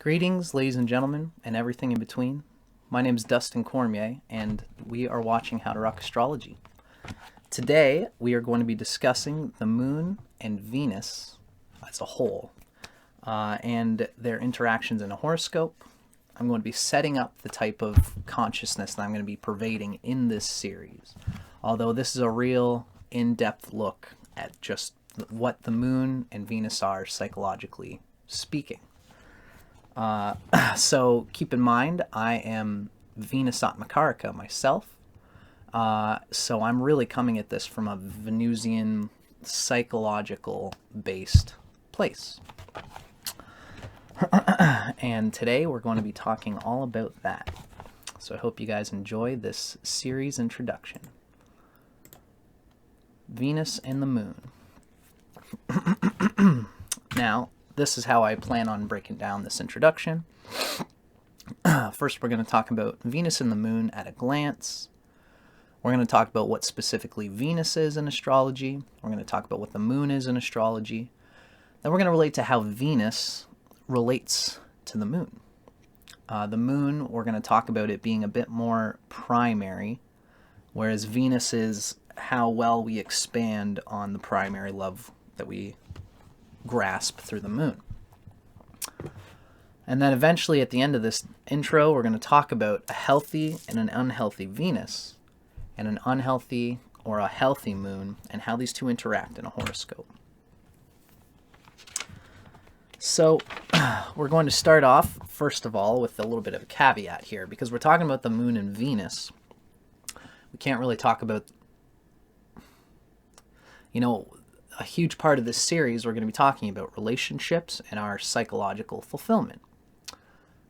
Greetings, ladies and gentlemen, and everything in between. My name is Dustin Cormier, and we are watching How to Rock Astrology. Today, we are going to be discussing the Moon and Venus as a whole, and their interactions in a horoscope. I'm going to be setting up the type of consciousness that I'm going to be pervading in this series. Although this is a real in-depth look at just what the Moon and Venus are psychologically speaking. So keep in mind, I am Venus Atmakaraka myself. So I'm really coming at this from a Venusian psychological based place. And today we're going to be talking all about that. So I hope you guys enjoy this series introduction. Venus and the Moon. Now, this is how I plan on breaking down this introduction. First, we're going to talk about Venus and the Moon at a glance. We're going to talk about what specifically Venus is in astrology. We're going to talk about what the Moon is in astrology. Then we're going to relate to how Venus relates to the Moon. The Moon, we're going to talk about it being a bit more primary, whereas Venus is how well we expand on the primary love that we grasp through the Moon. And then eventually at the end of this intro, we're going to talk about a healthy and an unhealthy Venus, and an unhealthy or a healthy Moon, and how these two interact in a horoscope. So we're going to start off, first of all, with a little bit of a caveat here, because we're talking about the Moon and Venus. We can't really talk about, a huge part of this series, we're going to be talking about relationships and our psychological fulfillment.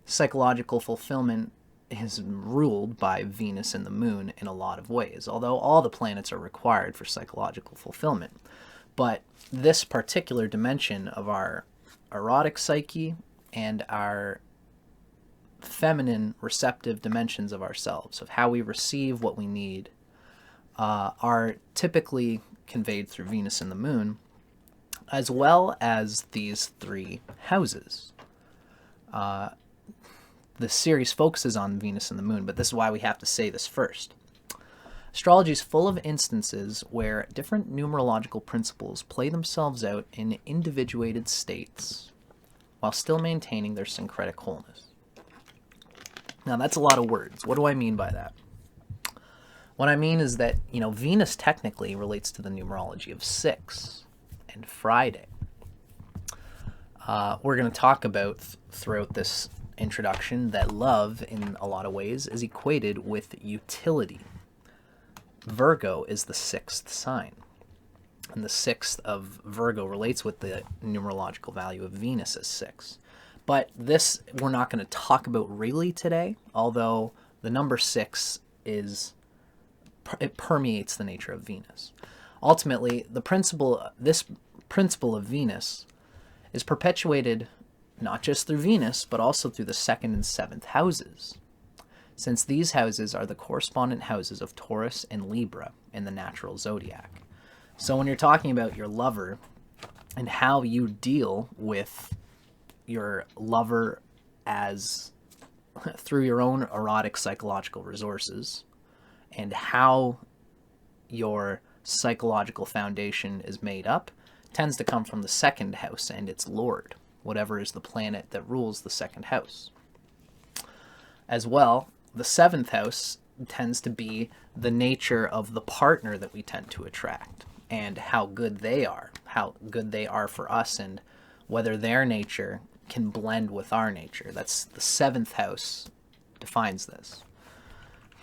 Psychological fulfillment is ruled by Venus and the Moon in a lot of ways, although all the planets are required for psychological fulfillment. But this particular dimension of our erotic psyche and our feminine receptive dimensions of ourselves, of how we receive what we need, are typically conveyed through Venus and the Moon, as well as these three houses. The series focuses on Venus and the Moon, but this is why we have to say this first. Astrology is full of instances where different numerological principles play themselves out in individuated states while still maintaining their syncretic wholeness. Now, that's a lot of words. What do I mean by that? What I mean is that, Venus technically relates to the numerology of 6 and Friday. We're going to talk about throughout this introduction that love, in a lot of ways, is equated with utility. Virgo is the 6th sign, and the 6th of Virgo relates with the numerological value of Venus as 6. But this we're not going to talk about really today, although the number 6 it permeates the nature of Venus. Ultimately, this principle of Venus is perpetuated not just through Venus, but also through the 2nd and 7th houses, since these houses are the correspondent houses of Taurus and Libra in the natural zodiac. So when you're talking about your lover and how you deal with your lover as through your own erotic psychological resources, and how your psychological foundation is made up, tends to come from the 2nd house and its lord, whatever is the planet that rules the 2nd house. As well, the 7th house tends to be the nature of the partner that we tend to attract, and how good they are for us, and whether their nature can blend with our nature. That's the 7th house defines this.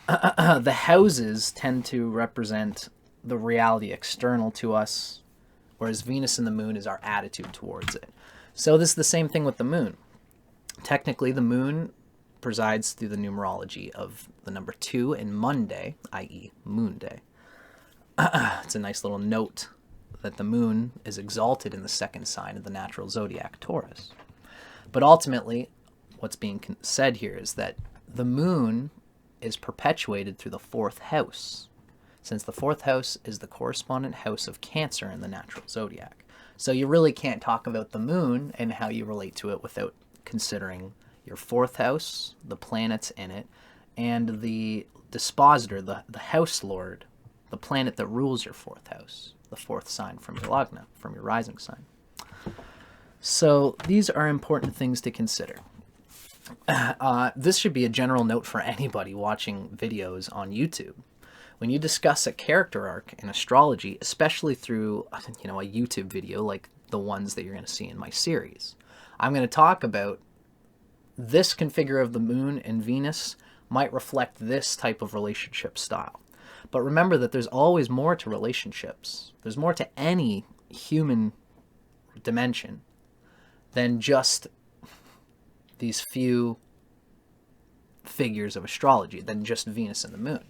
The houses tend to represent the reality external to us, whereas Venus and the Moon is our attitude towards it. So this is the same thing with the Moon. Technically, the Moon presides through the numerology of the number 2 and Monday, i.e. Moon Day. It's a nice little note that the Moon is exalted in the 2nd sign of the natural zodiac, Taurus. But ultimately, what's being said here is that the Moon is perpetuated through the 4th house, since the 4th house is the correspondent house of Cancer in the natural zodiac. So you really can't talk about the Moon and how you relate to it without considering your fourth house, the planets in it, and the dispositor, the house lord, the planet that rules your fourth house, the fourth sign from your lagna, from your rising sign. So these are important things to consider. This should be a general note for anybody watching videos on YouTube. When you discuss a character arc in astrology, especially through a YouTube video like the ones that you're going to see in my series, I'm going to talk about this configure of the moon and Venus might reflect this type of relationship style. But remember that there's always more to relationships. There's more to any human dimension than just these few figures of astrology, than just Venus and the moon.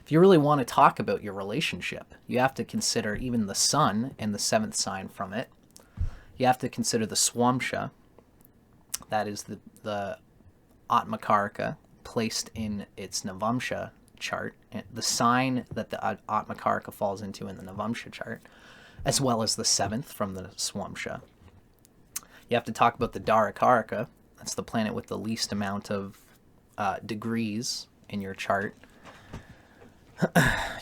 If you really want to talk about your relationship, you have to consider even the sun and the seventh sign from it. You have to consider the swamsha, that is the Atmakaraka placed in its Navamsha chart, the sign that the Atmakaraka falls into in the Navamsha chart, as well as the seventh from the swamsha. You have to talk about the Darakaraka, that's the planet with the least amount of degrees in your chart.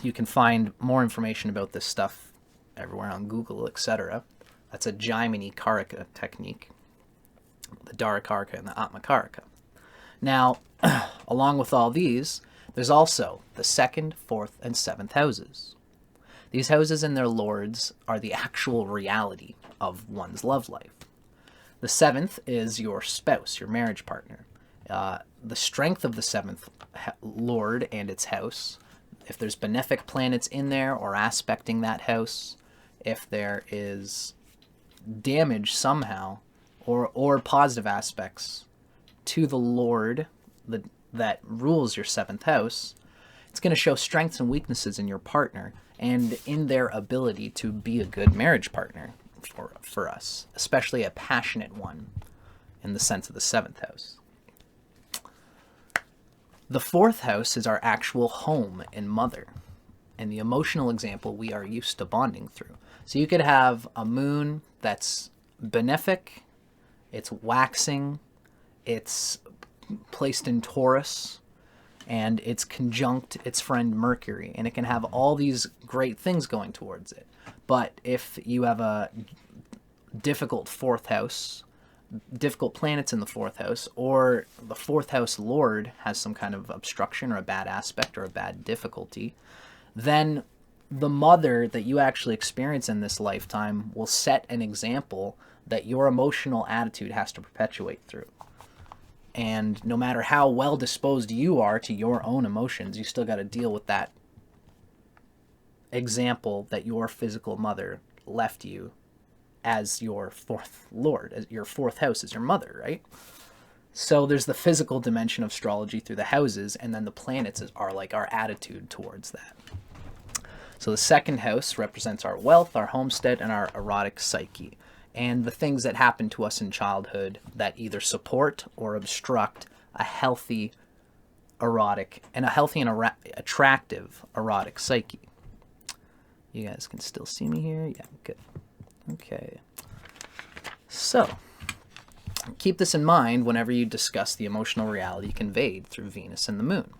You can find more information about this stuff everywhere on Google, etc. That's a Jaimini Karaka technique, the Darakaraka and the Atmakaraka. Now, along with all these, there's also the second, fourth, and seventh houses. These houses and their lords are the actual reality of one's love life. The seventh is your spouse, your marriage partner. The strength of the seventh lord and its house, if there's benefic planets in there or aspecting that house, if there is damage somehow or positive aspects to the lord that rules your seventh house, it's going to show strengths and weaknesses in your partner and in their ability to be a good marriage partner for us, especially a passionate one in the sense of the seventh house. The fourth house is our actual home and mother, and the emotional example we are used to bonding through. So you could have a moon that's benefic, it's waxing, it's placed in Taurus, and it's conjunct its friend Mercury, and it can have all these great things going towards it. But if you have a difficult fourth house, difficult planets in the fourth house, or the fourth house lord has some kind of obstruction or a bad aspect or a bad difficulty, then the mother that you actually experience in this lifetime will set an example that your emotional attitude has to perpetuate through. And no matter how well disposed you are to your own emotions, you still got to deal with that example that your physical mother left you as your fourth lord, as your fourth house is your mother, right? So there's the physical dimension of astrology through the houses, and then the planets are like our attitude towards that. So the second house represents our wealth, our homestead, and our erotic psyche, and the things that happen to us in childhood that either support or obstruct a healthy erotic and attractive erotic psyche. You guys can still see me here? Yeah, good. Okay. So, keep this in mind whenever you discuss the emotional reality conveyed through Venus and the moon.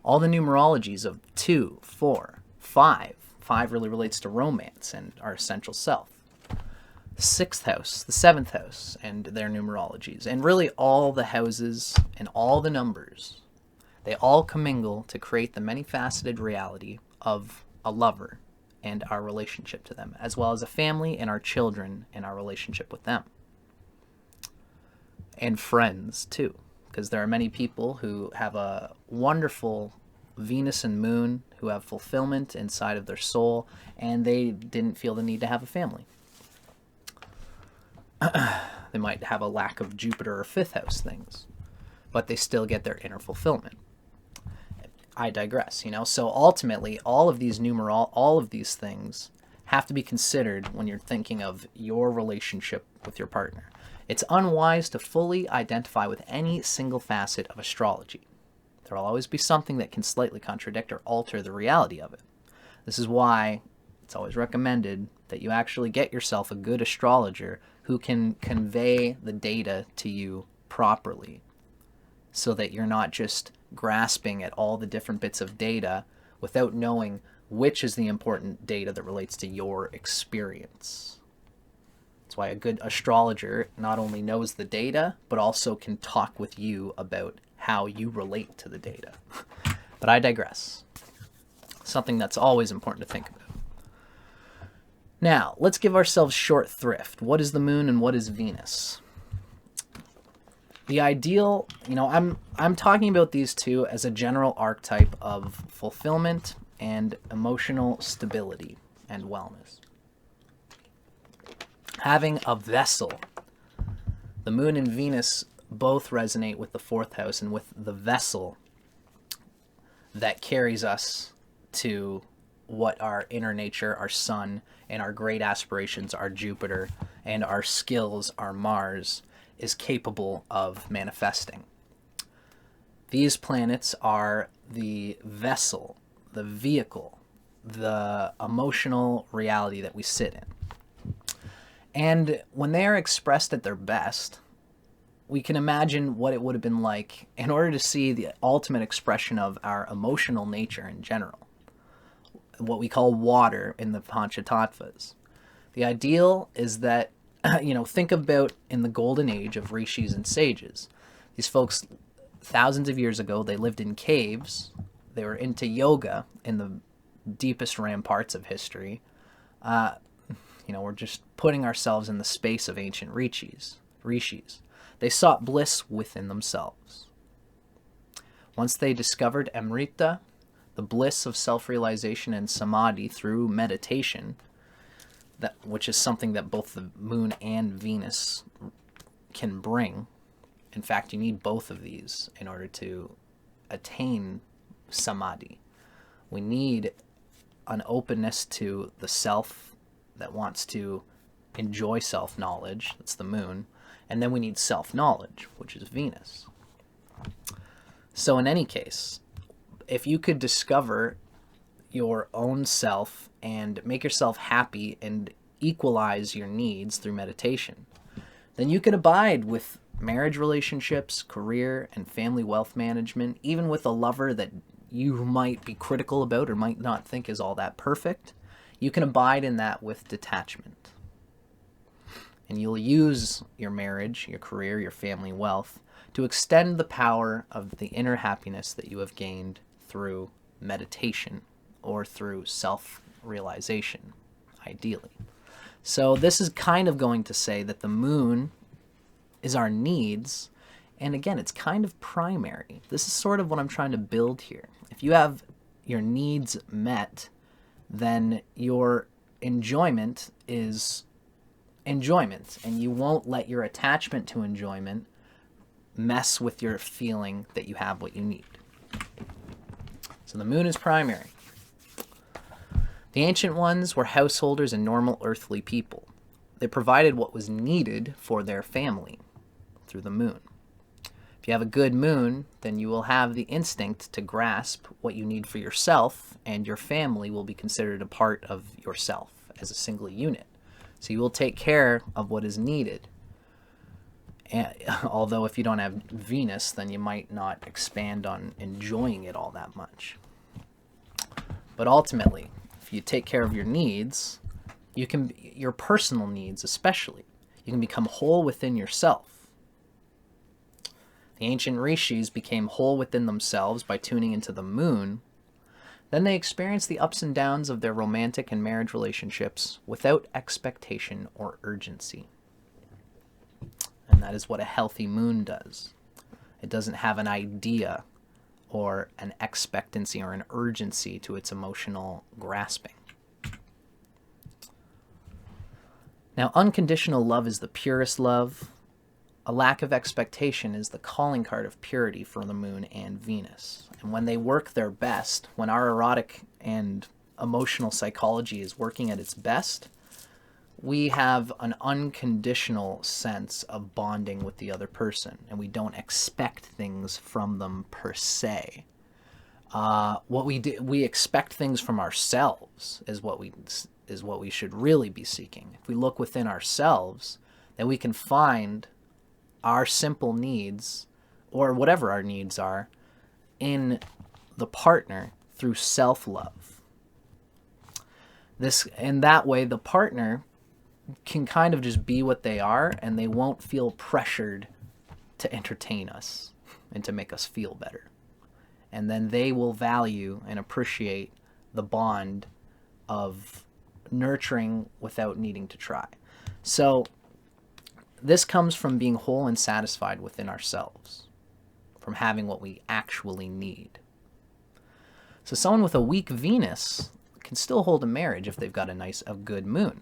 All the numerologies of 2, 4, 5. 5 really relates to romance and our essential self. The 6th house, the 7th house, and their numerologies. And really all the houses and all the numbers, they all commingle to create the many-faceted reality of a lover and our relationship to them, as well as a family and our children and our relationship with them. And friends, too, because there are many people who have a wonderful Venus and moon, who have fulfillment inside of their soul, and they didn't feel the need to have a family. They might have a lack of Jupiter or 5th house things, but they still get their inner fulfillment. I digress, So ultimately, all of these things have to be considered when you're thinking of your relationship with your partner. It's unwise to fully identify with any single facet of astrology. There will always be something that can slightly contradict or alter the reality of it. This is why it's always recommended that you actually get yourself a good astrologer who can convey the data to you properly so that you're not just grasping at all the different bits of data without knowing which is the important data that relates to your experience. That's why a good astrologer not only knows the data, but also can talk with you about how you relate to the data. But I digress. Something that's always important to think about. Now, let's give ourselves short thrift. What is the moon and what is Venus? The ideal, I'm talking about these two as a general archetype of fulfillment and emotional stability and wellness. Having a vessel, the moon and Venus both resonate with the fourth house and with the vessel that carries us to what our inner nature, our sun, and our great aspirations, our Jupiter, and our skills, our Mars, is capable of manifesting. These planets are the vessel, the vehicle, the emotional reality that we sit in. And when they are expressed at their best, we can imagine what it would have been like in order to see the ultimate expression of our emotional nature in general, what we call water in the Panchatattvas. The ideal is that, think about in the golden age of rishis and sages. These folks, thousands of years ago, they lived in caves. They were into yoga in the deepest ramparts of history. We're just putting ourselves in the space of ancient rishis. They sought bliss within themselves. Once they discovered Amrita, the bliss of self-realization and samadhi through meditation, which is something that both the moon and Venus can bring. In fact, you need both of these in order to attain samadhi. We need an openness to the self that wants to enjoy self-knowledge, that's the moon, and then we need self-knowledge, which is Venus. So in any case, if you could discover your own self and make yourself happy and equalize your needs through meditation, then you can abide with marriage relationships, career, and family wealth management, even with a lover that you might be critical about or might not think is all that perfect. You can abide in that with detachment. And you'll use your marriage, your career, your family wealth to extend the power of the inner happiness that you have gained through meditation or through self-realization, ideally. So this is kind of going to say that the moon is our needs, and again, it's kind of primary. This is sort of what I'm trying to build here. If you have your needs met, then your enjoyment is enjoyment, and you won't let your attachment to enjoyment mess with your feeling that you have what you need. So the moon is primary. The ancient ones were householders and normal earthly people. They provided what was needed for their family through the moon. If you have a good moon, then you will have the instinct to grasp what you need for yourself, and your family will be considered a part of yourself as a single unit. So you will take care of what is needed. And, although if you don't have Venus, then you might not expand on enjoying it all that much. But ultimately, if you take care of your needs, your personal needs especially, you can become whole within yourself. The ancient rishis became whole within themselves by tuning into the moon. Then they experienced the ups and downs of their romantic and marriage relationships without expectation or urgency. And that is what a healthy moon does. It doesn't have an idea or an expectancy or an urgency to its emotional grasping. Now, unconditional love is the purest love. A lack of expectation is the calling card of purity for the moon and Venus. And when they work their best, when our erotic and emotional psychology is working at its best, we have an unconditional sense of bonding with the other person, and we don't expect things from them per se. What we do, we expect things from ourselves is what we should really be seeking. If we look within ourselves, then we can find our simple needs, or whatever our needs are, in the partner through self-love. And that way the partner can kind of just be what they are, and they won't feel pressured to entertain us and to make us feel better. And then they will value and appreciate the bond of nurturing without needing to try. So this comes from being whole and satisfied within ourselves, from having what we actually need. So someone with a weak Venus can still hold a marriage if they've got a good moon.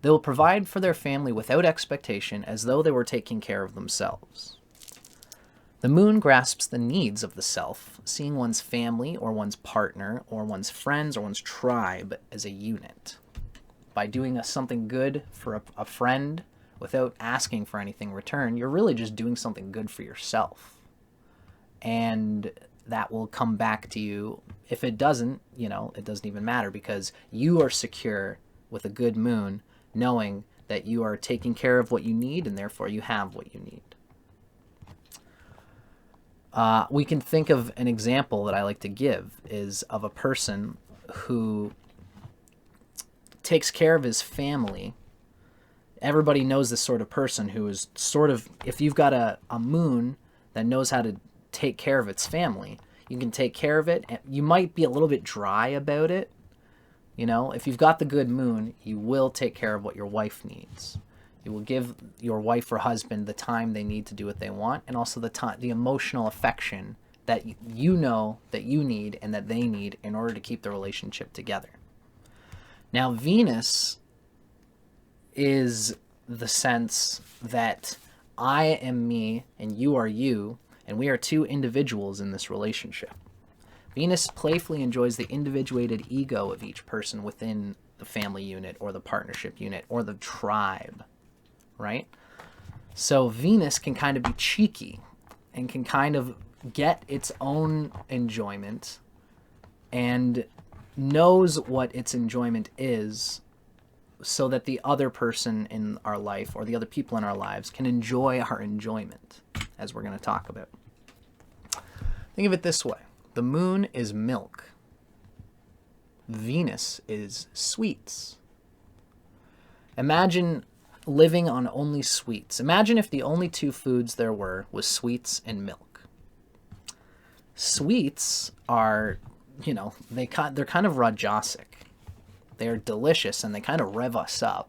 They will provide for their family without expectation, as though they were taking care of themselves. The moon grasps the needs of the self, seeing one's family or one's partner or one's friends or one's tribe as a unit. By doing something good for a friend without asking for anything in return, you're really just doing something good for yourself. And that will come back to you. If it doesn't, it doesn't even matter, because you are secure with a good moon, knowing that you are taking care of what you need, and therefore you have what you need. We can think of an example that I like to give is of a person who takes care of his family. Everybody knows this sort of person who is sort of, if you've got a moon that knows how to take care of its family, you can take care of it. You might be a little bit dry about it. If you've got the good moon, you will take care of what your wife needs. You will give your wife or husband the time they need to do what they want, and also the emotional affection that you know that you need and that they need in order to keep the relationship together. Now, Venus is the sense that I am me and you are you, and we are two individuals in this relationship. Venus playfully enjoys the individuated ego of each person within the family unit or the partnership unit or the tribe, right? So Venus can kind of be cheeky and can kind of get its own enjoyment and knows what its enjoyment is, so that the other person in our life or the other people in our lives can enjoy our enjoyment, as we're going to talk about. Think of it this way. The moon is milk. Venus is sweets. Imagine living on only sweets. Imagine if the only two foods there were was sweets and milk. Sweets are, they're kind of rajasic. They're delicious and they kind of rev us up,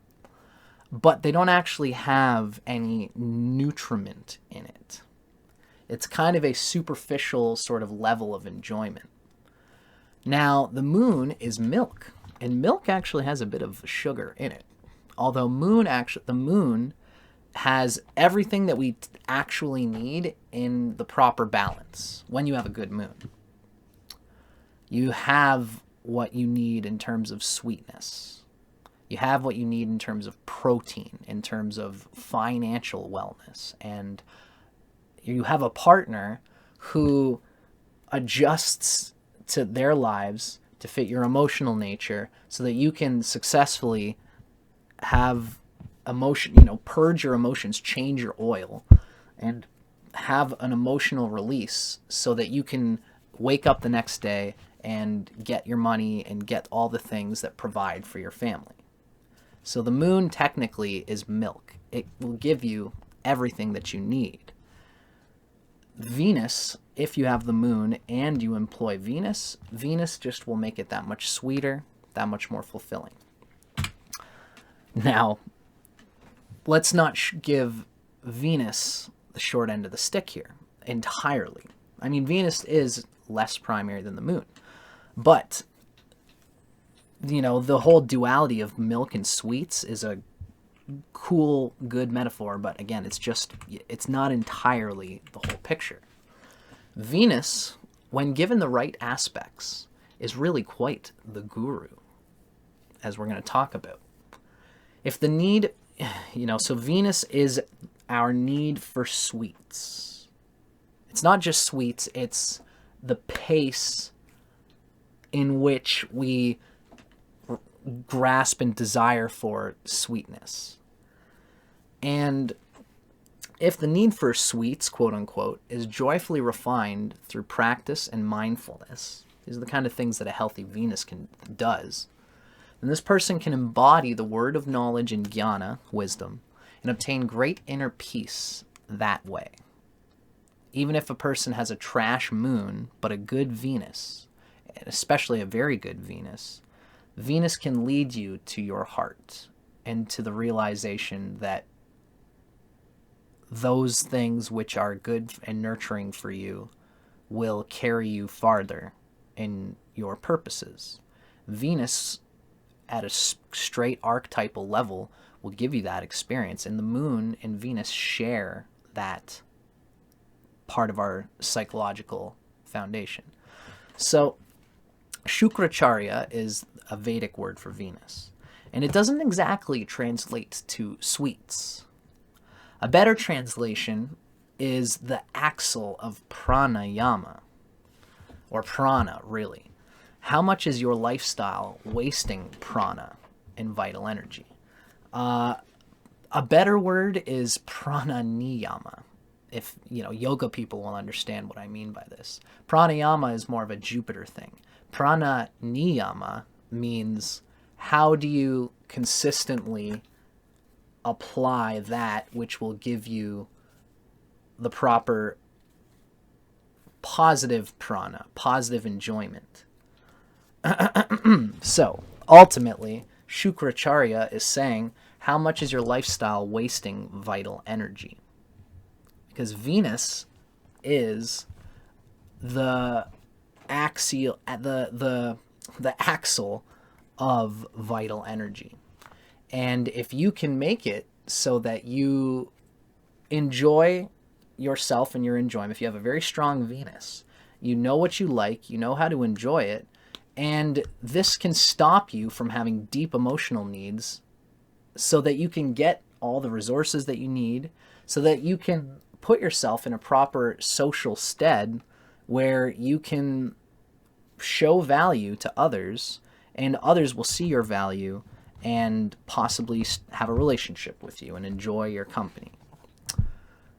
but they don't actually have any nutriment in it. It's kind of a superficial sort of level of enjoyment. Now, the moon is milk, and milk actually has a bit of sugar in it. Although the moon has everything that we actually need in the proper balance when you have a good moon. You have what you need in terms of sweetness. You have what you need in terms of protein, in terms of financial wellness, and you have a partner who adjusts to their lives to fit your emotional nature so that you can successfully have emotion, purge your emotions, change your oil, and have an emotional release so that you can wake up the next day and get your money and get all the things that provide for your family. So the moon technically is milk. It will give you everything that you need. Venus, if you have the moon and you employ Venus, Venus just will make it that much sweeter, that much more fulfilling. Now, let's not give Venus the short end of the stick here entirely. I mean, Venus is less primary than the moon. But, the whole duality of milk and sweets is a cool, good metaphor, but again, it's not entirely the whole picture. Venus, when given the right aspects, is really quite the guru, as we're going to talk about. If the need, so Venus is our need for sweets. It's not just sweets, it's the pace in which we grasp and desire for sweetness. And If the need for sweets, quote unquote, is joyfully refined through practice and mindfulness, these are the kind of things that a healthy Venus does, then this person can embody the word of knowledge and jnana, wisdom, and obtain great inner peace that way. Even if a person has a trash moon, but a good Venus, especially a very good Venus, Venus can lead you to your heart and to the realization that those things which are good and nurturing for you will carry you farther in your purposes. Venus, at a straight archetypal level, will give you that experience, and the moon and Venus share that part of our psychological foundation. So Shukracharya is a Vedic word for Venus, and it doesn't exactly translate to sweets. A better translation is the axle of pranayama, or prana, really. How much is your lifestyle wasting prana and vital energy? A better word is prananiyama. If, yoga people will understand what I mean by this. Pranayama is more of a Jupiter thing. Prananiyama means how do you consistently apply that which will give you the proper positive prana, positive enjoyment. So, ultimately, Shukracharya is saying, how much is your lifestyle wasting vital energy? Because Venus is the axle of vital energy. And if you can make it so that you enjoy yourself and your enjoyment, if you have a very strong Venus, you know what you like, you know how to enjoy it, and this can stop you from having deep emotional needs so that you can get all the resources that you need, so that you can put yourself in a proper social stead where you can show value to others, and others will see your value and possibly have a relationship with you and enjoy your company.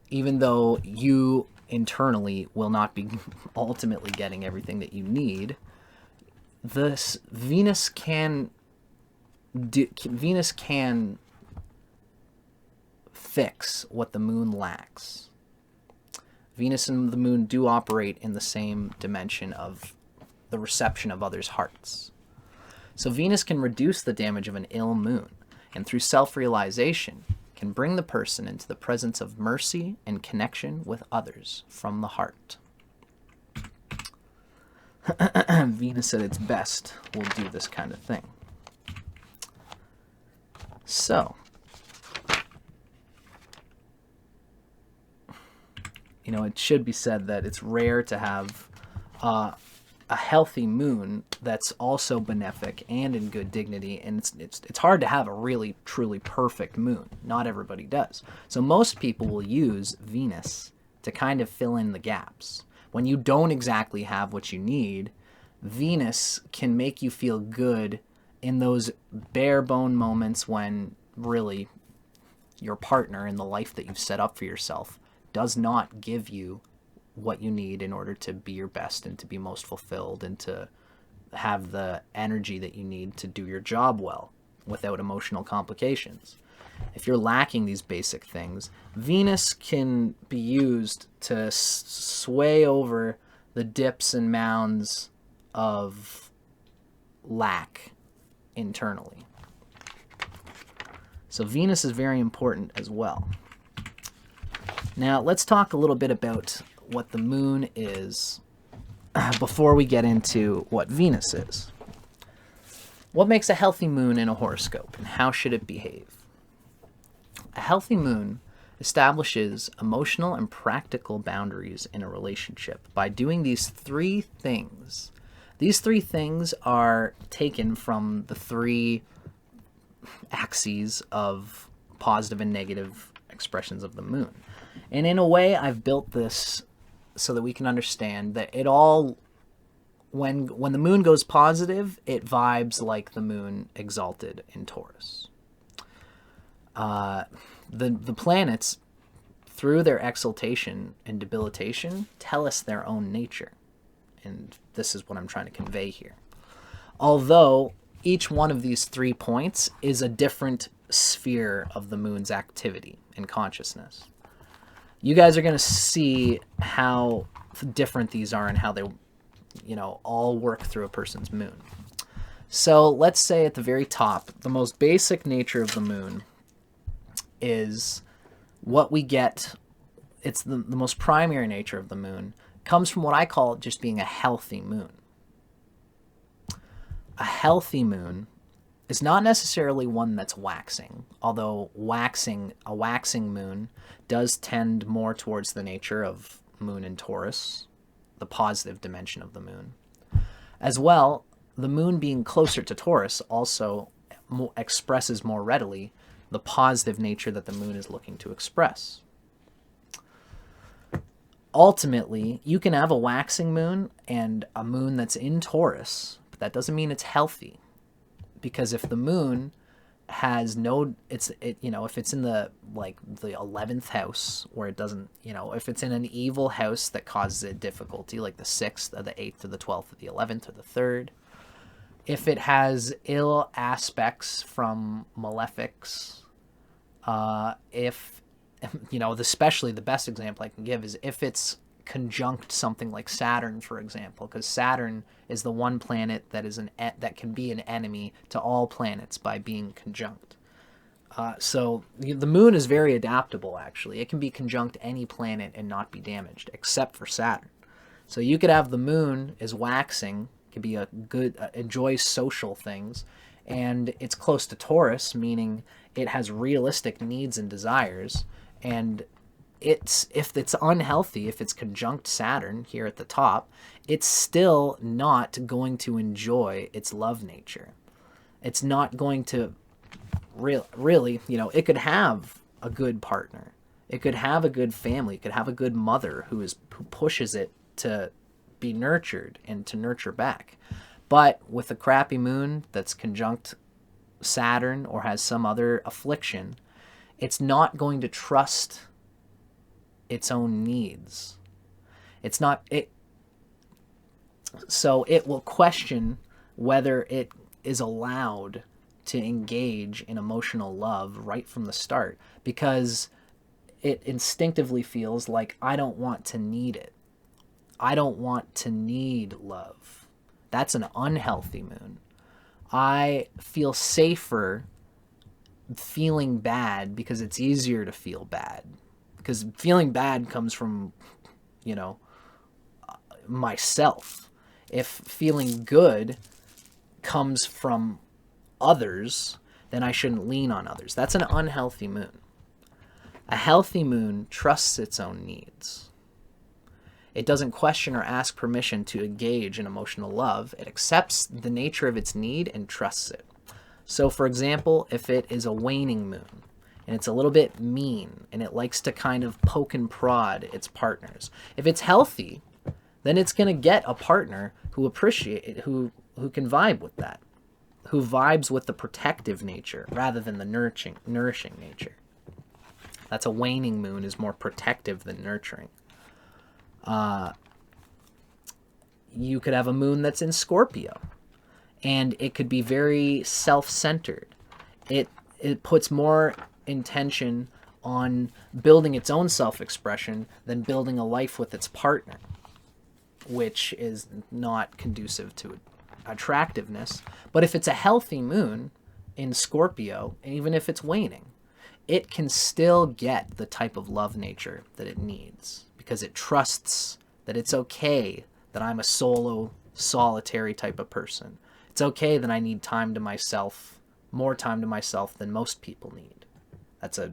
Even though you internally will not be ultimately getting everything that you need, this Venus can fix what the moon lacks. Venus and the moon do operate in the same dimension of the reception of others' hearts. So Venus can reduce the damage of an ill moon, and through self-realization can bring the person into the presence of mercy and connection with others from the heart. Venus at its best will do this kind of thing. So, it should be said that it's rare to have a healthy moon that's also benefic and in good dignity, and it's hard to have a really truly perfect moon. Not everybody does. So most people will use Venus to kind of fill in the gaps. When you don't exactly have what you need, Venus can make you feel good in those bare bone moments when really your partner in the life that you've set up for yourself does not give you what you need in order to be your best and to be most fulfilled and to have the energy that you need to do your job well without emotional complications. If you're lacking these basic things, Venus can be used to sway over the dips and mounds of lack internally. So Venus is very important as well. Now let's talk a little bit about what the moon is before we get into what Venus is. What makes a healthy moon in a horoscope, and how should it behave? A healthy moon establishes emotional and practical boundaries in a relationship by doing these three things. These three things are taken from the three axes of positive and negative expressions of the moon. And in a way, I've built this so that we can understand that it all, when the moon goes positive, it vibes like the moon exalted in Taurus. The planets through their exaltation and debilitation, tell us their own nature. And this is what I'm trying to convey here. Although each one of these 3 points is a different sphere of the moon's activity and consciousness. You guys are going to see how different these are and how they, all work through a person's moon. So let's say at the very top, the most basic nature of the moon is what we get. It's the most primary nature of the moon comes from what I call just being a healthy moon. A healthy moon is not necessarily one that's waxing, although a waxing moon does tend more towards the nature of moon in Taurus, the positive dimension of the moon. As well, the moon being closer to Taurus also expresses more readily the positive nature that the moon is looking to express. Ultimately, you can have a waxing moon and a moon that's in Taurus, but that doesn't mean it's healthy. Because if the moon has if it's in the 11th house where it doesn't, if it's in an evil house that causes it difficulty, like the 6th or the 8th or the 12th or the 11th or the 3rd, if it has ill aspects from malefics, especially the best example I can give is if it's conjunct something like Saturn, for example, because Saturn is the one planet that can be an enemy to all planets by being conjunct. So the moon is very adaptable, actually. It can be conjunct any planet and not be damaged, except for Saturn. So you could have the moon is waxing, could be enjoys social things, and it's close to Taurus, meaning it has realistic needs and desires, and if it's unhealthy, if it's conjunct Saturn here at the top, it's still not going to enjoy its love nature. It's not going to really, it could have a good partner. It could have a good family. It could have a good mother who pushes it to be nurtured and to nurture back. But with a crappy moon that's conjunct Saturn or has some other affliction, it's not going to trust its own needs. So it will question whether it is allowed to engage in emotional love right from the start, because it instinctively feels like, I don't want to need it. I don't want to need love. That's an unhealthy moon. I feel safer feeling bad because it's easier to feel bad. Because feeling bad comes from, myself. If feeling good comes from others, then I shouldn't lean on others. That's an unhealthy moon. A healthy moon trusts its own needs. It doesn't question or ask permission to engage in emotional love. It accepts the nature of its need and trusts it. So, for example, if it is a waning moon, and it's a little bit mean, and it likes to kind of poke and prod its partners. If it's healthy, then it's going to get a partner who can vibe with that, who vibes with the protective nature rather than the nourishing nature. That's a waning moon, is more protective than nurturing. You could have a moon that's in Scorpio, and it could be very self-centered. It puts more intention on building its own self-expression than building a life with its partner, which is not conducive to attractiveness. But if it's a healthy moon in Scorpio, even if it's waning, it can still get the type of love nature that it needs, because it trusts that it's okay that I'm a solitary type of person. It's okay that I need time to myself, more time to myself than most people need. That's a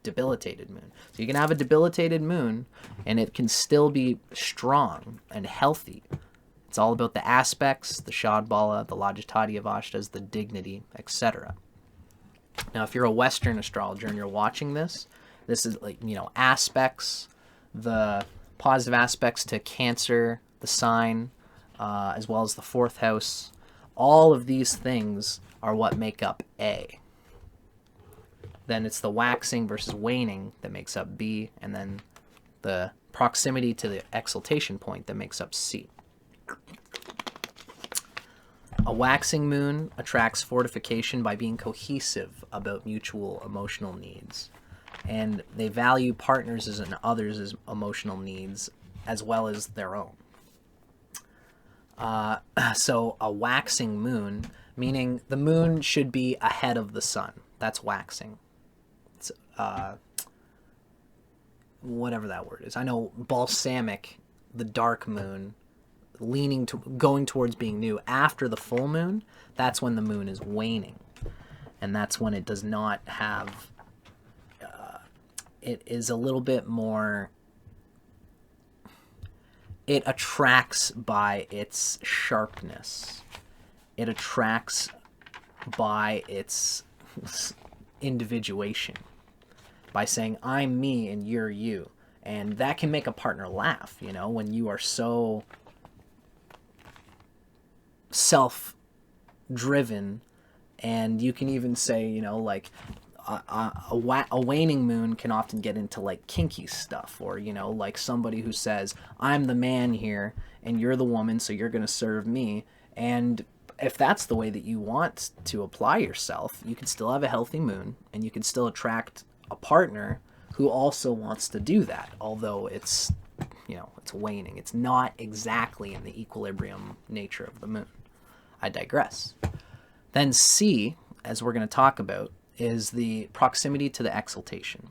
debilitated moon. So you can have a debilitated moon, and it can still be strong and healthy. It's all about the aspects, the Shadbala, the Lajatati of Ashtas, the dignity, etc. Now, if you're a Western astrologer and you're watching this is aspects, the positive aspects to Cancer, the sign, as well as the 4th house. All of these things are what make up A. Then it's the waxing versus waning that makes up B, and then the proximity to the exaltation point that makes up C. A waxing moon attracts fortification by being cohesive about mutual emotional needs. And they value partners and others' emotional needs as well as their own. So a waxing moon, meaning the moon should be ahead of the sun. That's waxing. It's, whatever that word is. I know balsamic, the dark moon, going towards being new. After the full moon, that's when the moon is waning. And that's when it does not have... it is a little bit more... It attracts by its sharpness. It attracts by its individuation. By saying, I'm me and you're you. And that can make a partner laugh, you know, when you are so self-driven. And you can even say, you know, like, a waning moon can often get into like kinky stuff, or, you know, like somebody who says, I'm the man here and you're the woman, so you're going to serve me. And if that's the way that you want to apply yourself, you can still have a healthy moon and you can still attract a partner who also wants to do that, although it's, you know, it's waning. It's not exactly in the equilibrium nature of the moon. I digress. Then C, as we're going to talk about, is the proximity to the exaltation.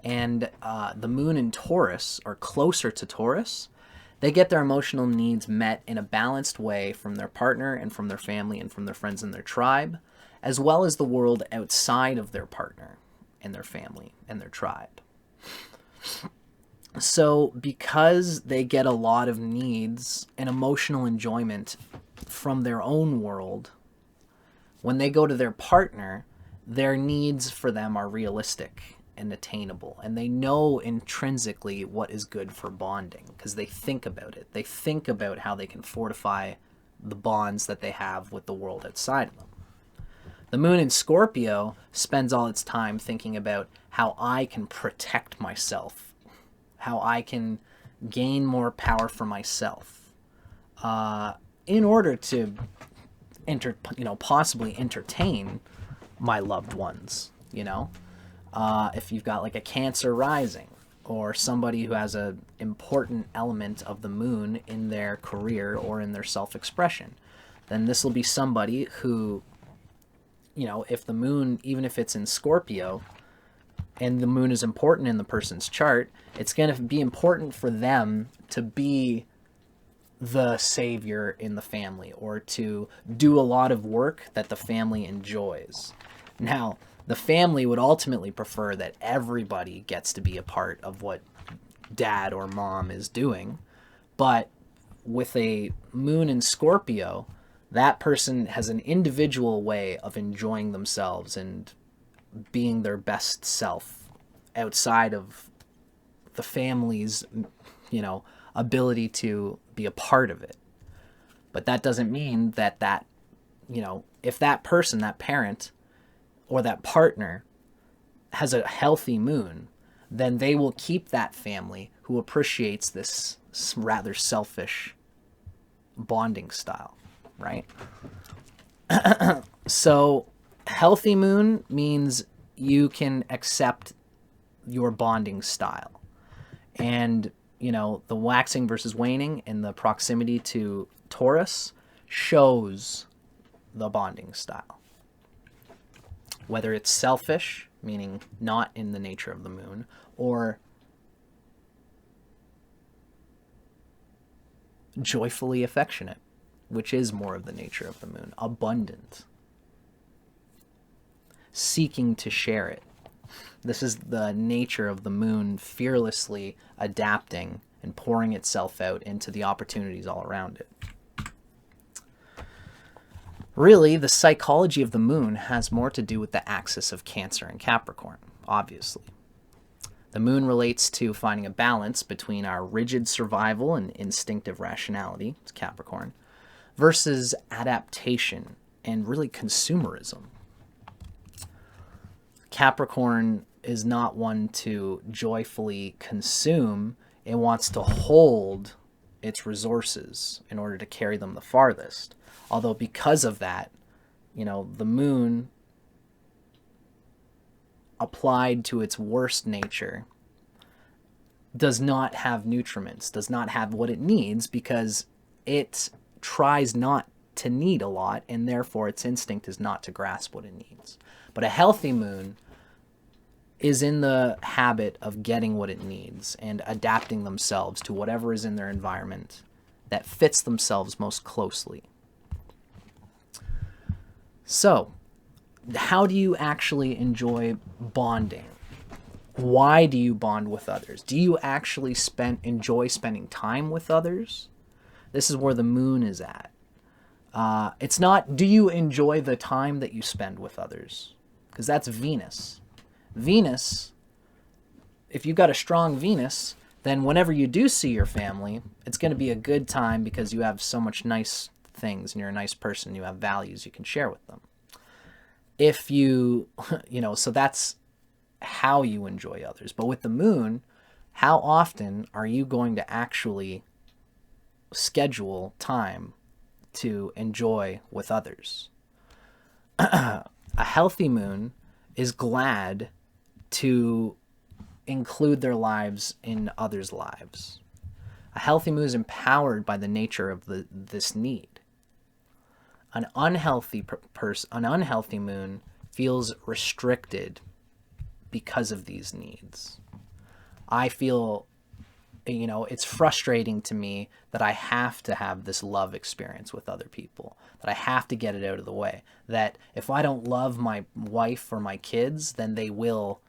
And the moon in Taurus, or closer to Taurus, they get their emotional needs met in a balanced way from their partner and from their family and from their friends and their tribe, as well as the world outside of their partner and their family and their tribe. So because they get a lot of needs and emotional enjoyment from their own world, when they go to their partner, their needs for them are realistic and attainable, and they know intrinsically what is good for bonding because they think about it. They think about how they can fortify the bonds that they have with the world outside of them. The moon in Scorpio spends all its time thinking about how I can protect myself, how I can gain more power for myself, in order to possibly entertain my loved ones, you know? If you've got like a Cancer rising or somebody who has an important element of the moon in their career or in their self-expression, then this will be somebody who, you know, if the moon, even if it's in Scorpio and the moon is important in the person's chart, it's going to be important for them to be the savior in the family or to do a lot of work that the family enjoys. Now, the family would ultimately prefer that everybody gets to be a part of what dad or mom is doing, but with a moon in Scorpio, that person has an individual way of enjoying themselves and being their best self outside of the family's, you know, ability to be a part of it. But that doesn't mean that, you know, if that person, that parent, or that partner has a healthy moon, then they will keep that family who appreciates this rather selfish bonding style, right? So healthy moon means you can accept your bonding style. And, you know, the waxing versus waning and the proximity to Taurus shows the bonding style. Whether it's selfish, meaning not in the nature of the moon, or joyfully affectionate, which is more of the nature of the moon, abundant, seeking to share it. This is the nature of the moon, fearlessly adapting and pouring itself out into the opportunities all around it. Really, the psychology of the moon has more to do with the axis of Cancer and Capricorn, obviously. The moon relates to finding a balance between our rigid survival and instinctive rationality, it's Capricorn, versus adaptation and really consumerism. Capricorn is not one to joyfully consume. It wants to hold its resources in order to carry them the farthest. Although because of that, you know, the moon applied to its worst nature does not have nutriments, does not have what it needs, because it tries not to need a lot, and therefore its instinct is not to grasp what it needs. But a healthy moon is in the habit of getting what it needs and adapting themselves to whatever is in their environment that fits themselves most closely. So, how do you actually enjoy bonding? Why do you bond with others? Do you actually enjoy spending time with others? This is where the moon is at. It's not, do you enjoy the time that you spend with others? Because that's Venus. Venus, if you've got a strong Venus, then whenever you do see your family, it's going to be a good time because you have so much nice things and you're a nice person, you have values you can share with them. If you, so that's how you enjoy others. But with the moon, how often are you going to actually schedule time to enjoy with others? A healthy moon is glad to include their lives in others' lives. A healthy moon is empowered by the nature of this need. An unhealthy moon feels restricted because of these needs. I feel, it's frustrating to me that I have to have this love experience with other people, that I have to get it out of the way, that if I don't love my wife or my kids, then they will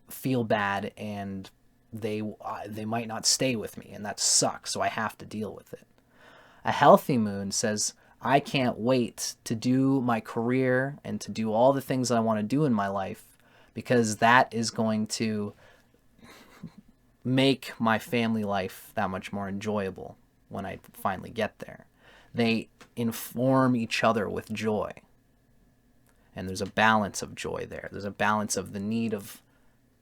feel bad and they might not stay with me, and that sucks, so I have to deal with it. A healthy moon says, I can't wait to do my career and to do all the things I want to do in my life, because that is going to make my family life that much more enjoyable when I finally get there. They inform each other with joy. And there's a balance of joy there. There's a balance of the need of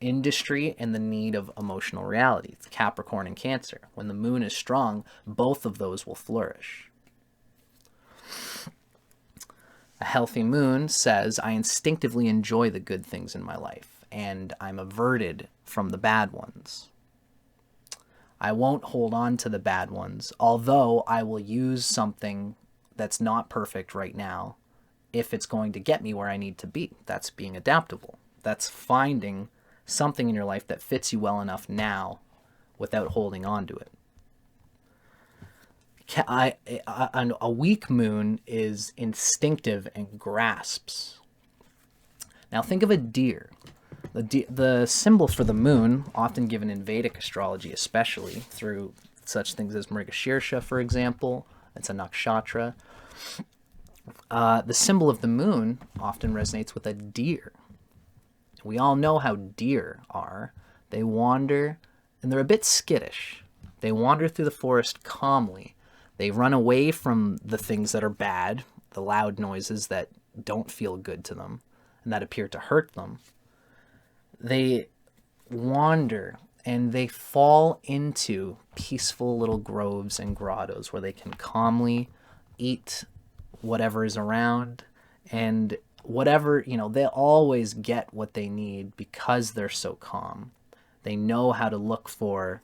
industry and the need of emotional reality. It's Capricorn and Cancer. When the moon is strong, both of those will flourish. A healthy moon says, I instinctively enjoy the good things in my life, and I'm averted from the bad ones. I won't hold on to the bad ones, although I will use something that's not perfect right now if it's going to get me where I need to be. That's being adaptable. That's finding something in your life that fits you well enough now without holding on to it. A weak moon is instinctive and grasps. Now think of a deer. The symbol for the moon, often given in Vedic astrology, especially through such things as Mrigashirsha, for example, it's a nakshatra. The symbol of the moon often resonates with a deer. We all know how deer are. They wander, and they're a bit skittish. They wander through the forest calmly. They run away from the things that are bad, the loud noises that don't feel good to them and that appear to hurt them. They wander and they fall into peaceful little groves and grottos where they can calmly eat whatever is around, and whatever, they'll always get what they need because they're so calm. They know how to look for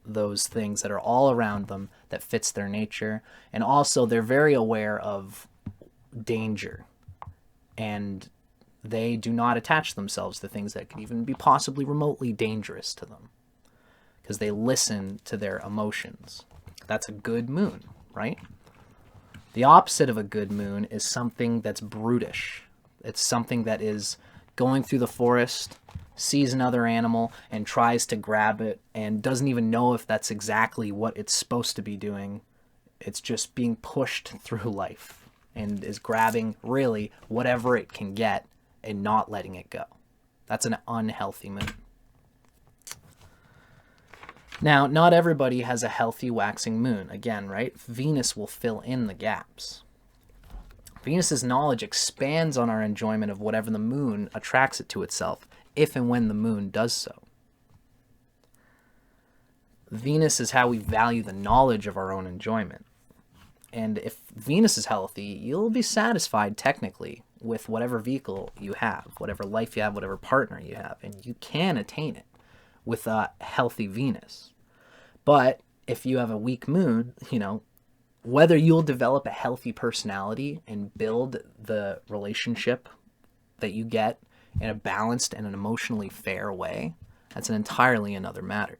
those things that are all around them that fits their nature, and also they're very aware of danger, and they do not attach themselves to things that could even be possibly remotely dangerous to them because they listen to their emotions. That's a good moon, right? The opposite of a good moon is something that's brutish. It's something that is going through the forest, sees another animal and tries to grab it and doesn't even know if that's exactly what it's supposed to be doing. It's just being pushed through life and is grabbing really whatever it can get and not letting it go. That's an unhealthy moon. Now, not everybody has a healthy waxing moon. Again, right? Venus will fill in the gaps. Venus's knowledge expands on our enjoyment of whatever the moon attracts it to itself, if and when the moon does so. Venus is how we value the knowledge of our own enjoyment. And if Venus is healthy, you'll be satisfied technically with whatever vehicle you have, whatever life you have, whatever partner you have, and you can attain it with a healthy Venus. But if you have a weak moon, whether you'll develop a healthy personality and build the relationship that you get in a balanced and an emotionally fair way, that's an entirely another matter.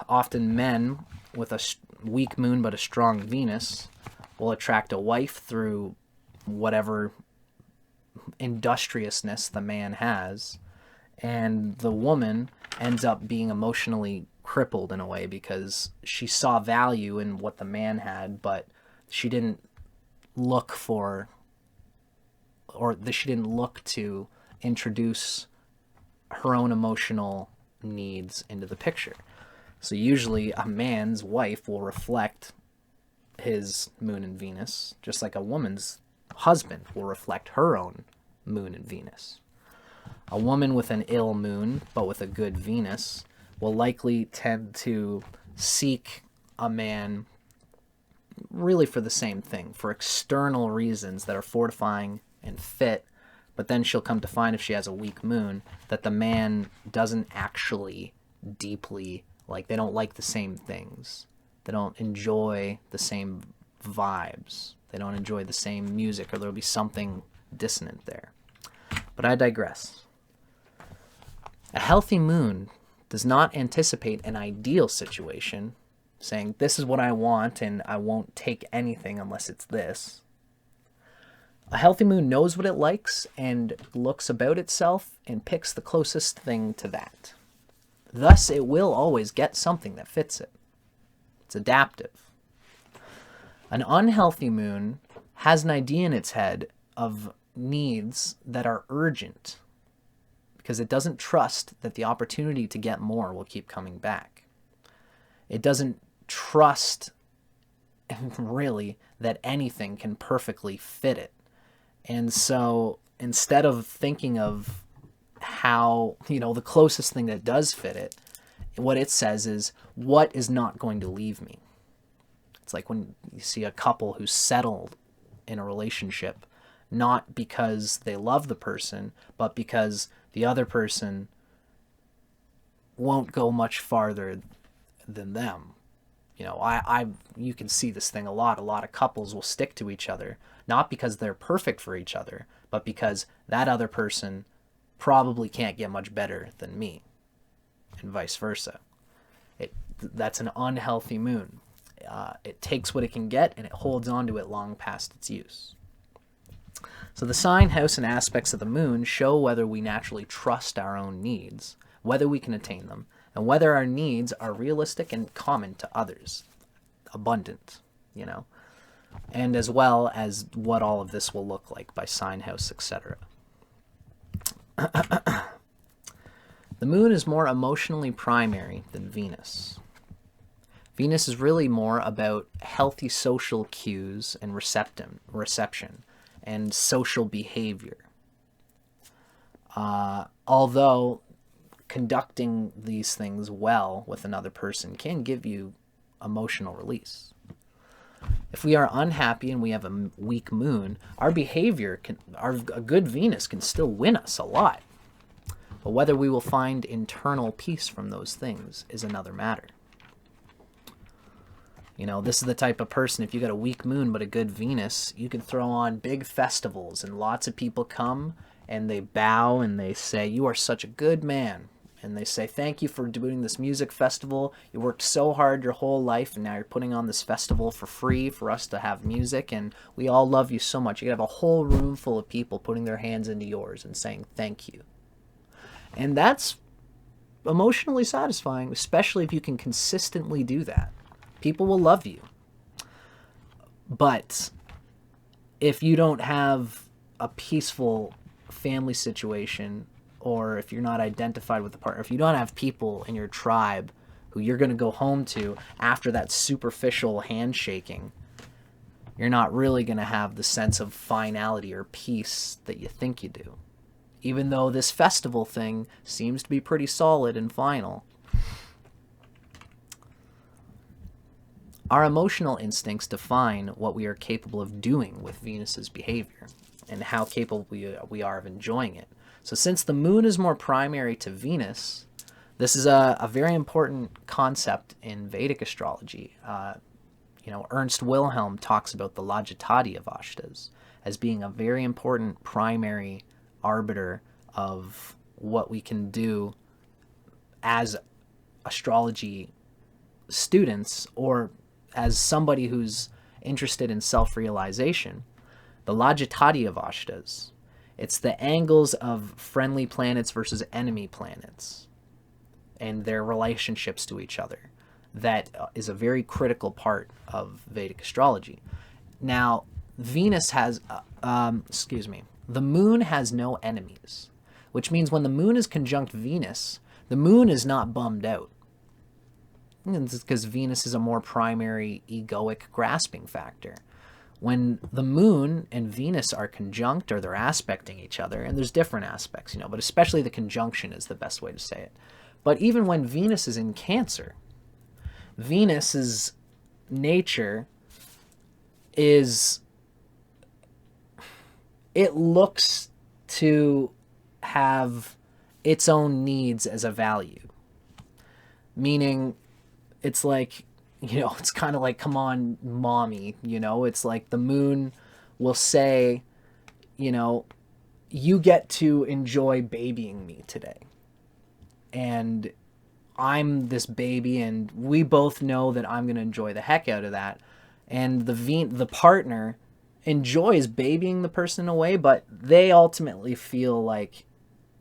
Often men with a weak moon but a strong Venus will attract a wife through whatever industriousness the man has, and the woman ends up being emotionally crippled in a way because she saw value in what the man had, but she didn't look for, or she didn't look to introduce her own emotional needs into the picture. So usually a man's wife will reflect his moon and Venus, just like a woman's husband will reflect her own moon and Venus. A woman with an ill moon but with a good Venus will likely tend to seek a man really for the same thing, for external reasons that are fortifying and fit, but then she'll come to find, if she has a weak moon, that the man doesn't actually deeply, they don't like the same things. They don't enjoy the same vibes. They don't enjoy the same music, or there'll be something dissonant there. But I digress. A healthy moon does not anticipate an ideal situation, saying, this is what I want and I won't take anything unless it's this. A healthy moon knows what it likes and looks about itself and picks the closest thing to that. Thus, it will always get something that fits it. It's adaptive. An unhealthy moon has an idea in its head of needs that are urgent because it doesn't trust that the opportunity to get more will keep coming back. It doesn't trust, really, that anything can perfectly fit it. And so instead of thinking of how, the closest thing that does fit it, what it says is, what is not going to leave me? It's like when you see a couple who's settled in a relationship, not because they love the person, but because the other person won't go much farther than them. You can see this thing a lot. A lot of couples will stick to each other, not because they're perfect for each other, but because that other person probably can't get much better than me, and vice versa. That's an unhealthy moon. It takes what it can get and it holds on to it long past its use. So the sign, house, and aspects of the moon show whether we naturally trust our own needs, whether we can attain them, and whether our needs are realistic and common to others, abundant, and as well as what all of this will look like by sign, house, etc. The moon is more emotionally primary than Venus. Venus is really more about healthy social cues and reception and social behavior. Although conducting these things well with another person can give you emotional release. If we are unhappy and we have a weak moon, our behavior a good Venus can still win us a lot. But whether we will find internal peace from those things is another matter. This is the type of person, if you got a weak moon but a good Venus, you can throw on big festivals and lots of people come and they bow and they say, you are such a good man. And they say, thank you for doing this music festival. You worked so hard your whole life and now you're putting on this festival for free for us to have music, and we all love you so much. You have a whole room full of people putting their hands into yours and saying thank you. And that's emotionally satisfying, especially if you can consistently do that. People will love you. But if you don't have a peaceful family situation, or if you're not identified with the partner, if you don't have people in your tribe who you're going to go home to after that superficial handshaking, you're not really going to have the sense of finality or peace that you think you do. Even though this festival thing seems to be pretty solid and final. Our emotional instincts define what we are capable of doing with Venus's behavior and how capable we are of enjoying it. So since the moon is more primary to Venus, this is a very important concept in Vedic astrology. Ernst Wilhelm talks about the logitati of ashtas as being a very important primary arbiter of what we can do as astrology students or as somebody who's interested in self-realization. The logitati of ashtas, it's the angles of friendly planets versus enemy planets and their relationships to each other. That is a very critical part of Vedic astrology. Now, Venus has, the moon has no enemies, which means when the moon is conjunct Venus, the moon is not bummed out. And it's because Venus is a more primary egoic grasping factor. When the moon and Venus are conjunct or they're aspecting each other, and there's different aspects, but especially the conjunction is the best way to say it. But even when Venus is in Cancer, Venus's nature is, it looks to have its own needs as a value. Meaning, it's like, it's kind of like, come on, mommy, it's like the moon will say, you get to enjoy babying me today. And I'm this baby, and we both know that I'm going to enjoy the heck out of that. And the partner enjoys babying the person away, but they ultimately feel like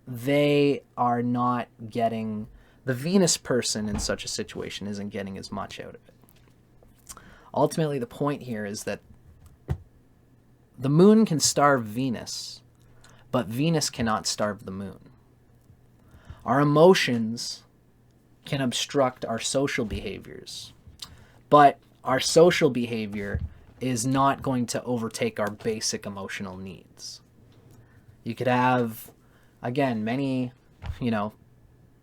they are not getting, the Venus person in such a situation isn't getting as much out of it. Ultimately, the point here is that the moon can starve Venus, but Venus cannot starve the moon. Our emotions can obstruct our social behaviors, but our social behavior is not going to overtake our basic emotional needs. You could have, again, many,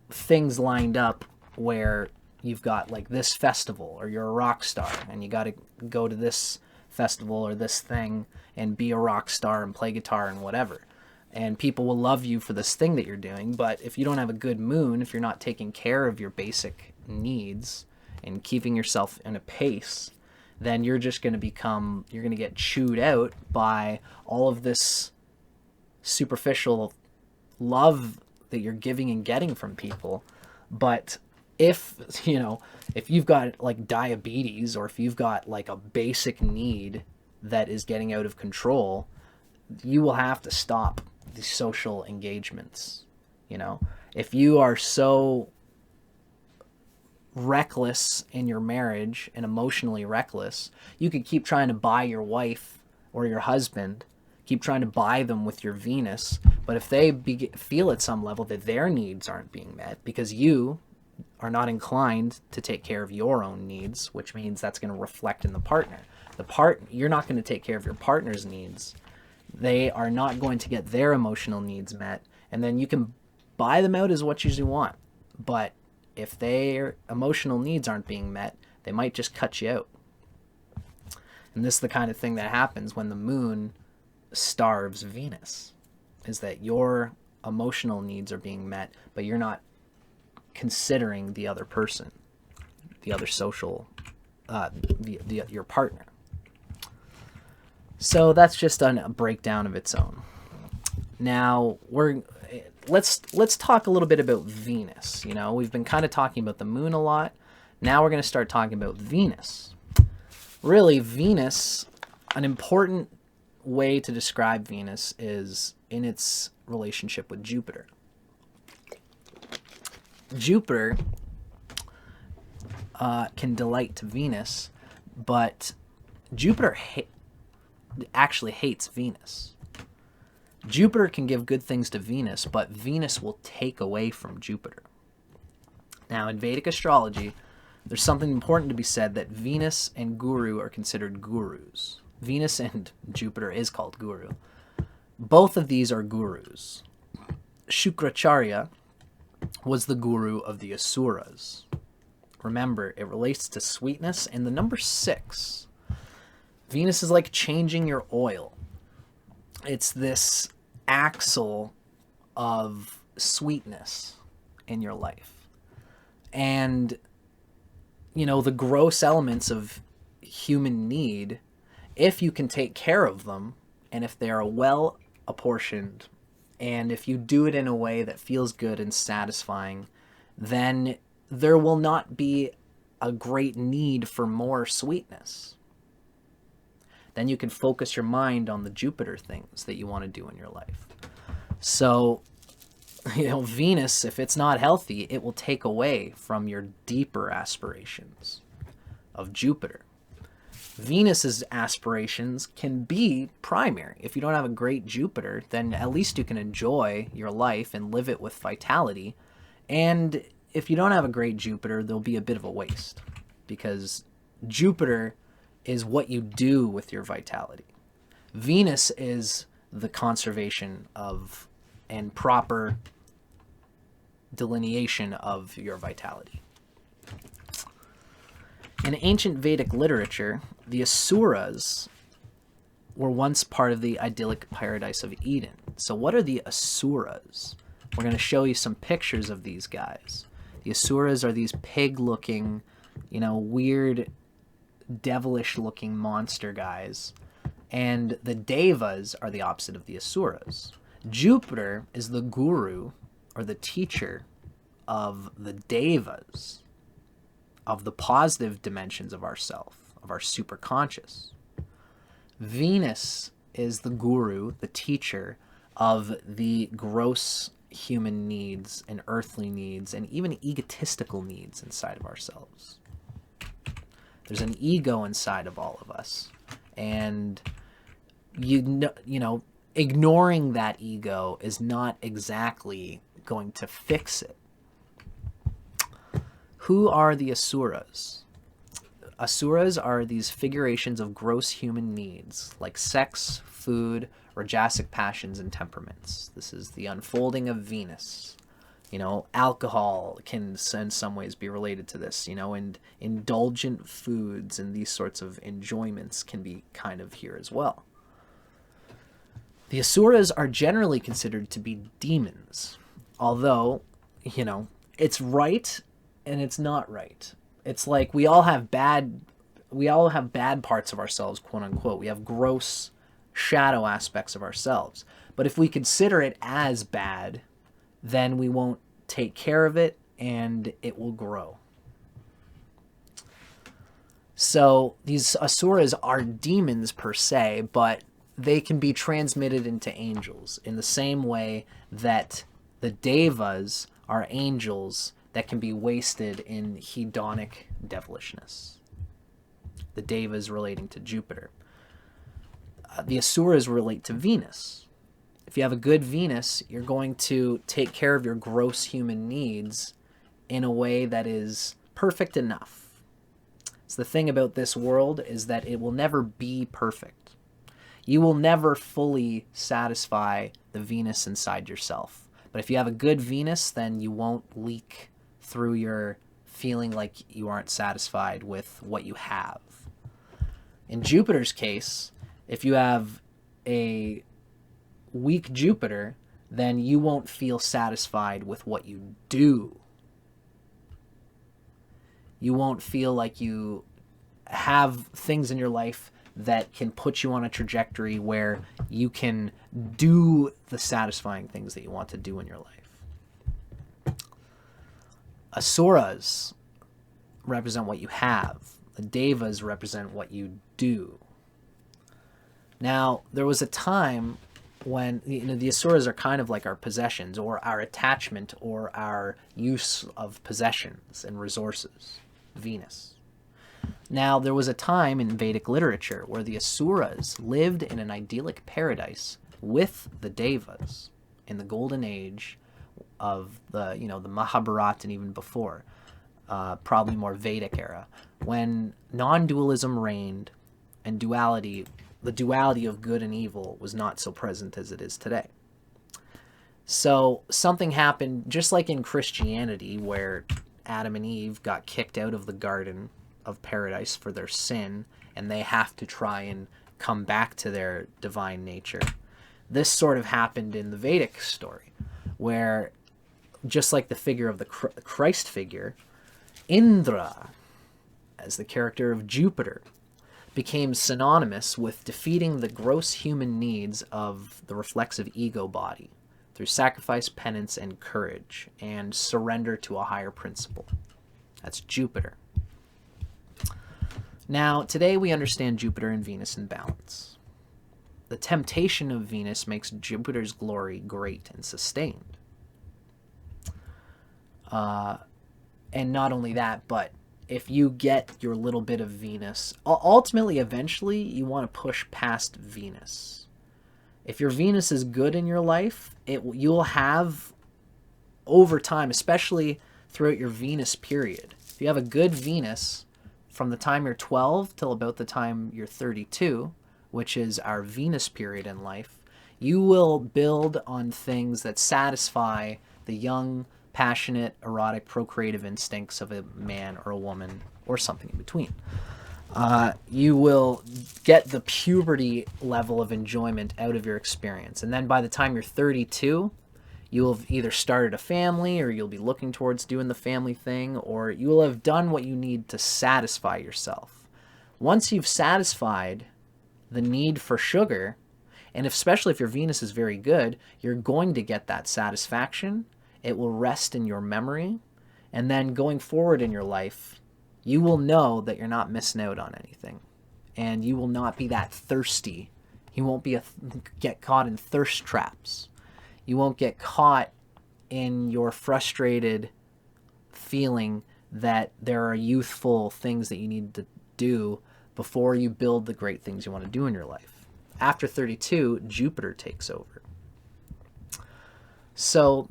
things lined up where you've got like this festival, or you're a rock star and you got to go to this festival or this thing and be a rock star and play guitar and whatever. And people will love you for this thing that you're doing. But if you don't have a good moon, if you're not taking care of your basic needs and keeping yourself in a pace, then you're just going to you're going to get chewed out by all of this superficial love that you're giving and getting from people. But if you've got like diabetes, or if you've got like a basic need that is getting out of control, you will have to stop the social engagements. If you are so reckless in your marriage and emotionally reckless, you could keep trying to buy your wife or your husband, keep trying to buy them with your Venus, but if they feel at some level that their needs aren't being met because you are not inclined to take care of your own needs, which means that's going to reflect in the partner. You're not going to take care of your partner's needs. They are not going to get their emotional needs met, and then you can buy them out as much as you want. But if their emotional needs aren't being met, they might just cut you out. And this is the kind of thing that happens when the moon starves Venus, is that your emotional needs are being met, but you're not considering the other person, the other social, your partner. So that's just a breakdown of its own. Now let's talk a little bit about Venus. We've been kind of talking about the moon a lot. Now we're going to start talking about Venus. Really, Venus, an important way to describe Venus is in its relationship with Jupiter. Jupiter can delight to Venus, but Jupiter actually hates Venus. Jupiter can give good things to Venus, but Venus will take away from Jupiter. Now, in Vedic astrology, there's something important to be said that Venus and Guru are considered gurus. Venus and Jupiter is called Guru. Both of these are gurus. Shukracharya was the guru of the Asuras. Remember, it relates to sweetness and the number 6. Venus is like changing your oil. It's this axle of sweetness in your life. And, you know, the gross elements of human need, if you can take care of them, and if they are well apportioned, and if you do it in a way that feels good and satisfying, then there will not be a great need for more sweetness. Then you can focus your mind on the Jupiter things that you want to do in your life. So, you know, Venus, if it's not healthy, it will take away from your deeper aspirations of Jupiter. Venus's aspirations can be primary. If you don't have a great Jupiter, then at least you can enjoy your life and live it with vitality. And if you don't have a great Jupiter, there'll be a bit of a waste, because Jupiter is what you do with your vitality. Venus is the conservation of and proper delineation of your vitality. In ancient Vedic literature, the Asuras were once part of the idyllic paradise of Eden. So what are the Asuras? We're going to show you some pictures of these guys. The Asuras are these pig-looking, you know, weird, devilish-looking monster guys. And the Devas are the opposite of the Asuras. Jupiter is the guru, or the teacher, of the Devas, of the positive dimensions of ourself, of our superconscious. Venus is the guru, the teacher, of the gross human needs and earthly needs and even egotistical needs inside of ourselves. There's an ego inside of all of us, and you know, ignoring that ego is not exactly going to fix it. Who are the Asuras? Asuras are these figurations of gross human needs, like sex, food, rajasic passions, and temperaments. This is the unfolding of Venus. You know, alcohol can in some ways be related to this, you know, and indulgent foods and these sorts of enjoyments can be kind of here as well. The Asuras are generally considered to be demons, although, you know, it's right and it's not right. It's like we all have bad parts of ourselves, quote unquote. We have gross shadow aspects of ourselves. But if we consider it as bad, then we won't take care of it and it will grow. So these Asuras are demons per se, but they can be transmitted into angels in the same way that the Devas are angels that can be wasted in hedonic devilishness. The Devas relating to Jupiter. The Asuras relate to Venus. If you have a good Venus, you're going to take care of your gross human needs in a way that is perfect enough. So the thing about this world is that it will never be perfect. You will never fully satisfy the Venus inside yourself. But if you have a good Venus, then you won't leak through your feeling like you aren't satisfied with what you have. In Jupiter's case, if you have a weak Jupiter, then you won't feel satisfied with what you do. You won't feel like you have things in your life that can put you on a trajectory where you can do the satisfying things that you want to do in your life. Asuras represent what you have. The Devas represent what you do. Now, there was a time when, you know, the Asuras are kind of like our possessions or our attachment or our use of possessions and resources, Venus. Now, there was a time in Vedic literature where the Asuras lived in an idyllic paradise with the Devas in the Golden Age, of the, the Mahabharata and even before, probably more Vedic era, when non-dualism reigned and the duality of good and evil was not so present as it is today. So something happened, just like in Christianity, where Adam and Eve got kicked out of the Garden of Paradise for their sin, and they have to try and come back to their divine nature. This sort of happened in the Vedic story, where just like the figure of the Christ figure, Indra, as the character of Jupiter, became synonymous with defeating the gross human needs of the reflexive ego body through sacrifice, penance, and courage, and surrender to a higher principle. That's Jupiter. Now, today we understand Jupiter and Venus in balance. The temptation of Venus makes Jupiter's glory great and sustained. And not only that, but if you get your little bit of Venus, ultimately, eventually, you want to push past Venus. If your Venus is good in your life, you'll have, over time, especially throughout your Venus period, if you have a good Venus from the time you're 12 till about the time you're 32, which is our Venus period in life, you will build on things that satisfy the young, passionate, erotic, procreative instincts of a man or a woman or something in between. You will get the puberty level of enjoyment out of your experience. And then by the time you're 32, you'll have either started a family, or you'll be looking towards doing the family thing, or you will have done what you need to satisfy yourself. Once you've satisfied the need for sugar, and especially if your Venus is very good, you're going to get that satisfaction. It will rest in your memory, and then going forward in your life, you will know that you're not missing out on anything, and you will not be that thirsty. You won't get caught in thirst traps. You won't get caught in your frustrated feeling that there are youthful things that you need to do before you build the great things you want to do in your life. After 32, Jupiter takes over. So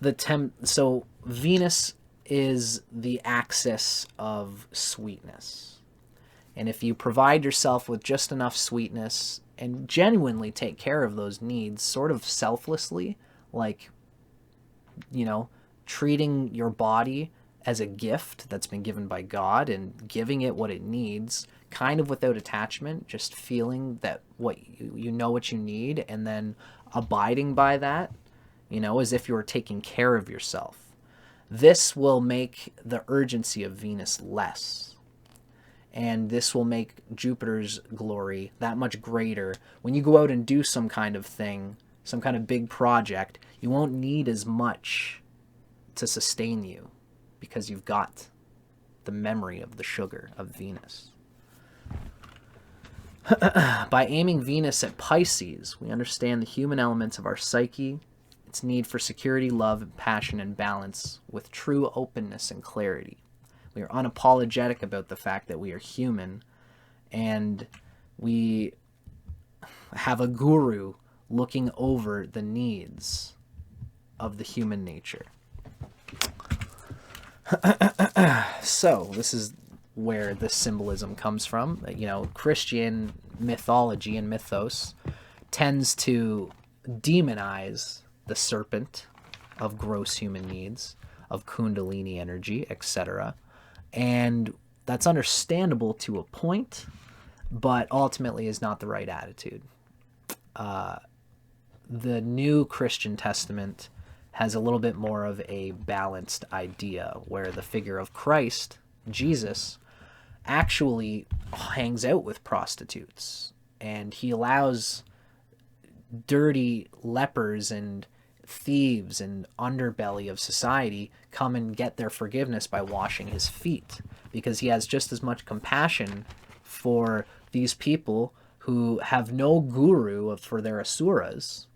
Venus is the axis of sweetness. And if you provide yourself with just enough sweetness and genuinely take care of those needs, sort of selflessly, like, treating your body as a gift that's been given by God and giving it what it needs, kind of without attachment, just feeling that what you know what you need, and then abiding by that, as if you were taking care of yourself. This will make the urgency of Venus less. And this will make Jupiter's glory that much greater. When you go out and do some kind of thing, some kind of big project, you won't need as much to sustain you because you've got the memory of the sugar of Venus. By aiming Venus at Pisces, we understand the human elements of our psyche, its need for security, love, passion, and balance with true openness and clarity. We are unapologetic about the fact that we are human, and we have a guru looking over the needs of the human nature. So this is where this symbolism comes from. Christian mythology and mythos tends to demonize the serpent of gross human needs, of kundalini energy, etc. And that's understandable to a point, but ultimately is not the right attitude. The New Christian Testament has a little bit more of a balanced idea, where the figure of Christ, Jesus, actually hangs out with prostitutes, and he allows dirty lepers and thieves and underbelly of society come and get their forgiveness by washing his feet, because he has just as much compassion for these people who have no guru for their Asuras.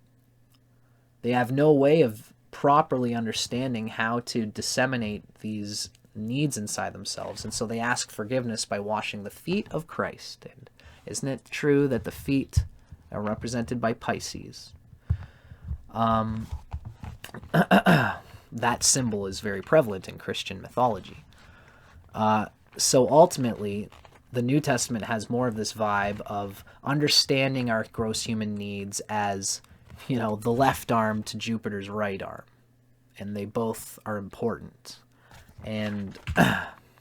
They have no way of properly understanding how to disseminate these needs inside themselves, and so they ask forgiveness by washing the feet of Christ. And isn't it true that the feet are represented by Pisces? that symbol is very prevalent in Christian mythology. So ultimately, the New Testament has more of this vibe of understanding our gross human needs as, you know, the left arm to Jupiter's right arm. And they both are important. And,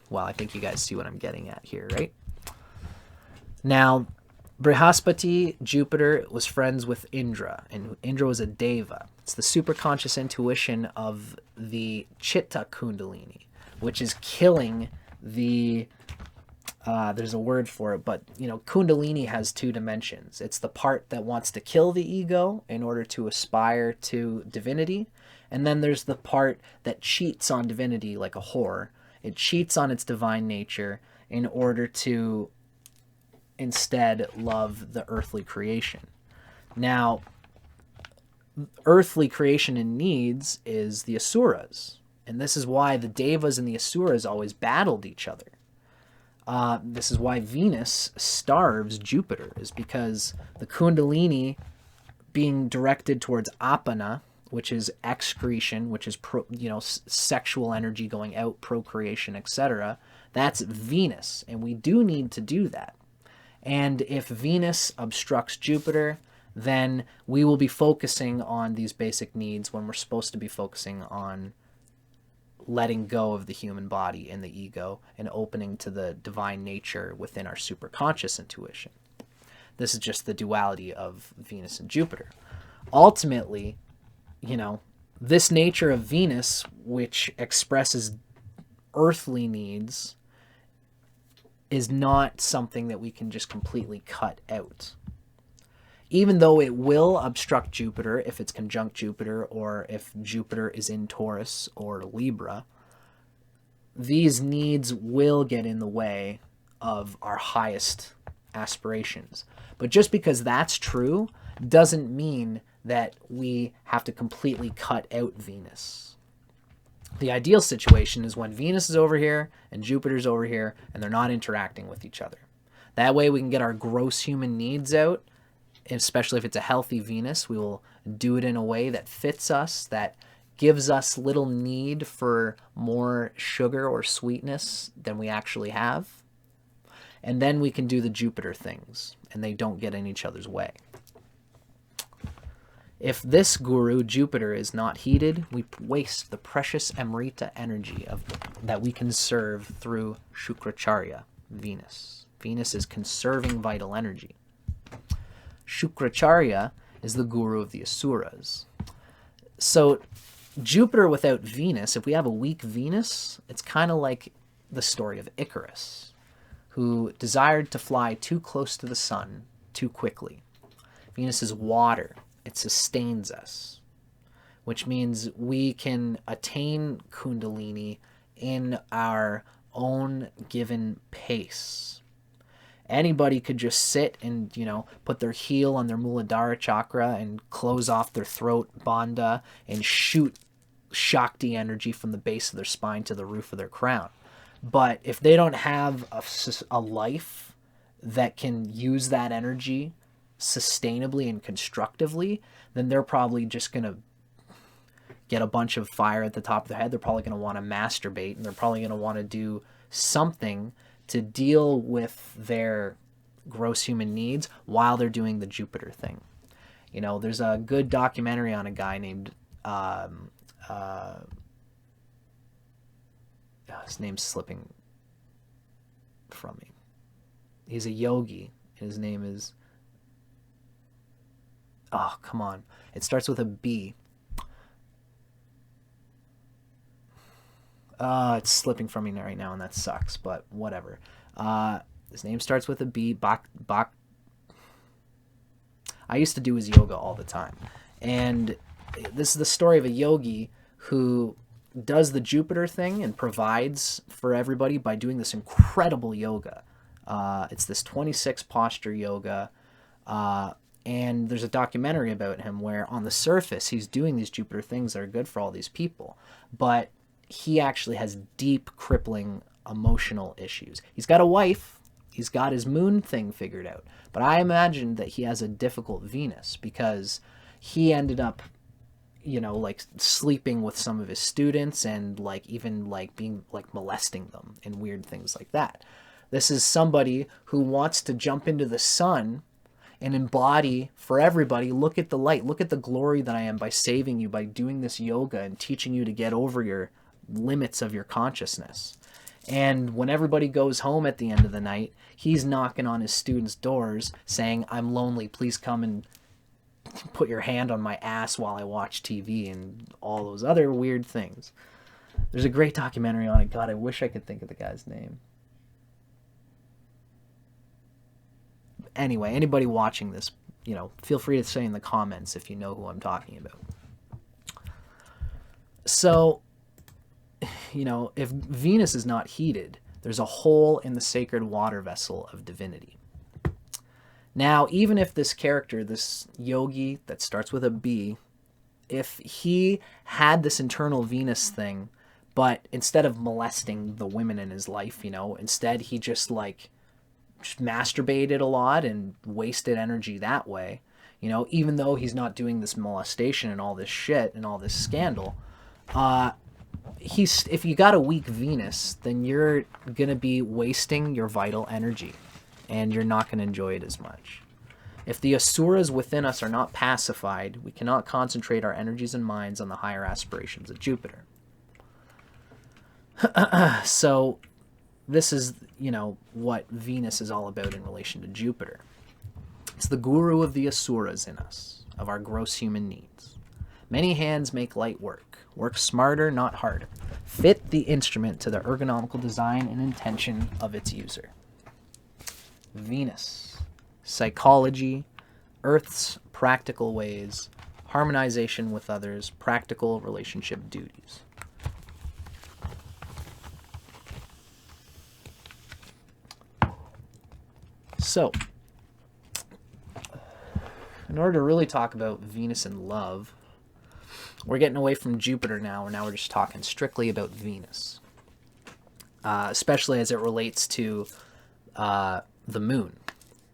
well, I think you guys see what I'm getting at here, right? Now, Brihaspati, Jupiter, was friends with Indra, and Indra was a Deva. It's the superconscious intuition of the Chitta Kundalini, which is killing the, there's a word for it, but, you know, Kundalini has two dimensions. It's the part that wants to kill the ego in order to aspire to divinity, and then there's the part that cheats on divinity like a whore. It cheats on its divine nature in order to instead love the earthly creation. Now, earthly creation and needs is the Asuras. And this is why the Devas and the Asuras always battled each other. This is why Venus starves Jupiter, is because the Kundalini being directed towards Apana, which is excretion, which is sexual energy going out, procreation, etc. That's Venus, and we do need to do that. And if Venus obstructs Jupiter, then we will be focusing on these basic needs when we're supposed to be focusing on letting go of the human body and the ego and opening to the divine nature within our superconscious intuition. This is just the duality of Venus and Jupiter. Ultimately, you know, this nature of Venus, which expresses earthly needs, is not something that we can just completely cut out. Even though it will obstruct Jupiter if it's conjunct Jupiter, or if Jupiter is in Taurus or Libra, these needs will get in the way of our highest aspirations. But just because that's true doesn't mean that we have to completely cut out Venus. The ideal situation is when Venus is over here and Jupiter's over here and they're not interacting with each other. That way we can get our gross human needs out, especially if it's a healthy Venus. We will do it in a way that fits us, that gives us little need for more sugar or sweetness than we actually have. And then we can do the Jupiter things, and they don't get in each other's way. If this guru, Jupiter, is not heated, we waste the precious Amrita energy that we conserve through Shukracharya, Venus. Venus is conserving vital energy. Shukracharya is the guru of the Asuras. So Jupiter without Venus, if we have a weak Venus, it's kind of like the story of Icarus, who desired to fly too close to the sun too quickly. Venus is water. It sustains us, which means we can attain Kundalini in our own given pace. Anybody could just sit and, you know, put their heel on their Muladhara chakra and close off their throat bandha and shoot Shakti energy from the base of their spine to the roof of their crown. But if they don't have a life that can use that energy sustainably and constructively, then they're probably just going to get a bunch of fire at the top of their head. They're probably going to want to masturbate, and they're probably going to want to do something to deal with their gross human needs while they're doing the Jupiter thing. You know, there's a good documentary on a guy named his name's slipping from me. He's a yogi. His name is, oh, come on. It starts with a B. It's slipping from me right now, and that sucks, but whatever. His name starts with a B. I used to do his yoga all the time. And this is the story of a yogi who does the Jupiter thing and provides for everybody by doing this incredible yoga. It's this 26 posture yoga. And there's a documentary about him where on the surface he's doing these Jupiter things that are good for all these people. But he actually has deep, crippling emotional issues. He's got a wife. He's got his moon thing figured out. But I imagine that he has a difficult Venus because he ended up you know, like sleeping with some of his students and like even like being like molesting them and weird things like that. This is somebody who wants to jump into the sun and embody for everybody, look at the light, look at the glory that I am by saving you, by doing this yoga and teaching you to get over your limits of your consciousness. And when everybody goes home at the end of the night, he's knocking on his students' doors saying, I'm lonely, please come and put your hand on my ass while I watch TV, and all those other weird things. There's a great documentary on it. God, I wish I could think of the guy's name. Anyway, anybody watching this, you know, feel free to say in the comments if you know who I'm talking about. So, you know, if Venus is not heated, there's a hole in the sacred water vessel of divinity. Now, even if this character, this yogi that starts with a B, if he had this internal Venus thing, but instead of molesting the women in his life, you know, instead he just like masturbated a lot and wasted energy that way, you know, even though he's not doing this molestation and all this shit and all this scandal, if you got a weak Venus, then you're gonna be wasting your vital energy and you're not gonna enjoy it as much. If the Asuras within us are not pacified, we cannot concentrate our energies and minds on the higher aspirations of Jupiter. So this is, you know, what Venus is all about in relation to Jupiter. It's the guru of the Asuras in us, of our gross human needs. Many hands make light work. Work smarter, not harder. Fit the instrument to the ergonomical design and intention of its user. Venus. Psychology, Earth's practical ways, harmonization with others, practical relationship duties. So, in order to really talk about Venus and love, we're getting away from Jupiter now, and now we're just talking strictly about Venus. Especially as it relates to the moon.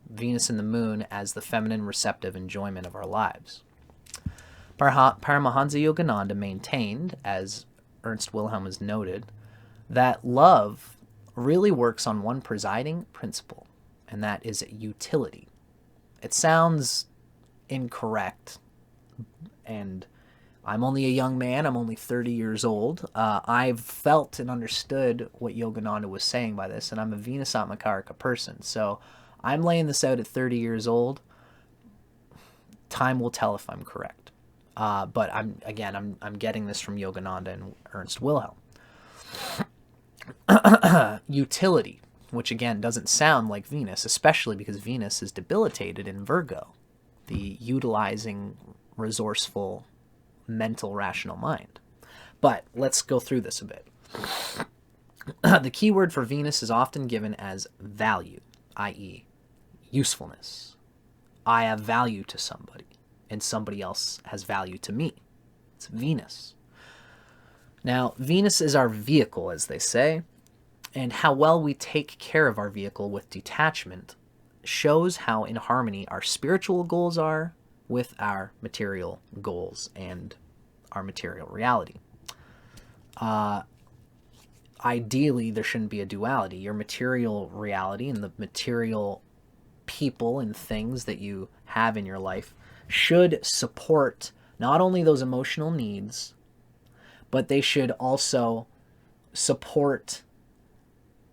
Venus and the moon as the feminine receptive enjoyment of our lives. Paramahansa Yogananda maintained, as Ernst Wilhelm has noted, that love really works on one presiding principle, and that is utility. It sounds incorrect, and I'm only a young man, I'm only 30 years old. I've felt and understood what Yogananda was saying by this, and I'm a Venus Atmakarika person, so I'm laying this out at 30 years old. Time will tell if I'm correct. But I'm getting this from Yogananda and Ernst Wilhelm. Utility, which again doesn't sound like Venus, especially because Venus is debilitated in Virgo, the utilizing, resourceful, mental, rational mind. But let's go through this a bit. The key word for Venus is often given as value, i.e., usefulness. I have value to somebody, and somebody else has value to me. It's Venus. Now, Venus is our vehicle, as they say, and how well we take care of our vehicle with detachment shows how in harmony our spiritual goals are with our material goals and our material reality. Ideally, there shouldn't be a duality. Your material reality and the material people and things that you have in your life should support not only those emotional needs, but they should also support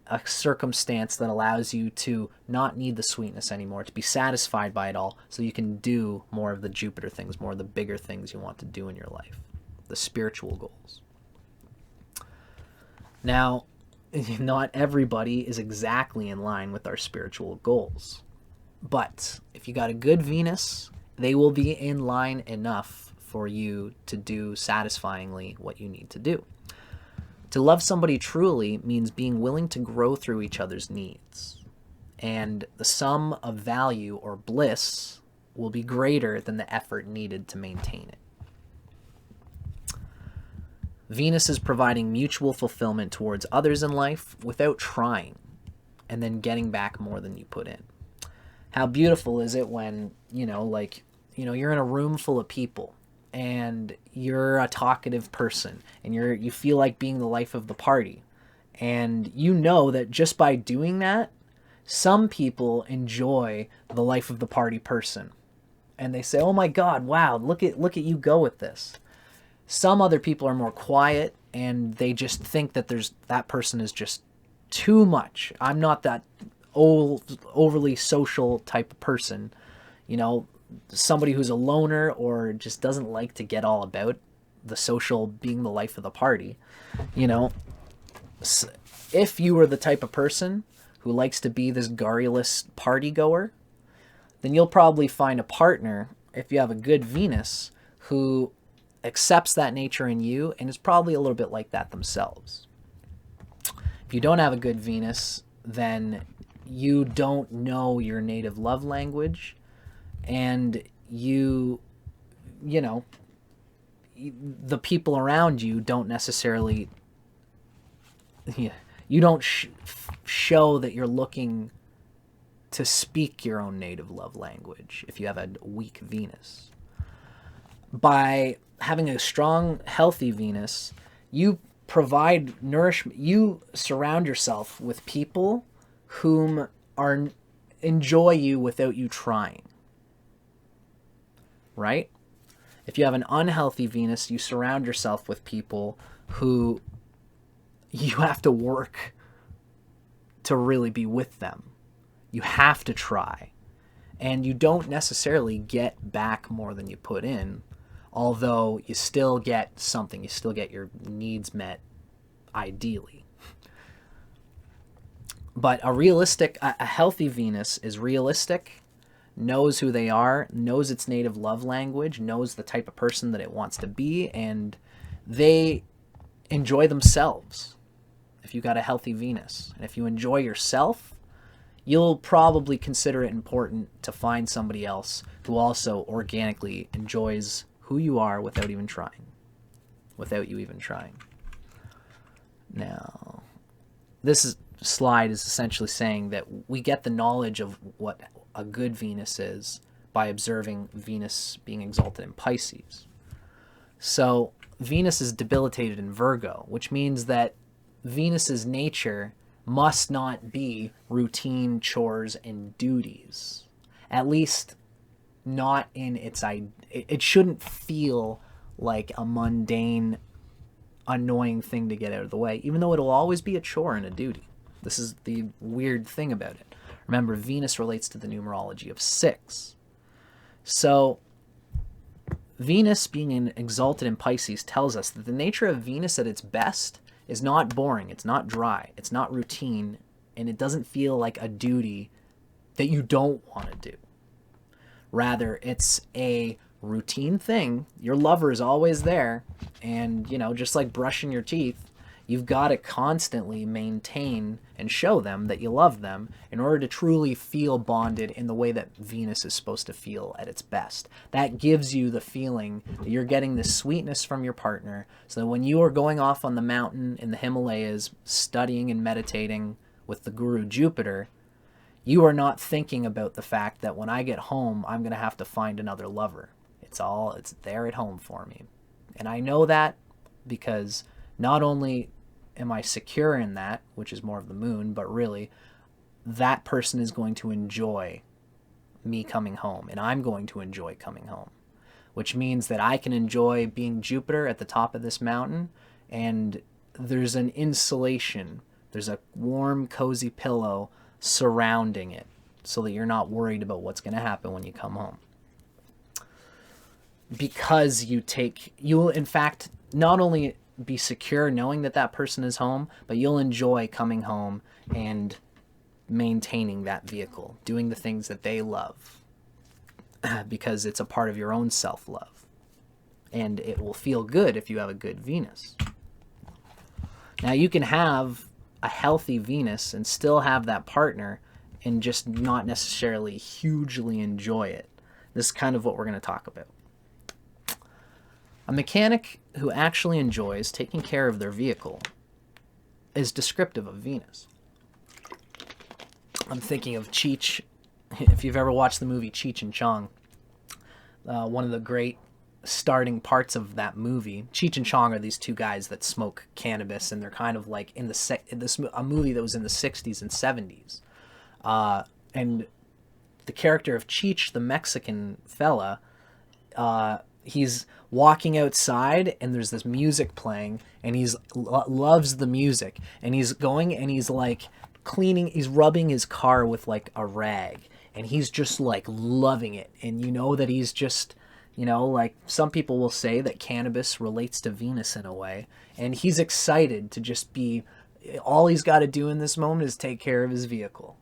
a circumstance that allows you to not need the sweetness anymore, to be satisfied by it all, so you can do more of the Jupiter things, more of the bigger things you want to do in your life, the spiritual goals. Now, not everybody is exactly in line with our spiritual goals. But if you got a good Venus, they will be in line enough for you to do satisfyingly what you need to do. To love somebody truly means being willing to grow through each other's needs. And the sum of value or bliss will be greater than the effort needed to maintain it. Venus is providing mutual fulfillment towards others in life without trying, and then getting back more than you put in. How beautiful is it when, you're in a room full of people and you're a talkative person, and you feel like being the life of the party, and you know that just by doing that, some people enjoy the life of the party person, and they say, "Oh my God, wow, look at you go with this." Some other people are more quiet, and they just think that that person is just too much. I'm not that overly social type of person, you know, somebody who's a loner or just doesn't like to get all about the social being the life of the party. You know, if you are the type of person who likes to be this garrulous party goer, then you'll probably find a partner, if you have a good Venus, who accepts that nature in you and is probably a little bit like that themselves. If you don't have a good Venus, then you don't know your native love language, and you know, the people around you don't necessarily, you don't show that you're looking to speak your own native love language if you have a weak Venus. By having a strong, healthy Venus, you provide nourishment. You surround yourself with people whom enjoy you without you trying. Right? If you have an unhealthy Venus, you surround yourself with people who you have to work to really be with them. You have to try. And you don't necessarily get back more than you put in, although you still get something. You still get your needs met, ideally. But a healthy Venus is realistic, knows who they are, knows its native love language, knows the type of person that it wants to be, and they enjoy themselves if you got a healthy Venus. And if you enjoy yourself, you'll probably consider it important to find somebody else who also organically enjoys who you are without you even trying. Now, this slide is essentially saying that we get the knowledge of what a good Venus is by observing Venus being exalted in Pisces. So Venus is debilitated in Virgo, which means that Venus's nature must not be routine chores and duties. At least not in its it shouldn't feel like a mundane, annoying thing to get out of the way, even though it'll always be a chore and a duty. This is the weird thing about it. Remember, Venus relates to the numerology of 6. So Venus being exalted in Pisces tells us that the nature of Venus at its best is not boring, it's not dry, it's not routine, and it doesn't feel like a duty that you don't want to do. Rather, it's a routine thing. Your lover is always there, and, you know, just like brushing your teeth, you've got to constantly maintain and show them that you love them in order to truly feel bonded in the way that Venus is supposed to feel at its best. That gives you the feeling that you're getting this sweetness from your partner, so that when you are going off on the mountain in the Himalayas studying and meditating with the guru Jupiter, you are not thinking about the fact that when I get home, I'm going to have to find another lover. It's there at home for me. And I know that because not only am I secure in that, which is more of the moon, but really that person is going to enjoy me coming home, and I'm going to enjoy coming home, which means that I can enjoy being Jupiter at the top of this mountain, and there's an insulation, there's a warm, cozy pillow surrounding it so that you're not worried about what's going to happen when you come home. Because you'll in fact not only be secure knowing that that person is home, but you'll enjoy coming home and maintaining that vehicle, doing the things that they love, because it's a part of your own self-love. And it will feel good if you have a good Venus. Now, you can have a healthy Venus and still have that partner and just not necessarily hugely enjoy it. This is kind of what we're going to talk about. A mechanic who actually enjoys taking care of their vehicle is descriptive of Venus. I'm thinking of Cheech. If you've ever watched the movie Cheech and Chong, one of the great starting parts of that movie. Cheech and Chong are these two guys that smoke cannabis, and they're kind of like in a movie that was in the 60s and 70s. And the character of Cheech, the Mexican fella, he's walking outside and there's this music playing, and he's loves the music, and he's going and he's like he's rubbing his car with like a rag, and he's just like loving it. And you know that he's just, you know, like some people will say that cannabis relates to Venus in a way, and he's excited to just be, all he's got to do in this moment is take care of his vehicle,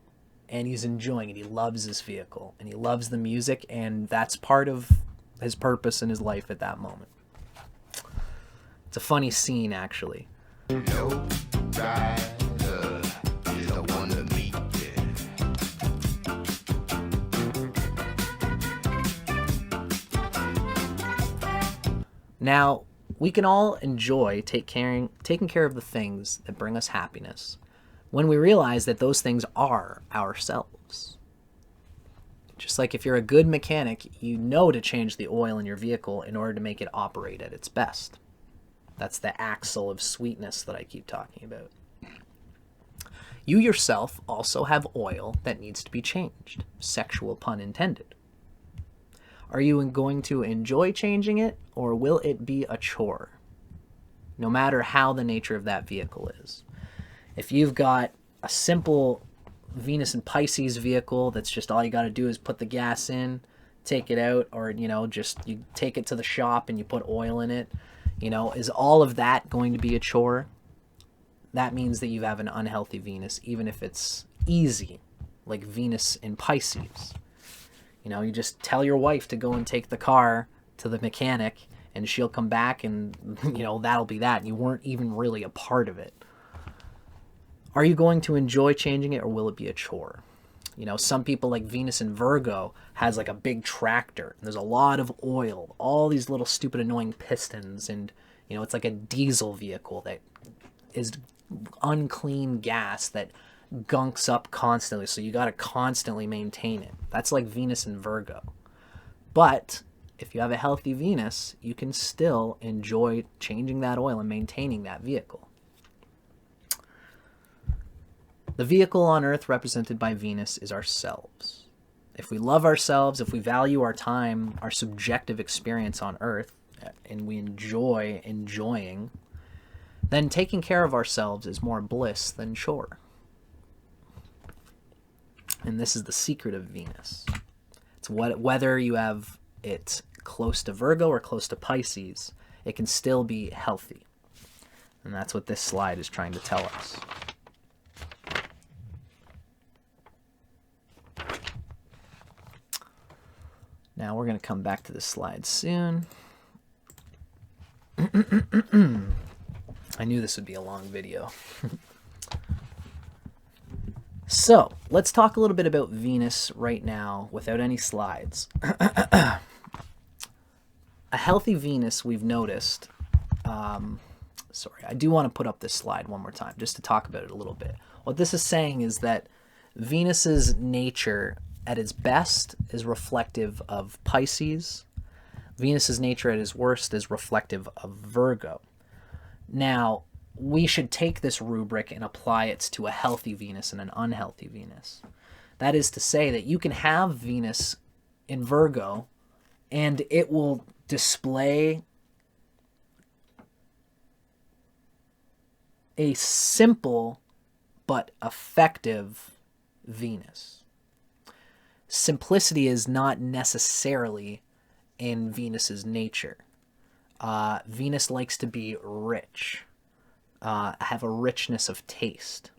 and he's enjoying it. He loves his vehicle and he loves the music, and that's part of his purpose in his life at that moment. It's a funny scene, actually. No rider is the one to meet. Now, we can all enjoy taking care of the things that bring us happiness when we realize that those things are ourselves. Just like if you're a good mechanic, you know to change the oil in your vehicle in order to make it operate at its best. That's the axle of sweetness that I keep talking about. You yourself also have oil that needs to be changed. Sexual pun intended. Are you going to enjoy changing it, or will it be a chore? No matter how the nature of that vehicle is. If you've got a simple Venus and Pisces vehicle that's just all you got to do is put the gas in, take it out, or, you know, just you take it to the shop and you put oil in it, you know, is all of that going to be a chore? That means that you have an unhealthy Venus, even if it's easy, like Venus in Pisces. You know, you just tell your wife to go and take the car to the mechanic, and she'll come back, and, you know, that'll be that. You weren't even really a part of it. Are you going to enjoy changing it, or will it be a chore? You know, some people, like Venus in Virgo, has like a big tractor, and there's a lot of oil, all these little stupid annoying pistons, and, you know, it's like a diesel vehicle that is unclean gas that gunks up constantly, so you got to constantly maintain it. That's like Venus in Virgo. But if you have a healthy Venus, you can still enjoy changing that oil and maintaining that vehicle. The vehicle on Earth represented by Venus is ourselves. If we love ourselves, if we value our time, our subjective experience on Earth, and we enjoy enjoying, then taking care of ourselves is more bliss than chore. And this is the secret of Venus. It's whether you have it close to Virgo or close to Pisces, it can still be healthy. And that's what this slide is trying to tell us. Now we're going to come back to this slide soon. I knew this would be a long video. So, let's talk a little bit about Venus right now without any slides. A healthy Venus, we've noticed, sorry, I do want to put up this slide one more time just to talk about it a little bit. What this is saying is that Venus's nature at its best is reflective of Pisces. Venus's nature at its worst is reflective of Virgo. Now, we should take this rubric and apply it to a healthy Venus and an unhealthy Venus. That is to say that you can have Venus in Virgo and it will display a simple but effective Venus. Simplicity is not necessarily in Venus's nature. Venus likes to be rich. Have a richness of taste.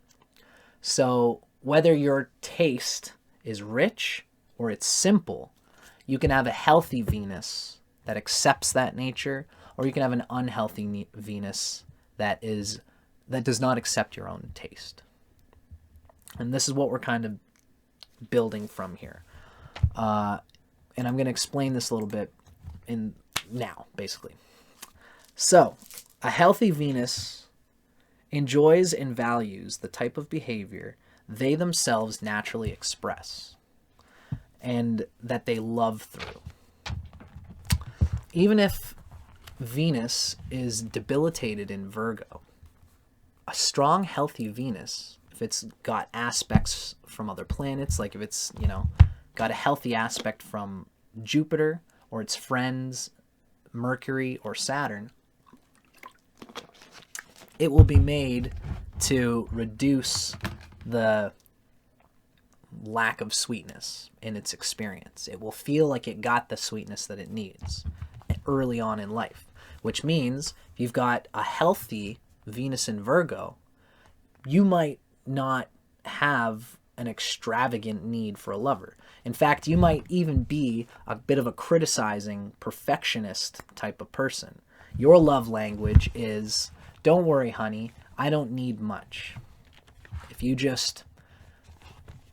So whether your taste is rich or it's simple, you can have a healthy Venus that accepts that nature, or you can have an unhealthy Venus that does not accept your own taste. And this is what we're kind of building from here. And I'm going to explain this a little bit now, basically. So, a healthy Venus enjoys and values the type of behavior they themselves naturally express and that they love through. even if Venus is debilitated in Virgo, a strong, healthy Venus, if it's got aspects from other planets, like if it's, you know, got a healthy aspect from Jupiter or its friends, Mercury or Saturn, it will be made to reduce the lack of sweetness in its experience. It will feel like it got the sweetness that it needs early on in life, which means if you've got a healthy Venus in Virgo, you might not have an extravagant need for a lover. In fact, you might even be a bit of a criticizing perfectionist type of person. Your love language is, don't worry, honey, I don't need much. If you just,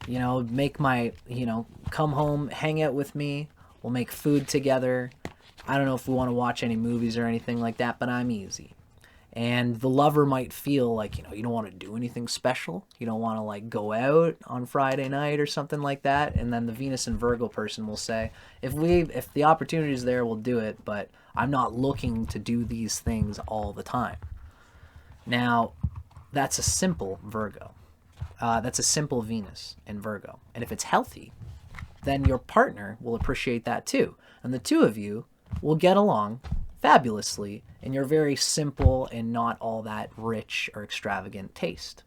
you know, make my, you know, come home, hang out with me, we'll make food together. I don't know if we want to watch any movies or anything like that, but I'm easy. And the lover might feel like, you know, you don't want to do anything special. You don't want to like go out on Friday night or something like that. And then the Venus and Virgo person will say, if the opportunity is there, we'll do it. But I'm not looking to do these things all the time. Now, that's a simple Virgo. That's a simple Venus in Virgo. And if it's healthy, then your partner will appreciate that too. And the two of you will get along fabulously in your very simple and not all that rich or extravagant taste.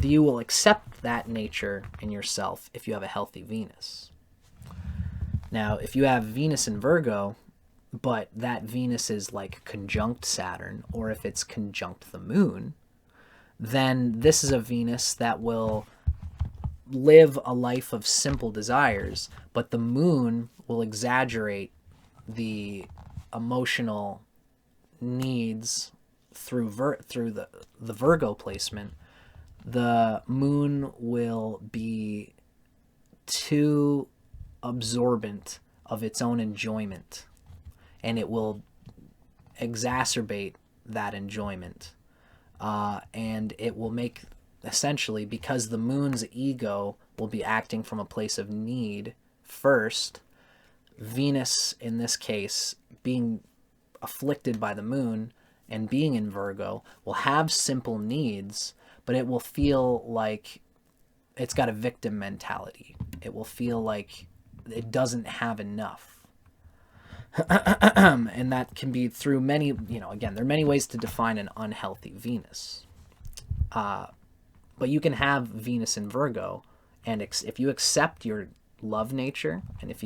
You will accept that nature in yourself if you have a healthy Venus. Now, if you have Venus in Virgo, but that Venus is like conjunct Saturn, or if it's conjunct the moon, then this is a Venus that will live a life of simple desires, but the moon will exaggerate the emotional needs through the Virgo placement. The moon will be too absorbent of its own enjoyment, and it will exacerbate that enjoyment, and it will make, essentially, because the moon's ego will be acting from a place of need first, Venus, in this case, being afflicted by the moon and being in Virgo, will have simple needs, but it will feel like it's got a victim mentality. It will feel like it doesn't have enough. And that can be through many, you know, again, there are many ways to define an unhealthy Venus. But you can have Venus in Virgo, and if you accept your love nature, and if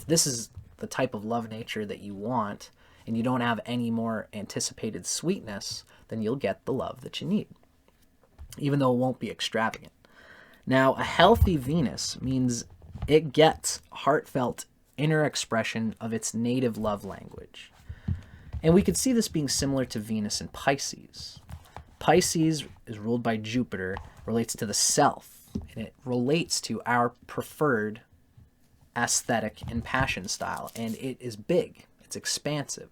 this is the type of love nature that you want, and you don't have any more anticipated sweetness, then you'll get the love that you need, even though it won't be extravagant. Now, a healthy Venus means it gets heartfelt inner expression of its native love language. And we could see this being similar to Venus in Pisces. Pisces is ruled by Jupiter, relates to the self, and it relates to our preferred aesthetic and passion style, and it is big. It's expansive.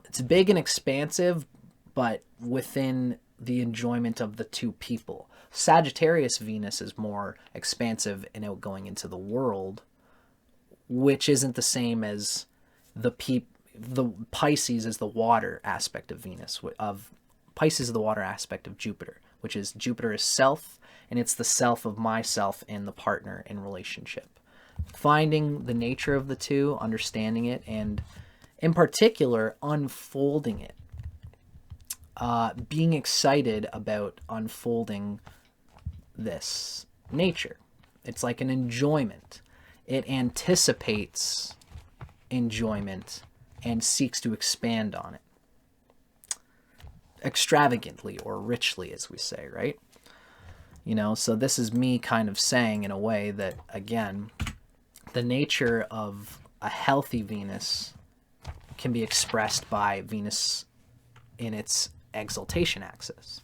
It's big and expansive, but within the enjoyment of the two people. Sagittarius Venus is more expansive and outgoing into the world, which isn't the same as the Pisces is the water aspect of Venus, Pisces is the water aspect of Jupiter, which is Jupiter is self, and it's the self of myself and the partner in relationship. Finding the nature of the two, understanding it, and in particular, unfolding it. Being excited about unfolding this nature. It's like an enjoyment. It anticipates enjoyment and seeks to expand on it. Extravagantly or richly, as we say, right? You know, so this is me kind of saying in a way that, again, the nature of a healthy Venus can be expressed by Venus in its exaltation axis.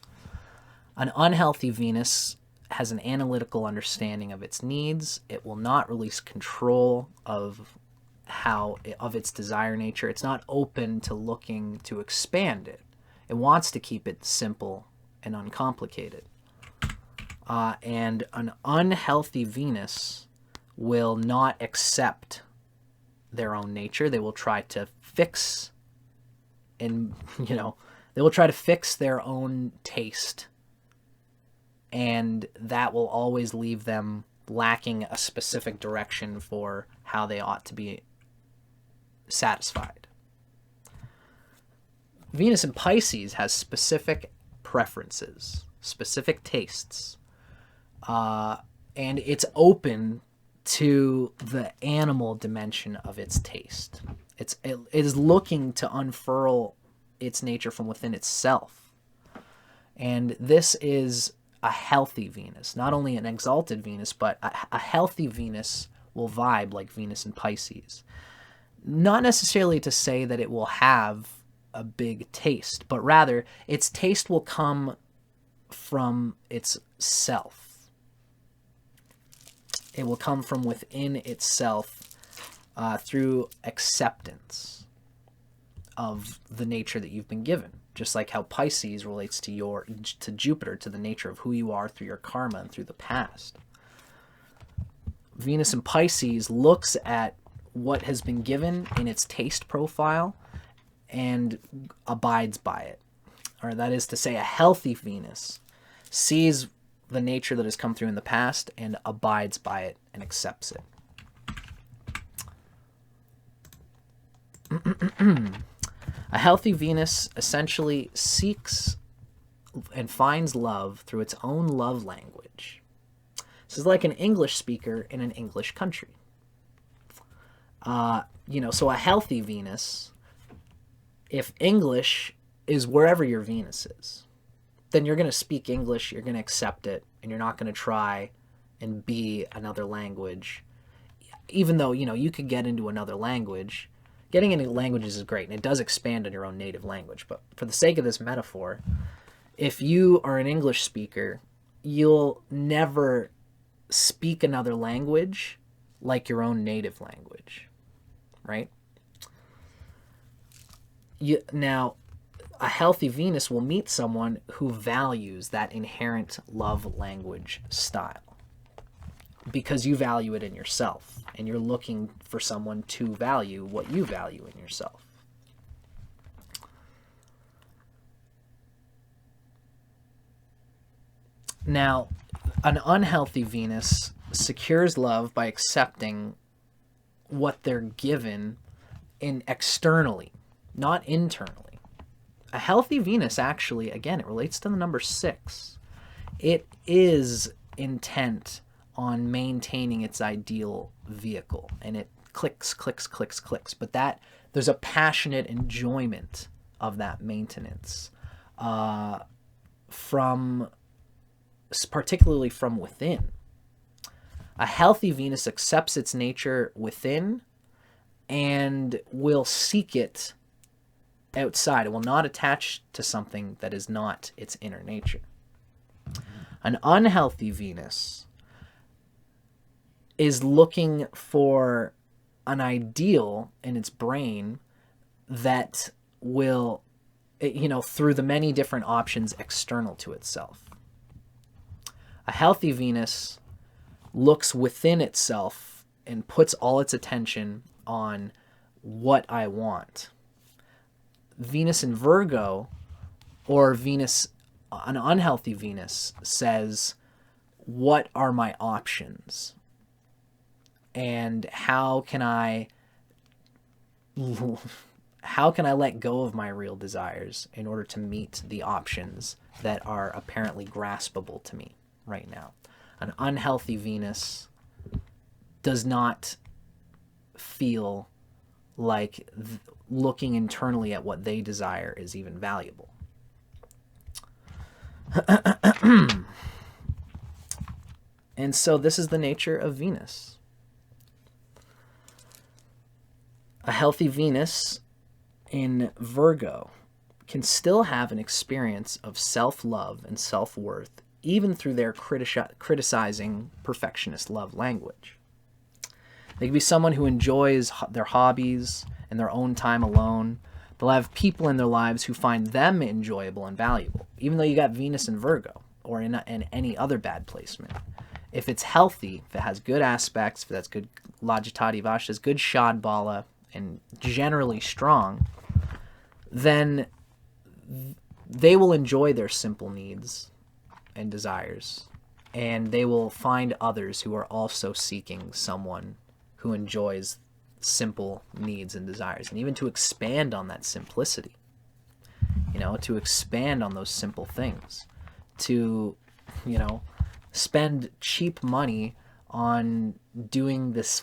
An unhealthy Venus has an analytical understanding of its needs. It will not release control of its desire nature. It's not open to looking to expand it. It wants to keep it simple and uncomplicated. And an unhealthy Venus will not accept their own nature. They will try to fix, and they will try to fix their own taste, and that will always leave them lacking a specific direction for how they ought to be satisfied. Venus in Pisces has specific preferences, specific tastes, and it's open to the animal dimension of its taste. It is looking to unfurl its nature from within itself. And this is a healthy Venus, not only an exalted Venus, but a healthy Venus will vibe like Venus in Pisces. Not necessarily to say that it will have a big taste, but rather its taste will come from its self. It will come from within itself through acceptance of the nature that you've been given. Just like how Pisces relates to Jupiter, to the nature of who you are through your karma and through the past. Venus in Pisces looks at what has been given in its taste profile and abides by it. Or that is to say, a healthy Venus sees the nature that has come through in the past and abides by it and accepts it. A healthy Venus essentially seeks and finds love through its own love language. This is like an English speaker in an English country. So a healthy Venus, if English is wherever your Venus is, then you're going to speak English, you're going to accept it, and you're not going to try and be another language. Even though, you could get into another language. Getting into languages is great, and it does expand on your own native language. But for the sake of this metaphor, if you are an English speaker, you'll never speak another language like your own native language, right? Now, a healthy Venus will meet someone who values that inherent love language style because you value it in yourself, and you're looking for someone to value what you value in yourself. Now, an unhealthy Venus secures love by accepting what they're given externally, not internally. A healthy Venus, actually, again, it relates to the number 6. It is intent on maintaining its ideal vehicle, and it clicks, but there's a passionate enjoyment of that maintenance, particularly from within. A healthy Venus accepts its nature within and will seek it outside. It will not attach to something that is not its inner nature. An unhealthy Venus is looking for an ideal in its brain that will, through the many different options external to itself. A healthy Venus looks within itself and puts all its attention on what I want. Venus in Virgo, or Venus, an unhealthy Venus, says, what are my options? And how can I let go of my real desires in order to meet the options that are apparently graspable to me right now? An unhealthy Venus does not feel like looking internally at what they desire is even valuable. And so this is the nature of Venus. A healthy Venus in Virgo can still have an experience of self-love and self-worth, even through their criticizing perfectionist love language. They can be someone who enjoys their hobbies and their own time alone. They'll have people in their lives who find them enjoyable and valuable, even though you got Venus in Virgo. or in any other bad placement. If it's healthy, if it has good aspects, if that's good Lajatati Vashtas, good Shadbala, and generally strong, then they will enjoy their simple needs and desires, and they will find others who are also seeking someone who enjoys simple needs and desires, and even to expand on that simplicity, to expand on those simple things, to, spend cheap money on doing this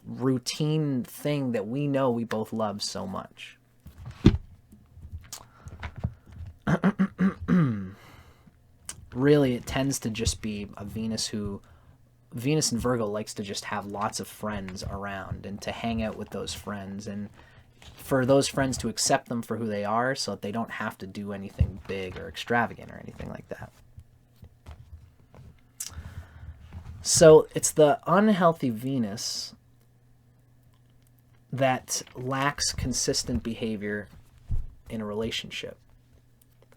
routine thing that we know we both love so much. Really, it tends to just be a Venus in Virgo likes to just have lots of friends around and to hang out with those friends, and for those friends to accept them for who they are so that they don't have to do anything big or extravagant or anything like that. So it's the unhealthy Venus that lacks consistent behavior in a relationship.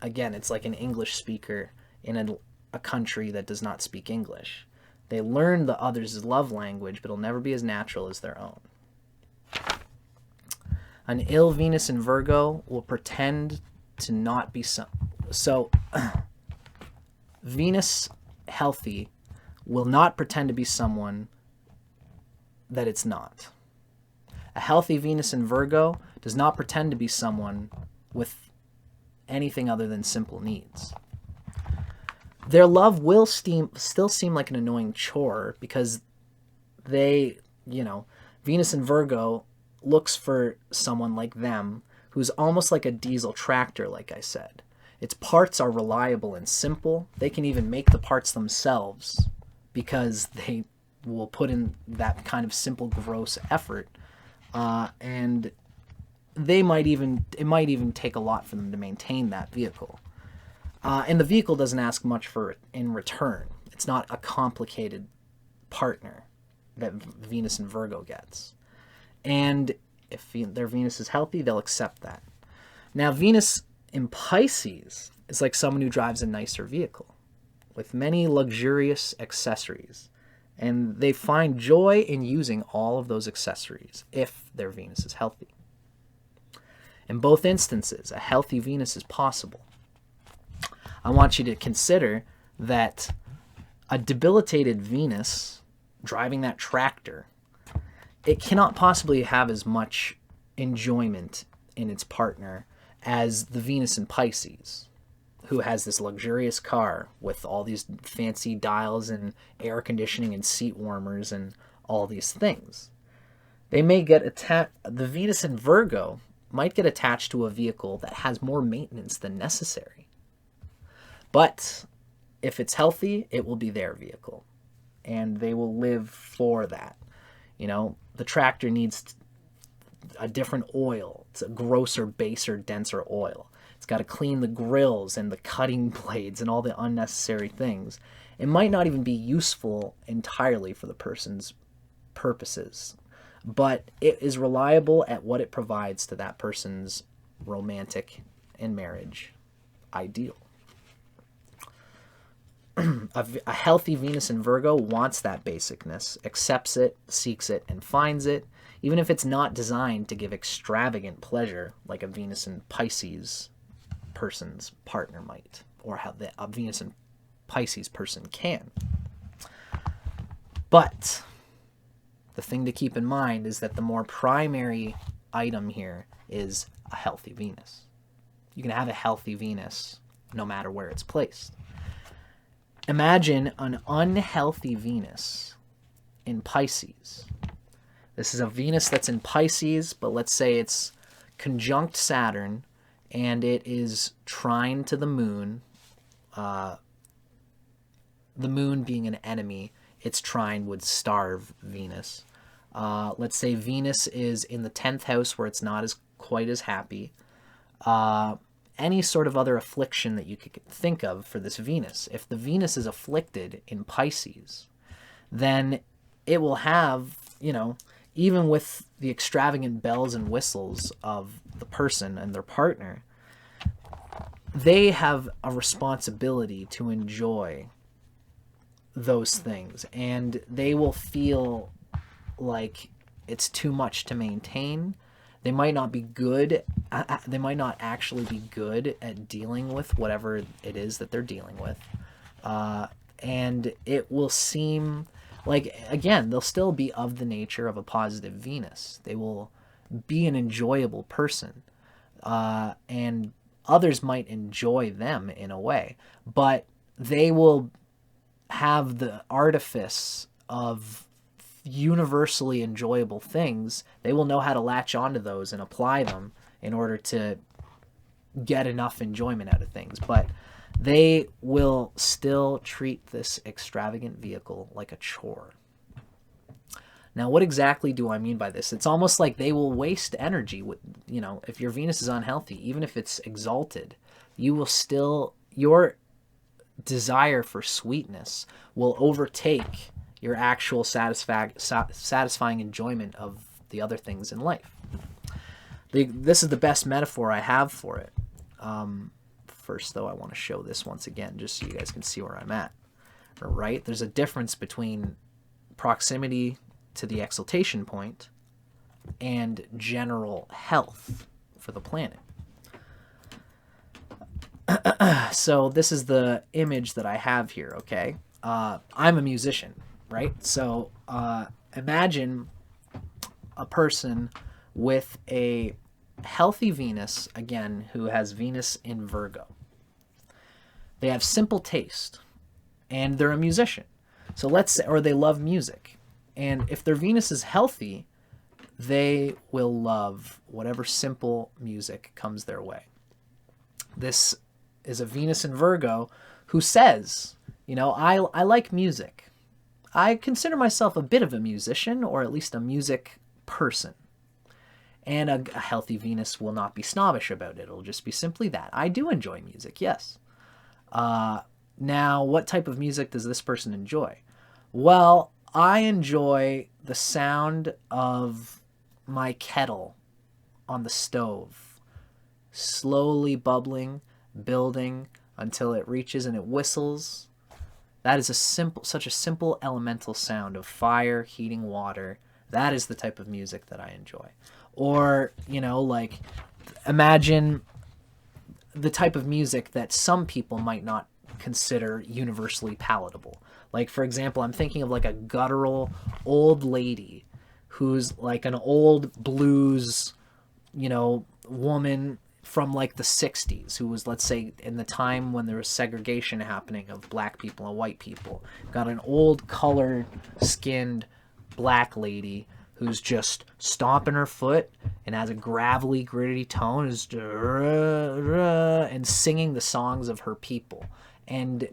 Again, it's like an English speaker in a country that does not speak English. They learn the other's love language, but it'll never be as natural as their own. An ill Venus in Virgo will pretend to not be so Venus healthy will not pretend to be someone that it's not. A healthy Venus in Virgo does not pretend to be someone with anything other than simple needs. Their love will still seem like an annoying chore because they, Venus in Virgo looks for someone like them who's almost like a diesel tractor, like I said. Its parts are reliable and simple. They can even make the parts themselves because they will put in that kind of simple, gross effort. And it might even take a lot for them to maintain that vehicle. And the vehicle doesn't ask much in return. It's not a complicated partner that Venus in Virgo gets. And if their Venus is healthy, they'll accept that. Now, Venus in Pisces is like someone who drives a nicer vehicle with many luxurious accessories. And they find joy in using all of those accessories if their Venus is healthy. In both instances, a healthy Venus is possible. I want you to consider that a debilitated Venus driving that tractor, it cannot possibly have as much enjoyment in its partner as the Venus in Pisces, who has this luxurious car with all these fancy dials and air conditioning and seat warmers and all these things. They may get attached. The Venus in Virgo might get attached to a vehicle that has more maintenance than necessary. But if it's healthy, it will be their vehicle, and they will live for that. The tractor needs a different oil. It's a grosser, baser, denser oil. It's got to clean the grills and the cutting blades and all the unnecessary things. It might not even be useful entirely for the person's purposes, but it is reliable at what it provides to that person's romantic and marriage ideal. A healthy Venus in Virgo wants that basicness, accepts it, seeks it, and finds it, even if it's not designed to give extravagant pleasure like a Venus in Pisces person's partner might, or how a Venus in Pisces person can. But the thing to keep in mind is that the more primary item here is a healthy Venus. You can have a healthy Venus no matter where it's placed. Imagine an unhealthy Venus in Pisces. This is a Venus that's in Pisces, but let's say it's conjunct Saturn, and it is trine to the moon. The moon being an enemy, its trine would starve Venus. Let's say Venus is in the 10th house where it's not quite as happy. Any sort of other affliction that you could think of for this Venus. If the Venus is afflicted in Pisces, then it will have, even with the extravagant bells and whistles of the person and their partner, they have a responsibility to enjoy those things, and they will feel like it's too much to maintain. They might not be good, they might not actually be good at dealing with whatever it is that they're dealing with. And it will seem like, again, they'll still be of the nature of a positive Venus. They will be an enjoyable person. And others might enjoy them in a way, but they will have the artifice of universally enjoyable things. They will know how to latch onto those and apply them in order to get enough enjoyment out of things. But they will still treat this extravagant vehicle like a chore. Now, what exactly do I mean by this? It's almost like they will waste energy with, you know, if your Venus is unhealthy, even if it's exalted, you will still, your desire for sweetness will overtake your actual satisfying enjoyment of the other things in life. This is the best metaphor I have for it. First, though, I want to show this once again, just so you guys can see where I'm at. All right? There's a difference between proximity to the exaltation point and general health for the planet. So this is the image that I have here, okay? I'm a musician, right? So imagine a person with a healthy Venus, again, who has Venus in Virgo. They have simple taste, and they're a musician. So let's say, or they love music. And if their Venus is healthy, they will love whatever simple music comes their way. This is a Venus in Virgo who says, you know, I like music. I consider myself a bit of a musician, or at least a music person. And a healthy Venus will not be snobbish about it. It'll just be simply that. I do enjoy music, yes. Now, what type of music does this person enjoy? Well, I enjoy the sound of my kettle on the stove, slowly bubbling, building until it reaches and it whistles. That is such a simple elemental sound of fire heating water. That is the type of music that I enjoy. Or, you know, like, imagine the type of music that some people might not consider universally palatable. Like, for example, I'm thinking of like a guttural old lady who's like an old blues, you know, woman from like the 60s who was, let's say, in the time when there was segregation happening of black people and white people. Got an old colored skinned black lady who's just stomping her foot and has a gravelly, gritty tone, and singing the songs of her people. And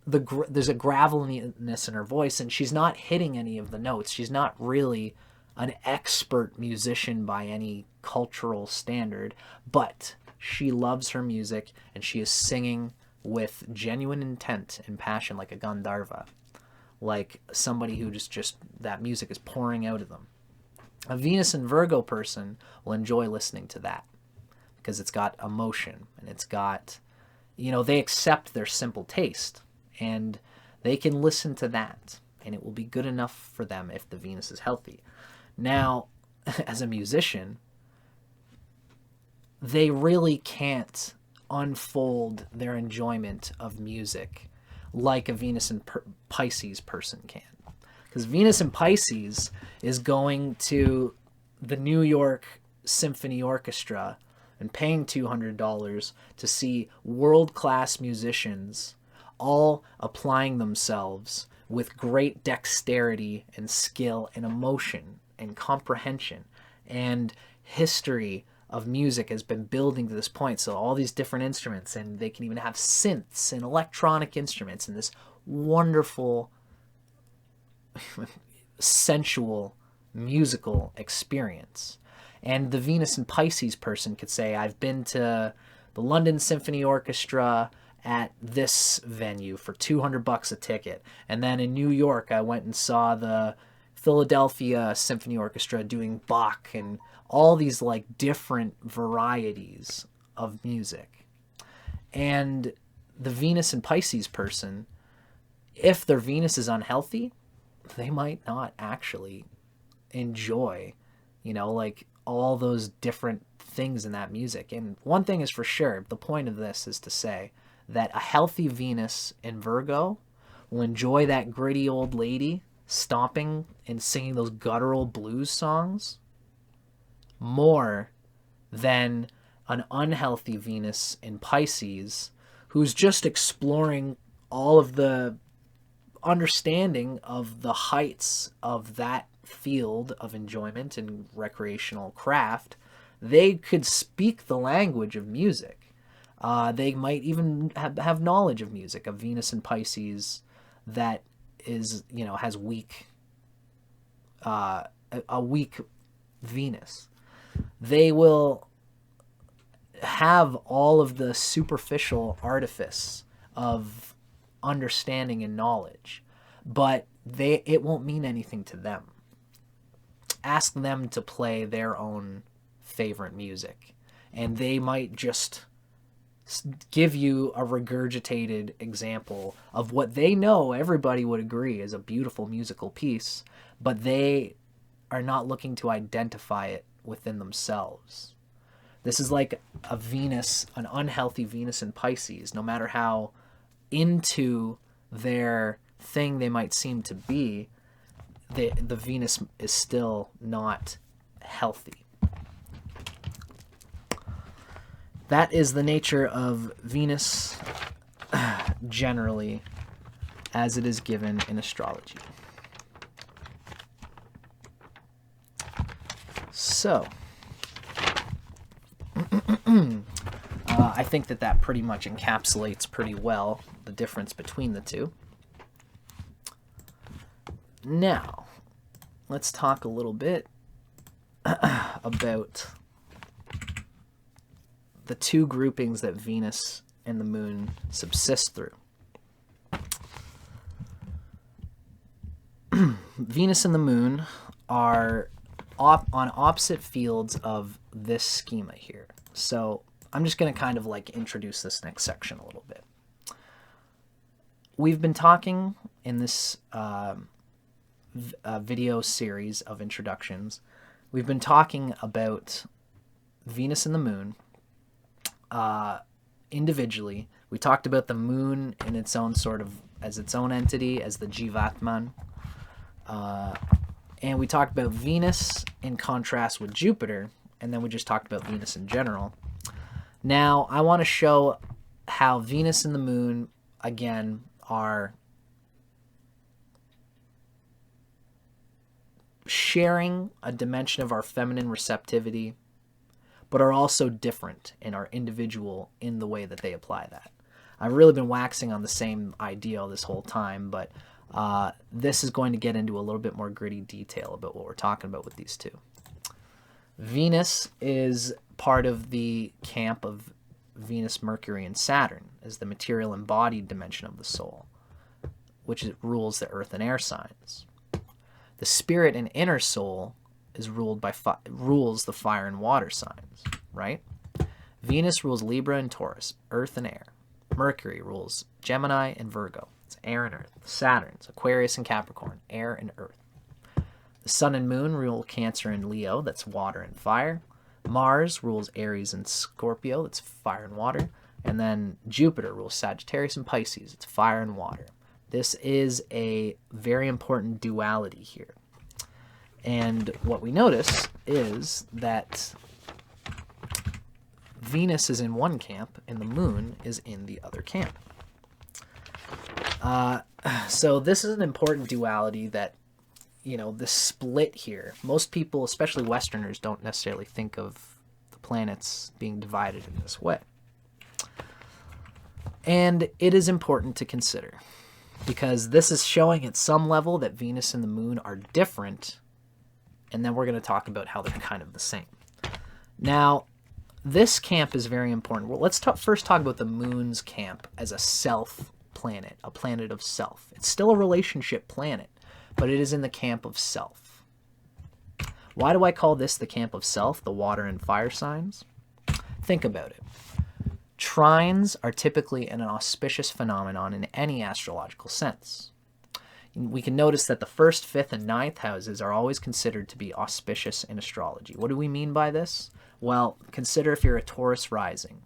there's a graveliness in her voice, and she's not hitting any of the notes. She's not really an expert musician by any cultural standard, but she loves her music, and she is singing with genuine intent and passion, like a Gandharva, like somebody who just that music is pouring out of them. A Venus and Virgo person will enjoy listening to that because it's got emotion and it's got, you know, they accept their simple taste and they can listen to that and it will be good enough for them if the Venus is healthy. Now, as a musician, they really can't unfold their enjoyment of music like a Venus and Pisces person can. Because Venus in Pisces is going to the New York Symphony Orchestra and paying $200 to see world-class musicians all applying themselves with great dexterity and skill and emotion and comprehension. And history of music has been building to this point. So all these different instruments, and they can even have synths and electronic instruments, and this wonderful sensual musical experience. And the Venus and Pisces person could say, I've been to the London Symphony Orchestra at this venue for $200 a ticket, and then in New York I went and saw the Philadelphia Symphony Orchestra doing Bach, and all these like different varieties of music. And the Venus and Pisces person, if their Venus is unhealthy, they might not actually enjoy, you know, like all those different things in that music. And one thing is for sure, the point of this is to say that a healthy Venus in Virgo will enjoy that gritty old lady stomping and singing those guttural blues songs more than an unhealthy Venus in Pisces who's just exploring all of the understanding of the heights of that field of enjoyment and recreational craft. They could speak the language of music. They might even have knowledge of music. A Venus in Pisces that is, you know, has weak, a weak Venus. They will have all of the superficial artifice of understanding and knowledge, but it won't mean anything to them. Ask them to play their own favorite music, and they might just give you a regurgitated example of what they know everybody would agree is a beautiful musical piece, but they are not looking to identify it within themselves. This is like a Venus, an unhealthy Venus in Pisces. No matter how into their thing they might seem to be, the Venus is still not healthy. That is the nature of Venus generally as it is given in astrology. So, I think that pretty much encapsulates pretty well the difference between the two. Now, let's talk a little bit about the two groupings that Venus and the Moon subsist through. Venus and the Moon are on opposite fields of this schema here. So I'm just going to kind of like introduce this next section a little bit. We've been talking in this video series of introductions, we've been talking about Venus and the Moon individually. We talked about the Moon in its own sort of, as its own entity, as the Jivatman. And we talked about Venus in contrast with Jupiter, and then we just talked about Venus in general. Now, I want to show how Venus and the Moon, again, are sharing a dimension of our feminine receptivity, but are also different and are individual in the way that they apply that. I've really been waxing on the same idea this whole time, but this is going to get into a little bit more gritty detail about what we're talking about with these two. Venus is part of the camp of Venus, Mercury, and Saturn as the material embodied dimension of the soul, which rules the earth and air signs. The spirit and inner soul is ruled by rules the fire and water signs, right? Venus rules Libra and Taurus, earth and air. Mercury rules Gemini and Virgo, it's air and earth. Saturn's Aquarius and Capricorn, air and earth. The sun and moon rule Cancer and Leo, that's water and fire. Mars rules Aries and Scorpio, that's fire and water. And then Jupiter rules Sagittarius and Pisces, it's fire and water. This is a very important duality here. And what we notice is that Venus is in one camp and the moon is in the other camp. So this is an important duality that, you know, the split here. Most people, especially Westerners, don't necessarily think of the planets being divided in this way. And it is important to consider because this is showing at some level that Venus and the moon are different, and then we're going to talk about how they're kind of the same. Now, this camp is very important. Well, let's first talk about the moon's camp as a self planet, a planet of self. It's still a relationship planet, but it is in the camp of self. Why do I call this the camp of self, the water and fire signs? Think about it. Trines are typically an auspicious phenomenon in any astrological sense. We can notice that the first, fifth, and ninth houses are always considered to be auspicious in astrology. What do we mean by this? Well, consider if you're a Taurus rising.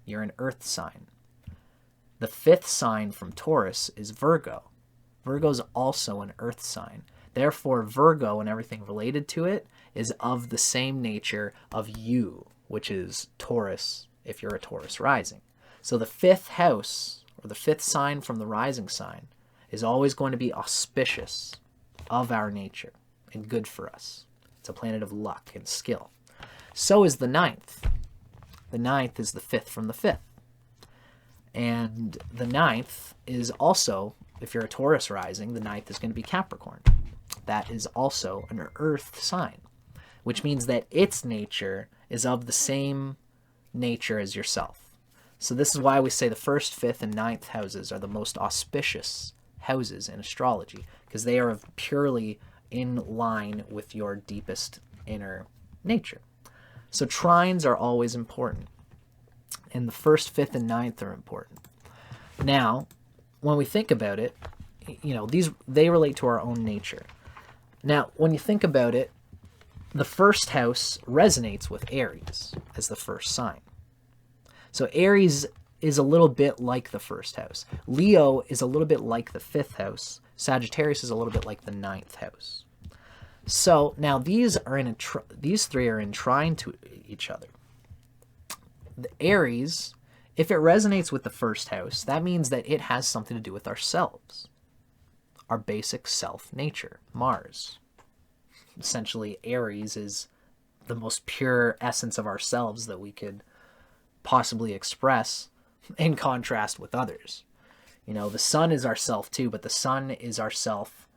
You're an earth sign. The fifth sign from Taurus is Virgo. Virgo is also an earth sign. Therefore, Virgo and everything related to it is of the same nature of you, which is Taurus if you're a Taurus rising. So the fifth house, or the fifth sign from the rising sign, is always going to be auspicious of our nature and good for us. It's a planet of luck and skill. So is the ninth. The ninth is the fifth from the fifth. And the ninth is also, if you're a Taurus rising, the ninth is going to be Capricorn. That is also an earth sign, which means that its nature is of the same nature as yourself. So this is why we say the first, fifth, and ninth houses are the most auspicious houses in astrology, because they are purely in line with your deepest inner nature. So trines are always important, and the first, fifth, and ninth are important. Now, when we think about it, they relate to our own nature. Now, when you think about it, the first house resonates with Aries as the first sign. So Aries is a little bit like the first house. Leo is a little bit like the fifth house. Sagittarius is a little bit like the ninth house. So now these three are in trine to each other. The Aries, if it resonates with the first house, that means that it has something to do with ourselves, our basic self nature, Mars. Essentially, Aries is the most pure essence of ourselves that we could possibly express, in contrast with others. The sun is ourself too, but the sun is ourself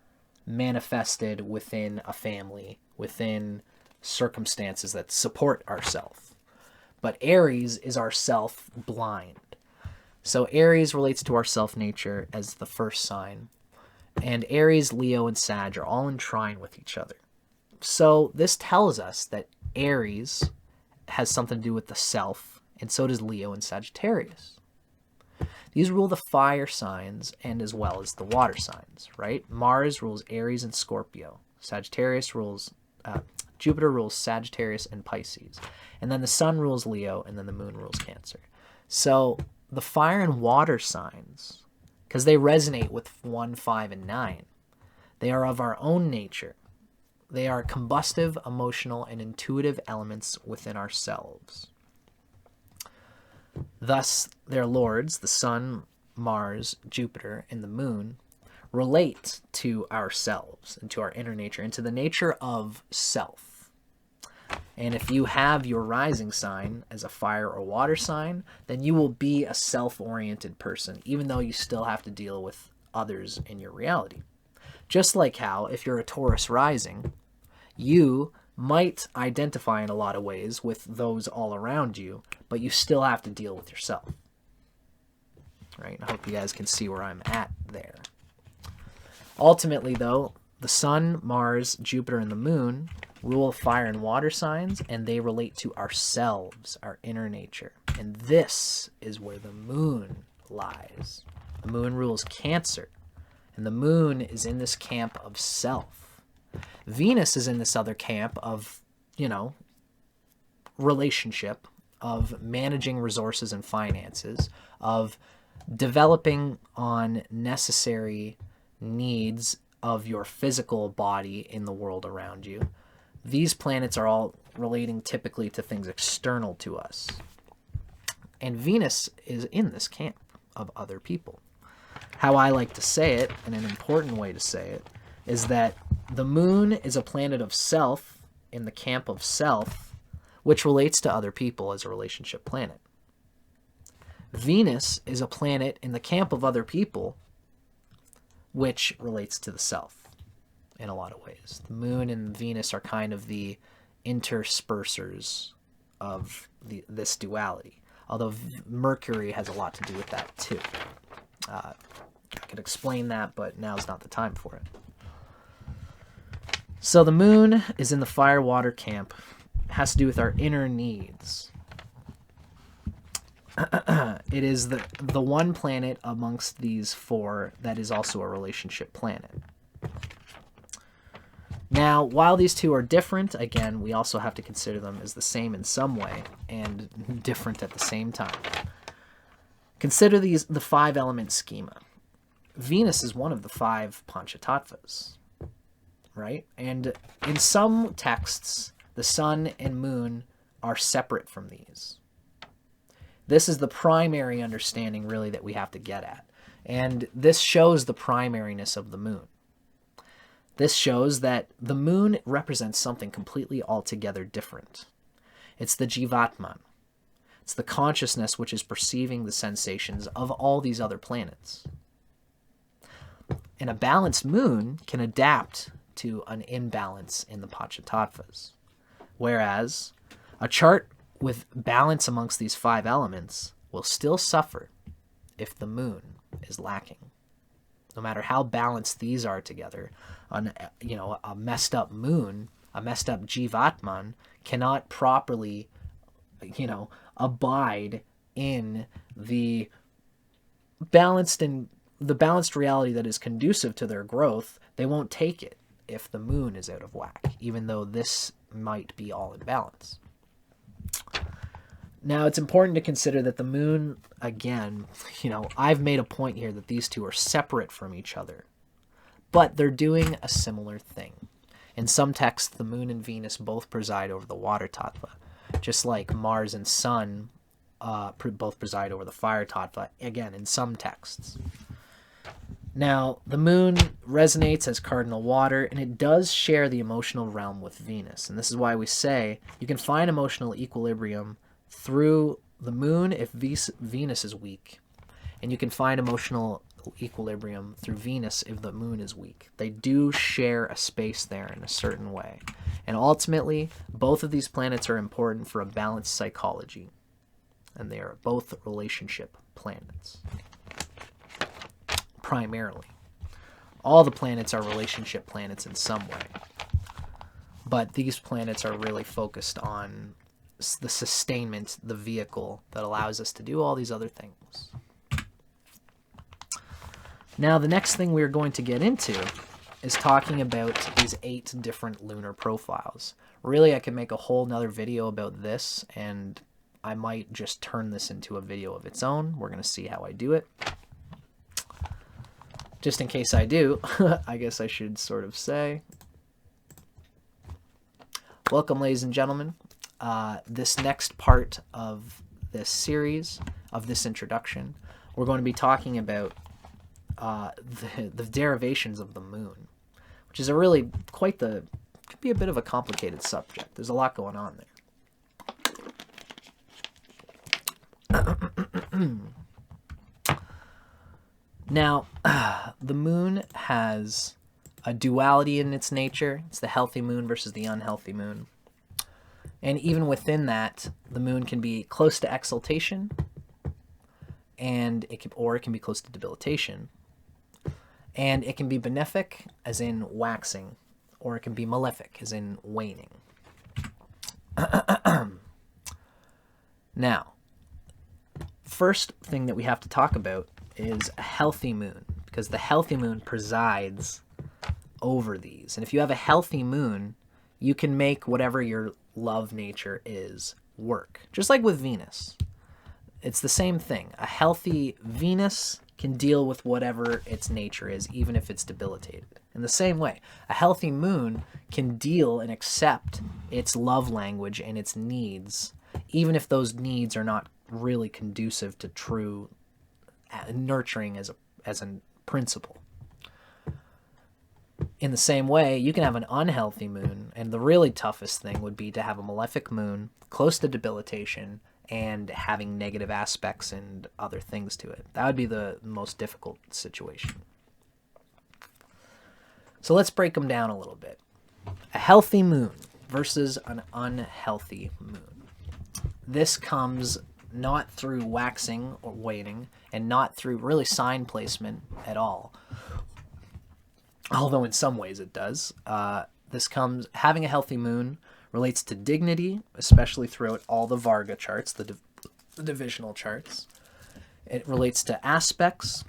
manifested within a family, within circumstances that support ourself. But Aries is ourself blind. So Aries relates to our self nature as the first sign. And Aries, Leo, and Sag are all in trine with each other. So this tells us that Aries has something to do with the self, and so does Leo and Sagittarius. These rule the fire signs and as well as the water signs, right? Mars rules Aries and Scorpio. Jupiter rules Sagittarius and Pisces. And then the sun rules Leo, and then the moon rules Cancer. So the fire and water signs, because they resonate with 1, 5, and 9, they are of our own nature. They are combustive, emotional, and intuitive elements within ourselves. Thus, their lords, the sun, Mars, Jupiter, and the moon, relate to ourselves and to our inner nature and to the nature of self. And if you have your rising sign as a fire or water sign, then you will be a self-oriented person, even though you still have to deal with others in your reality. Just like how, if you're a Taurus rising, you might identify in a lot of ways with those all around you, but you still have to deal with yourself. Right? I hope you guys can see where I'm at there. Ultimately, though, the sun, Mars, Jupiter, and the moon rule fire and water signs, and they relate to ourselves, our inner nature. And this is where the moon lies. The moon rules Cancer, and the moon is in this camp of self. Venus is in this other camp of, relationship, of managing resources and finances, of developing on necessary needs of your physical body in the world around you. These planets are all relating typically to things external to us. And Venus is in this camp of other people. How I like to say it, and an important way to say it, is that the moon is a planet of self in the camp of self, which relates to other people as a relationship planet. Venus is a planet in the camp of other people, which relates to the self in a lot of ways. The moon and Venus are kind of the interspersers of this duality, although Mercury has a lot to do with that too. I could explain that, but now's not the time for it. So the moon is in the fire-water camp. It has to do with our inner needs. It is the one planet amongst these four that is also a relationship planet. Now, while these two are different, again, we also have to consider them as the same in some way and different at the same time. Consider the 5-element schema. Venus is one of the 5 Panchatattvas, right? And in some texts, the sun and moon are separate from these. This is the primary understanding, really, that we have to get at. And this shows the primariness of the moon. This shows that the moon represents something completely altogether different. It's the Jivatman. It's the consciousness which is perceiving the sensations of all these other planets. And a balanced moon can adapt to an imbalance in the Panchatattvas. Whereas a chart with balance amongst these 5 elements will still suffer if the moon is lacking. No matter how balanced these are together, a messed up moon, a messed up Jivatman cannot properly, abide in the balanced reality that is conducive to their growth. They won't take it if the moon is out of whack, even though this might be all in balance. Now, it's important to consider that the moon, again, I've made a point here that these two are separate from each other, but they're doing a similar thing. In some texts, the moon and Venus both preside over the water tattva, just like Mars and Sun both preside over the fire tattva, again, in some texts. Now, the moon resonates as cardinal water, and it does share the emotional realm with Venus. And this is why we say you can find emotional equilibrium through the moon if Venus is weak. And you can find emotional equilibrium through Venus if the moon is weak. They do share a space there in a certain way. And ultimately, both of these planets are important for a balanced psychology. And they are both relationship planets. Primarily. All the planets are relationship planets in some way. But these planets are really focused on the sustainment, the vehicle that allows us to do all these other things. Now, the next thing we're going to get into is talking about these 8 different lunar profiles. Really, I could make a whole nother video about this, and I might just turn this into a video of its own. We're going to see how I do it. Just in case I do, I guess I should sort of say, welcome, ladies and gentlemen. This next part of this series, of this introduction, we're going to be talking about the derivations of the moon, which is could be a bit of a complicated subject. There's a lot going on there. Now, the moon has a duality in its nature. It's the healthy moon versus the unhealthy moon. And even within that, the moon can be close to exaltation, and it can be close to debilitation. And it can be benefic, as in waxing, or it can be malefic, as in waning. Now, first thing that we have to talk about is a healthy moon, because the healthy moon presides over these. And if you have a healthy moon, you can make whatever your love nature is work. Just like with Venus. It's the same thing. A healthy Venus can deal with whatever its nature is, even if it's debilitated. In the same way, a healthy moon can deal and accept its love language and its needs, even if those needs are not really conducive to true nurturing as a principle. In the same way, you can have an unhealthy moon, and the really toughest thing would be to have a malefic moon close to debilitation and having negative aspects and other things to it. That would be the most difficult situation. So let's break them down a little bit. A healthy moon versus an unhealthy moon. This comes not through waxing or waning, and not through really sign placement at all. Although in some ways it does. Having a healthy moon relates to dignity, especially throughout all the Varga charts, the the divisional charts. It relates to aspects,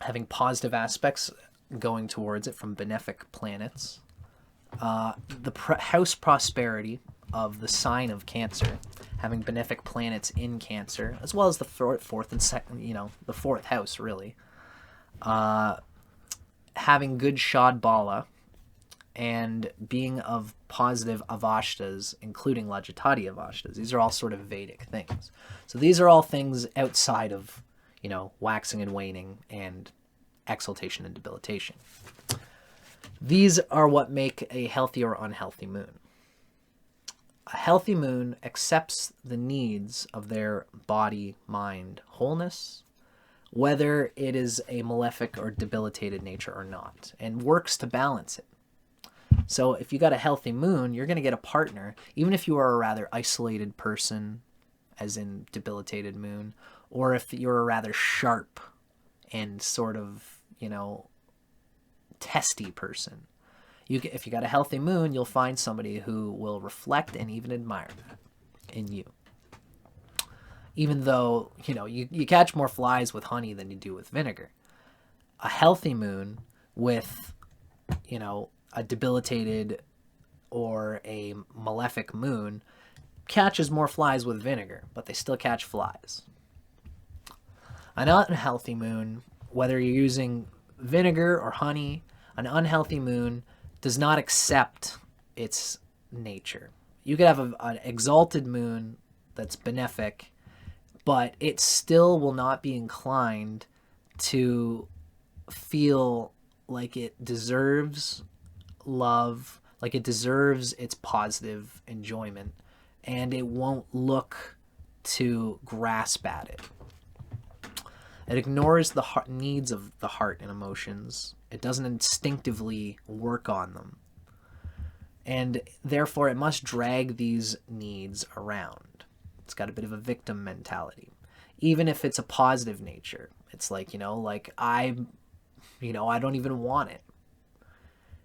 having positive aspects going towards it from benefic planets. The house prosperity of the sign of Cancer, having benefic planets in Cancer, as well as the fourth and second, the fourth house, really. Having good Shad Bala, and being of positive avashtas, including Lajatati avashtas. These are all sort of Vedic things. So these are all things outside of, waxing and waning and exaltation and debilitation. These are what make a healthy or unhealthy moon. A healthy moon accepts the needs of their body, mind, wholeness, whether it is a malefic or debilitated nature or not, and works to balance it. So if you got a healthy moon, you're going to get a partner, even if you are a rather isolated person, as in debilitated moon, or if you're a rather sharp and sort of, testy person. If you got a healthy moon, you'll find somebody who will reflect and even admire that in you. Even though, you catch more flies with honey than you do with vinegar. A healthy moon with, a debilitated or a malefic moon catches more flies with vinegar, but they still catch flies. An unhealthy moon, whether you're using vinegar or honey, an unhealthy moon does not accept its nature. You could have an exalted moon that's benefic, but it still will not be inclined to feel like it deserves love, like it deserves its positive enjoyment, and it won't look to grasp at it. It ignores the needs of the heart and emotions. It doesn't instinctively work on them. And therefore, it must drag these needs around. It's got a bit of a victim mentality. Even if it's a positive nature. It's like, I don't even want it.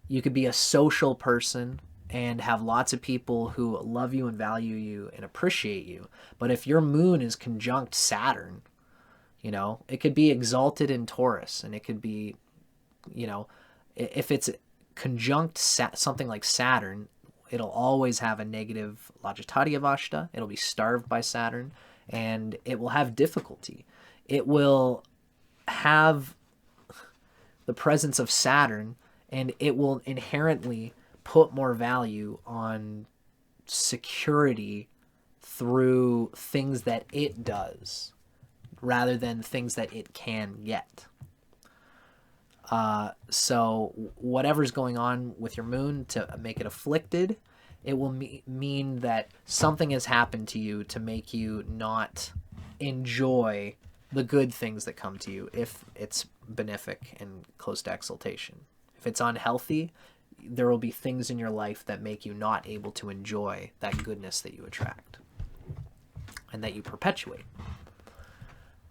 You could be a social person and have lots of people who love you and value you and appreciate you. But if your moon is conjunct Saturn, it could be exalted in Taurus, and it could be, if it's conjunct something like Saturn, it'll always have a negative Lajatati avashta. It'll be starved by Saturn, and it will have difficulty. It will have the presence of Saturn, and it will inherently put more value on security through things that it does rather than things that it can get. So whatever's going on with your moon to make it afflicted, it will mean that something has happened to you to make you not enjoy the good things that come to you if it's benefic and close to exaltation. If it's unhealthy, there will be things in your life that make you not able to enjoy that goodness that you attract and that you perpetuate.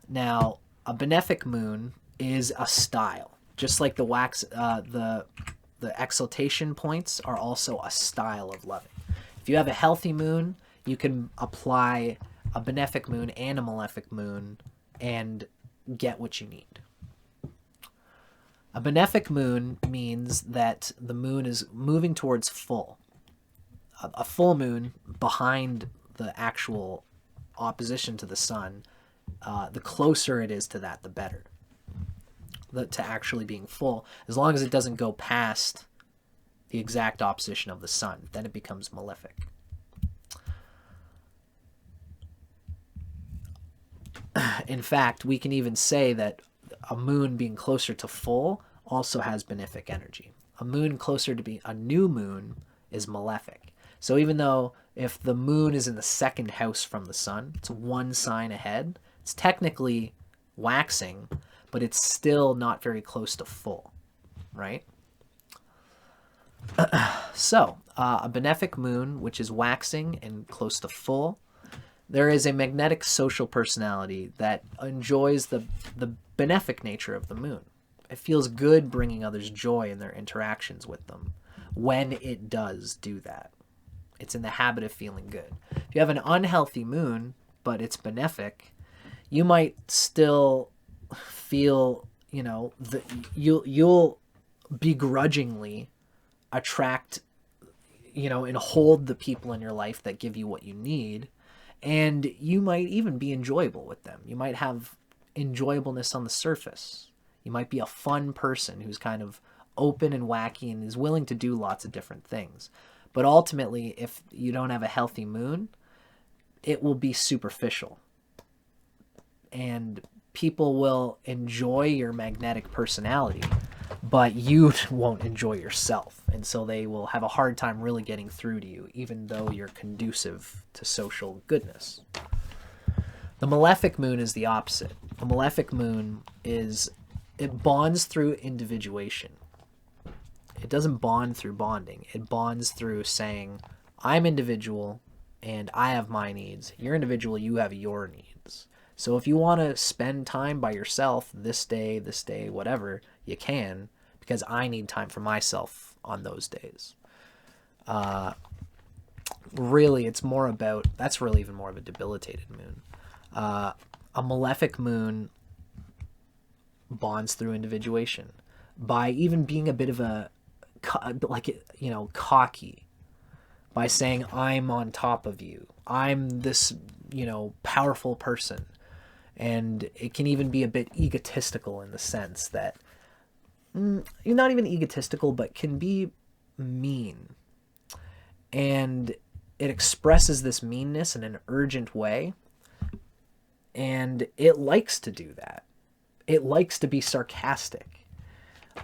Now, a benefic moon is a style. Just like the exaltation points are also a style of loving. If you have a healthy moon, you can apply a benefic moon and a malefic moon and get what you need. A benefic moon means that the moon is moving towards full. A full moon behind the actual opposition to the sun, the closer it is to that, the better. To actually being full, as long as it doesn't go past the exact opposition of the sun, then it becomes malefic. In fact, we can even say that a moon being closer to full also has benefic energy. A moon closer to be a new moon is malefic. So even though if the moon is in the second house from the sun, it's one sign ahead, it's technically waxing, but it's still not very close to full, right? So, a benefic moon, which is waxing and close to full, there is a magnetic social personality that enjoys the benefic nature of the moon. It feels good bringing others joy in their interactions with them when it does do that. It's in the habit of feeling good. If you have an unhealthy moon, but it's benefic, you might still feel, that you'll begrudgingly attract, and hold the people in your life that give you what you need. And you might even be enjoyable with them. You might have enjoyableness on the surface. You might be a fun person who's kind of open and wacky and is willing to do lots of different things. But ultimately, if you don't have a healthy moon, it will be superficial. And people will enjoy your magnetic personality, but you won't enjoy yourself. And so they will have a hard time really getting through to you, even though you're conducive to social goodness. The malefic moon is the opposite. A malefic moon it bonds through individuation. It doesn't bond through bonding. It bonds through saying, I'm individual and I have my needs. You're individual, you have your needs. So if you want to spend time by yourself this day, whatever, you can, because I need time for myself on those days. Really, it's more about, that's really even more of a debilitated moon. A malefic moon bonds through individuation by even being a bit of a, cocky, by saying, I'm on top of you. I'm this, powerful person. And it can even be a bit egotistical in the sense that, you're not even egotistical, but can be mean. And it expresses this meanness in an urgent way. And it likes to do that. It likes to be sarcastic.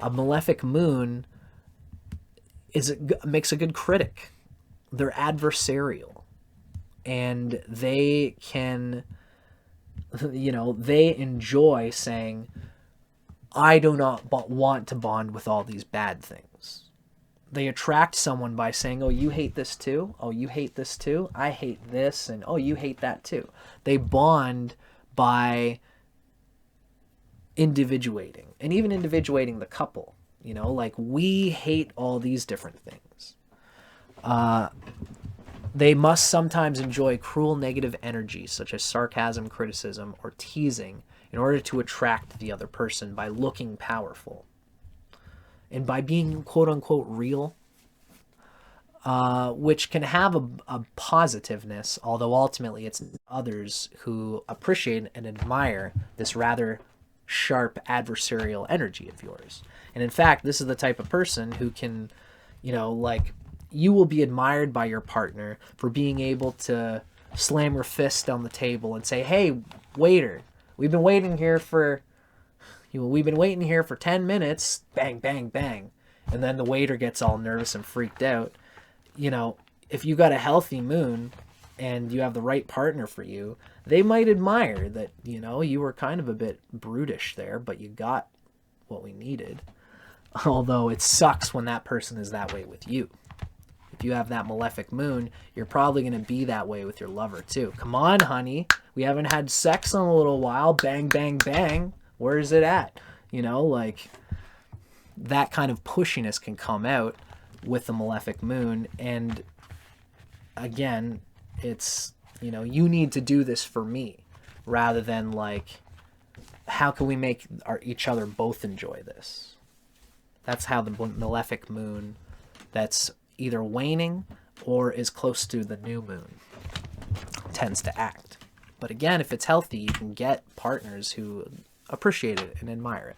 A malefic moon makes a good critic. They're adversarial. And they can, they enjoy saying, I do not want to bond with all these bad things. They attract someone by saying, oh, you hate this too? Oh, you hate this too? I hate this, and oh, you hate that too. They bond by individuating, and even individuating the couple. We hate all these different things. They must sometimes enjoy cruel negative energy, such as sarcasm, criticism, or teasing, in order to attract the other person by looking powerful. And by being quote-unquote real, which can have a positiveness, although ultimately it's others who appreciate and admire this rather sharp adversarial energy of yours. And in fact, this is the type of person who can, you will be admired by your partner for being able to slam your fist on the table and say, hey, waiter, we've been waiting here for 10 minutes, bang, bang, bang. And then the waiter gets all nervous and freaked out. If you got a healthy moon and you have the right partner for you, they might admire that, you were kind of a bit brutish there, but you got what we needed. Although it sucks when that person is that way with you. If you have that malefic moon, you're probably going to be that way with your lover too. Come on, honey. We haven't had sex in a little while. Bang, bang, bang. Where is it at? That kind of pushiness can come out with the malefic moon. And again, it's, you need to do this for me, rather than how can we make each other both enjoy this? That's how the malefic moon that's either waning or is close to the new moon tends to act. But again, if it's healthy, you can get partners who appreciate it and admire it.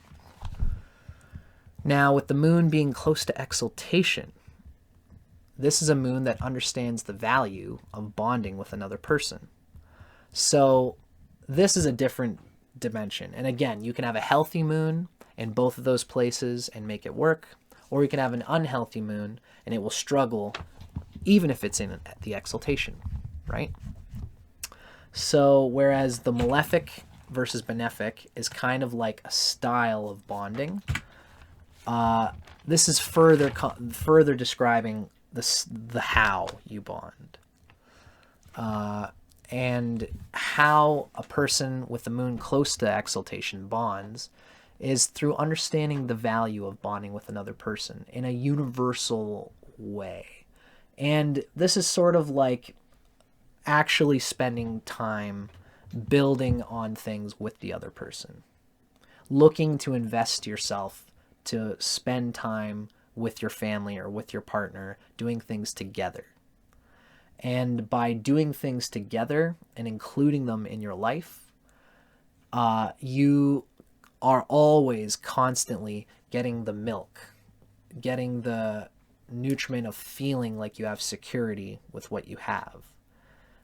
Now, with the moon being close to exaltation, this is a moon that understands the value of bonding with another person. So this is a different dimension. And again, you can have a healthy moon in both of those places and make it work, or you can have an unhealthy moon and it will struggle even if it's in the exaltation, right? So whereas the malefic versus benefic is kind of like a style of bonding, this is further describing the how you bond. And how a person with the moon close to exaltation bonds is through understanding the value of bonding with another person in a universal way. And this is sort of like actually spending time building on things with the other person, looking to invest yourself, to spend time with your family or with your partner, doing things together. And by doing things together and including them in your life, you are always constantly getting the milk, getting the nutriment of feeling like you have security with what you have.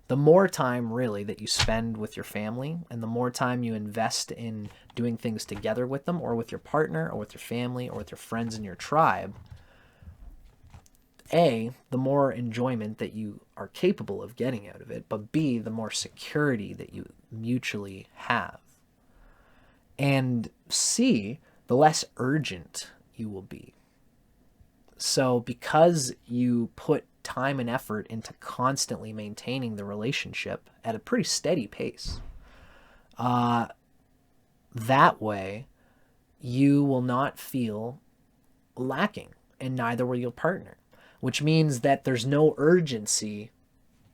The more time really that you spend with your family and the more time you invest in doing things together with them or with your partner or with your family or with your friends in your tribe, A, the more enjoyment that you are capable of getting out of it, but B, the more security that you mutually have. And C, the less urgent you will be. So because you put time and effort into constantly maintaining the relationship at a pretty steady pace, that way you will not feel lacking, and neither will your partner, which means that there's no urgency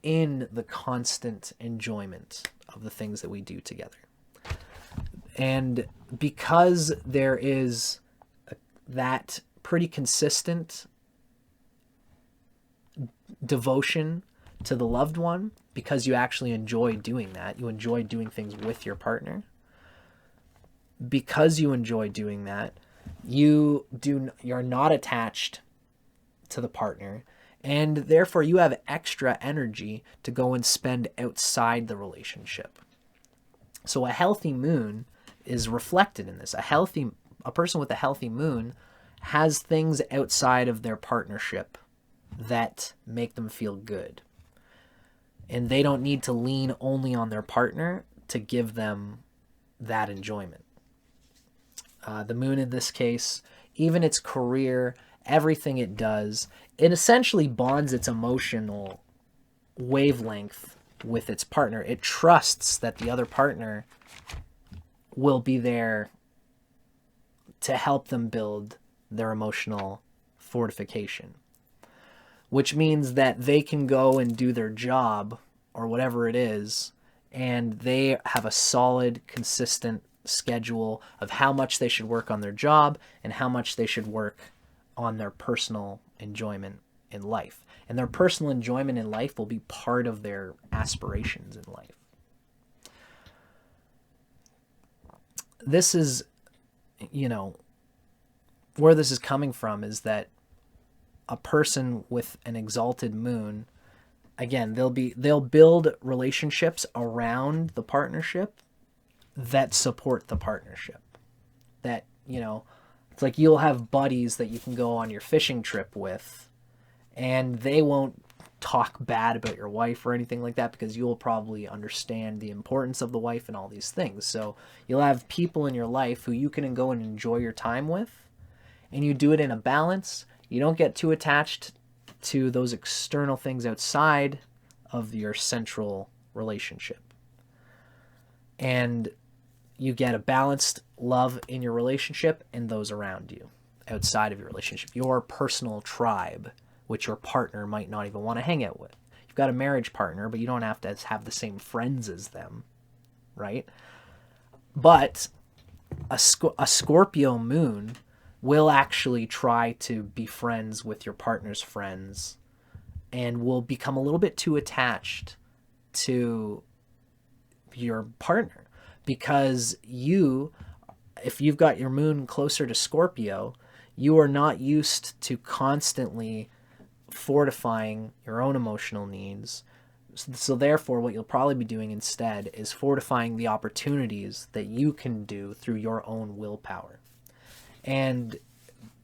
in the constant enjoyment of the things that we do together. And because there is that pretty consistent devotion to the loved one, because you actually enjoy doing that, you enjoy doing things with your partner, because you enjoy doing that, you're not attached to the partner, and therefore you have extra energy to go and spend outside the relationship. So a healthy moon is reflected in this. A person with a healthy moon has things outside of their partnership that make them feel good. And they don't need to lean only on their partner to give them that enjoyment. The moon in this case, even its career, everything it does, it essentially bonds its emotional wavelength with its partner. It trusts that the other partner will be there to help them build their emotional fortification, which means that they can go and do their job or whatever it is, and they have a solid, consistent schedule of how much they should work on their job and how much they should work on their personal enjoyment in life. And their personal enjoyment in life will be part of their aspirations in life. This is, where this is coming from is that a person with an exalted moon, again, they'll build relationships around the partnership that support the partnership. That, it's like you'll have buddies that you can go on your fishing trip with, and they won't talk bad about your wife or anything like that because you'll probably understand the importance of the wife and all these things. So you'll have people in your life who you can go and enjoy your time with, and you do it in a balance. You don't get too attached to those external things outside of your central relationship. And you get a balanced love in your relationship and those around you outside of your relationship. Your personal tribe, which your partner might not even want to hang out with. You've got a marriage partner, but you don't have to have the same friends as them, right? But a Scorpio moon will actually try to be friends with your partner's friends and will become a little bit too attached to your partner, because if you've got your moon closer to Scorpio, you are not used to constantly fortifying your own emotional needs. So therefore, what you'll probably be doing instead is fortifying the opportunities that you can do through your own willpower. And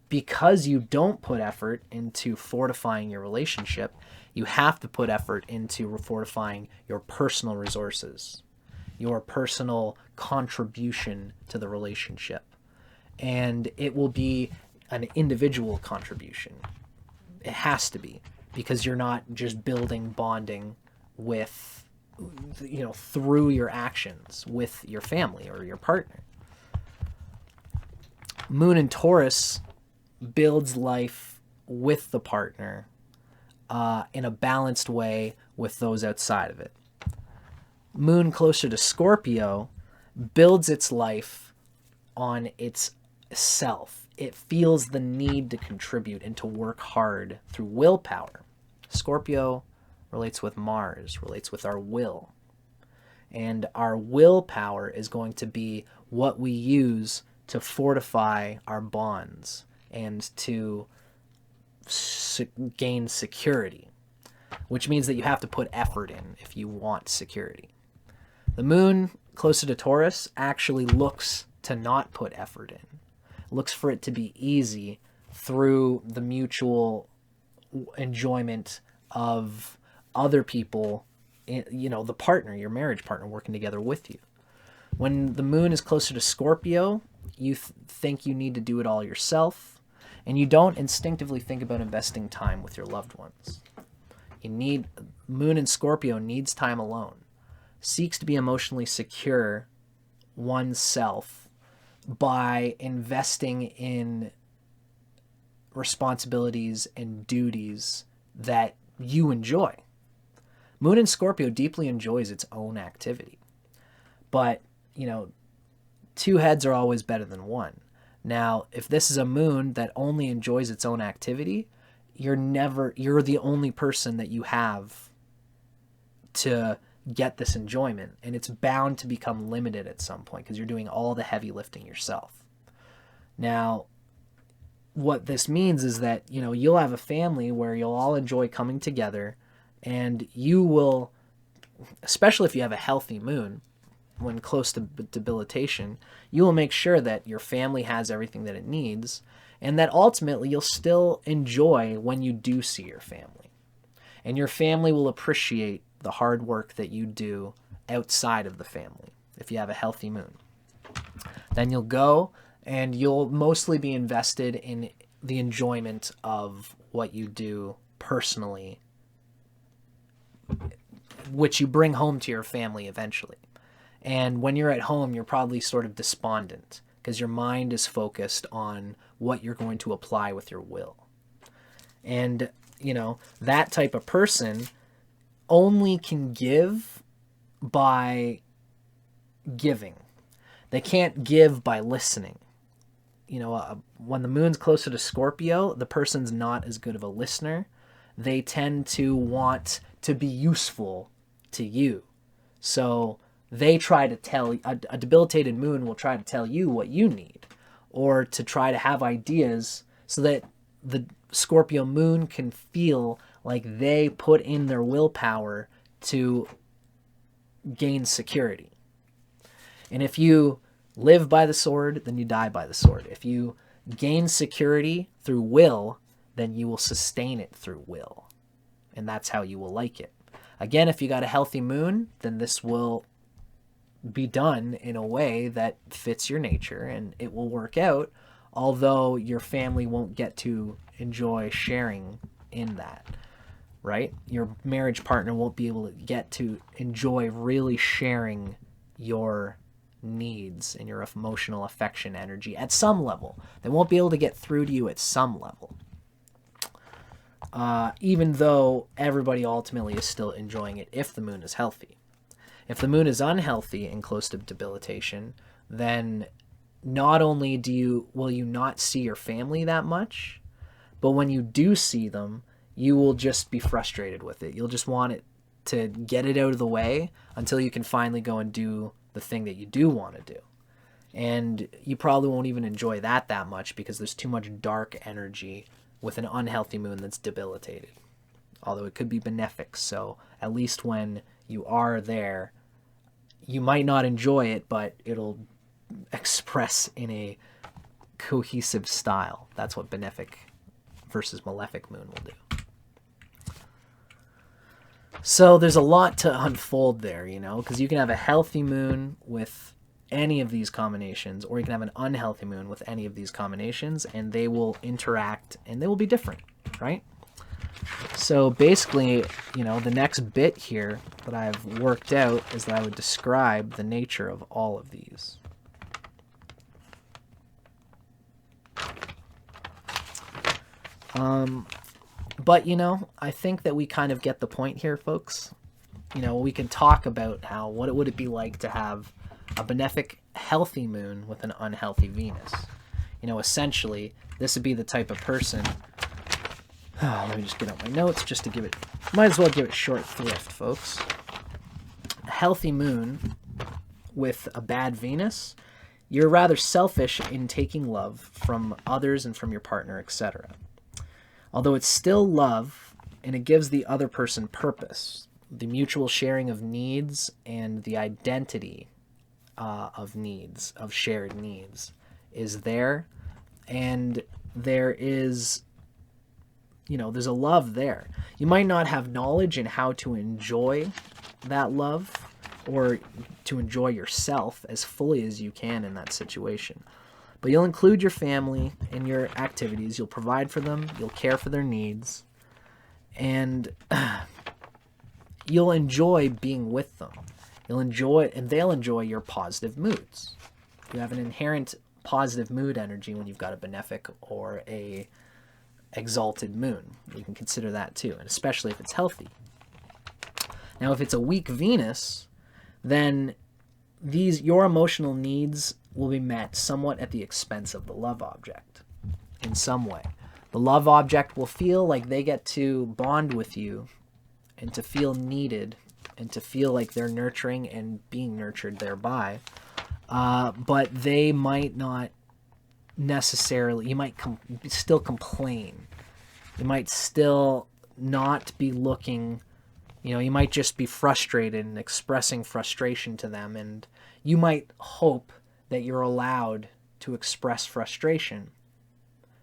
because you don't put effort into fortifying your relationship, you have to put effort into fortifying your personal resources, your personal contribution to the relationship. And it will be an individual contribution. It has to be, because you're not just building bonding with, through your actions with your family or your partner. Moon in Taurus builds life with the partner in a balanced way with those outside of it. Moon closer to Scorpio builds its life on its self. It feels the need to contribute and to work hard through willpower. Scorpio relates with Mars, relates with our will. And our willpower is going to be what we use to fortify our bonds and to gain security, which means that you have to put effort in if you want security. The moon, closer to Taurus, actually looks to not put effort in. Looks for it to be easy through the mutual enjoyment of other people, you know, the partner, your marriage partner working together with you. When the moon is closer to Scorpio, you think you need to do it all yourself, and you don't instinctively think about investing time with your loved ones. Moon in Scorpio needs time alone, seeks to be emotionally secure oneself by investing in responsibilities and duties that you enjoy. Moon in Scorpio deeply enjoys its own activity. But, you know, two heads are always better than one. Now, if this is a moon that only enjoys its own activity, you're the only person that you have to get this enjoyment, and it's bound to become limited at some point because you're doing all the heavy lifting yourself. Now, what this means is that, you know, you'll have a family where you'll all enjoy coming together, and you will, especially if you have a healthy moon, when close to debilitation, you will make sure that your family has everything that it needs, and that ultimately you'll still enjoy when you do see your family. And your family will appreciate the hard work that you do outside of the family if you have a healthy moon. Then you'll go and you'll mostly be invested in the enjoyment of what you do personally, which you bring home to your family eventually. And when you're at home, you're probably sort of despondent because your mind is focused on what you're going to apply with your will. And, you know, that type of person only can give by giving. They can't give by listening. You know, when the moon's closer to Scorpio, the person's not as good of a listener. They tend to want to be useful to you. So they try to tell, a debilitated moon will try to tell you what you need, or to try to have ideas so that the Scorpio moon can feel like they put in their willpower to gain security. And if you live by the sword, then you die by the sword. If you gain security through will, then you will sustain it through will. And that's how you will like it. Again, if you got a healthy moon, then this will be done in a way that fits your nature and it will work out, although your family won't get to enjoy sharing in that, right? Your marriage partner won't be able to get to enjoy really sharing your needs and your emotional affection energy at some level. They won't be able to get through to you at some level. Even though everybody ultimately is still enjoying it if the moon is healthy. If the moon is unhealthy and close to debilitation, then not only will you not see your family that much, but when you do see them, you will just be frustrated with it. You'll just want it to get it out of the way until you can finally go and do the thing that you do want to do. And you probably won't even enjoy that much because there's too much dark energy with an unhealthy moon that's debilitated. Although it could be benefic, so at least when you are there, you might not enjoy it, but it'll express in a cohesive style. That's what benefic versus malefic moon will do. So there's a lot to unfold there, you know, because you can have a healthy moon with any of these combinations, or you can have an unhealthy moon with any of these combinations, and they will interact and they will be different, right? So basically, you know, the next bit here that I've worked out is that I would describe the nature of all of these. But, you know, I think that we kind of get the point here, folks. You know, we can talk about how, what would it be like to have a benefic, healthy moon with an unhealthy Venus. You know, essentially, this would be the type of person... let me just get out my notes just to give it... Might as well give it short thrift, folks. A healthy moon with a bad Venus, you're rather selfish in taking love from others and from your partner, etc. Although it's still love, and it gives the other person purpose, the mutual sharing of needs and the identity of needs, of shared needs, is there. And there is, you know, there's a love there. You might not have knowledge in how to enjoy that love or to enjoy yourself as fully as you can in that situation. But you'll include your family in your activities. You'll provide for them. You'll care for their needs. And you'll enjoy being with them. You'll enjoy, and they'll enjoy your positive moods. You have an inherent positive mood energy when you've got a benefic or a exalted moon. You can consider that too, and especially if it's healthy. Now, if it's a weak Venus, then your emotional needs will be met somewhat at the expense of the love object in some way. The love object will feel like they get to bond with you and to feel needed and to feel like they're nurturing and being nurtured thereby. But they might not necessarily, you might still complain. You might still not be looking, you know, you might just be frustrated and expressing frustration to them. And you might hope that you're allowed to express frustration.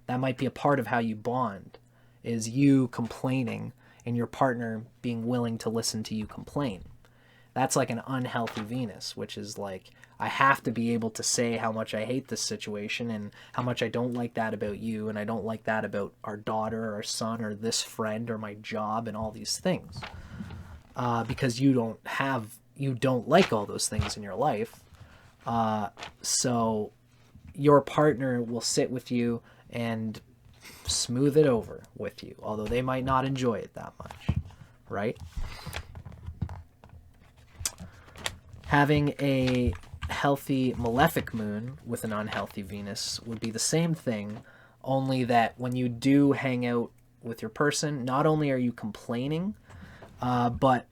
That might be a part of how you bond, is you complaining and your partner being willing to listen to you complain. That's like an unhealthy Venus, which is like, I have to be able to say how much I hate this situation and how much I don't like that about you, and I don't like that about our daughter or our son or this friend or my job and all these things. Because you don't like all those things in your life. So your partner will sit with you and smooth it over with you, although they might not enjoy it that much, right? Having a healthy malefic moon with an unhealthy Venus would be the same thing, only that when you do hang out with your person, not only are you complaining, but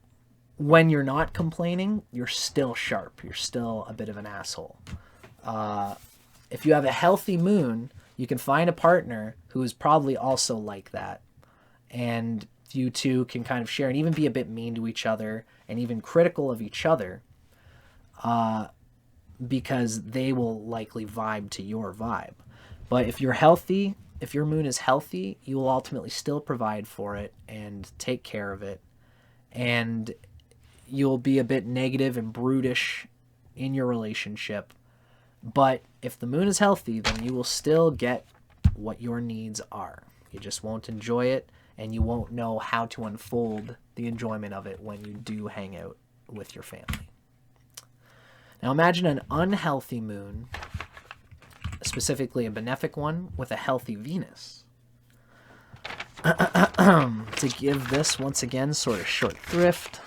when you're not complaining, you're still sharp. You're still a bit of an asshole. If you have a healthy moon, you can find a partner who is probably also like that. And you two can kind of share and even be a bit mean to each other and even critical of each other, because they will likely vibe to your vibe. But if you're healthy, if your moon is healthy, you will ultimately still provide for it and take care of it. And you'll be a bit negative and brutish in your relationship. But if the moon is healthy, then you will still get what your needs are. You just won't enjoy it, and you won't know how to unfold the enjoyment of it when you do hang out with your family. Now imagine an unhealthy moon, specifically a benefic one, with a healthy Venus. To give this, once again, sort of short thrift.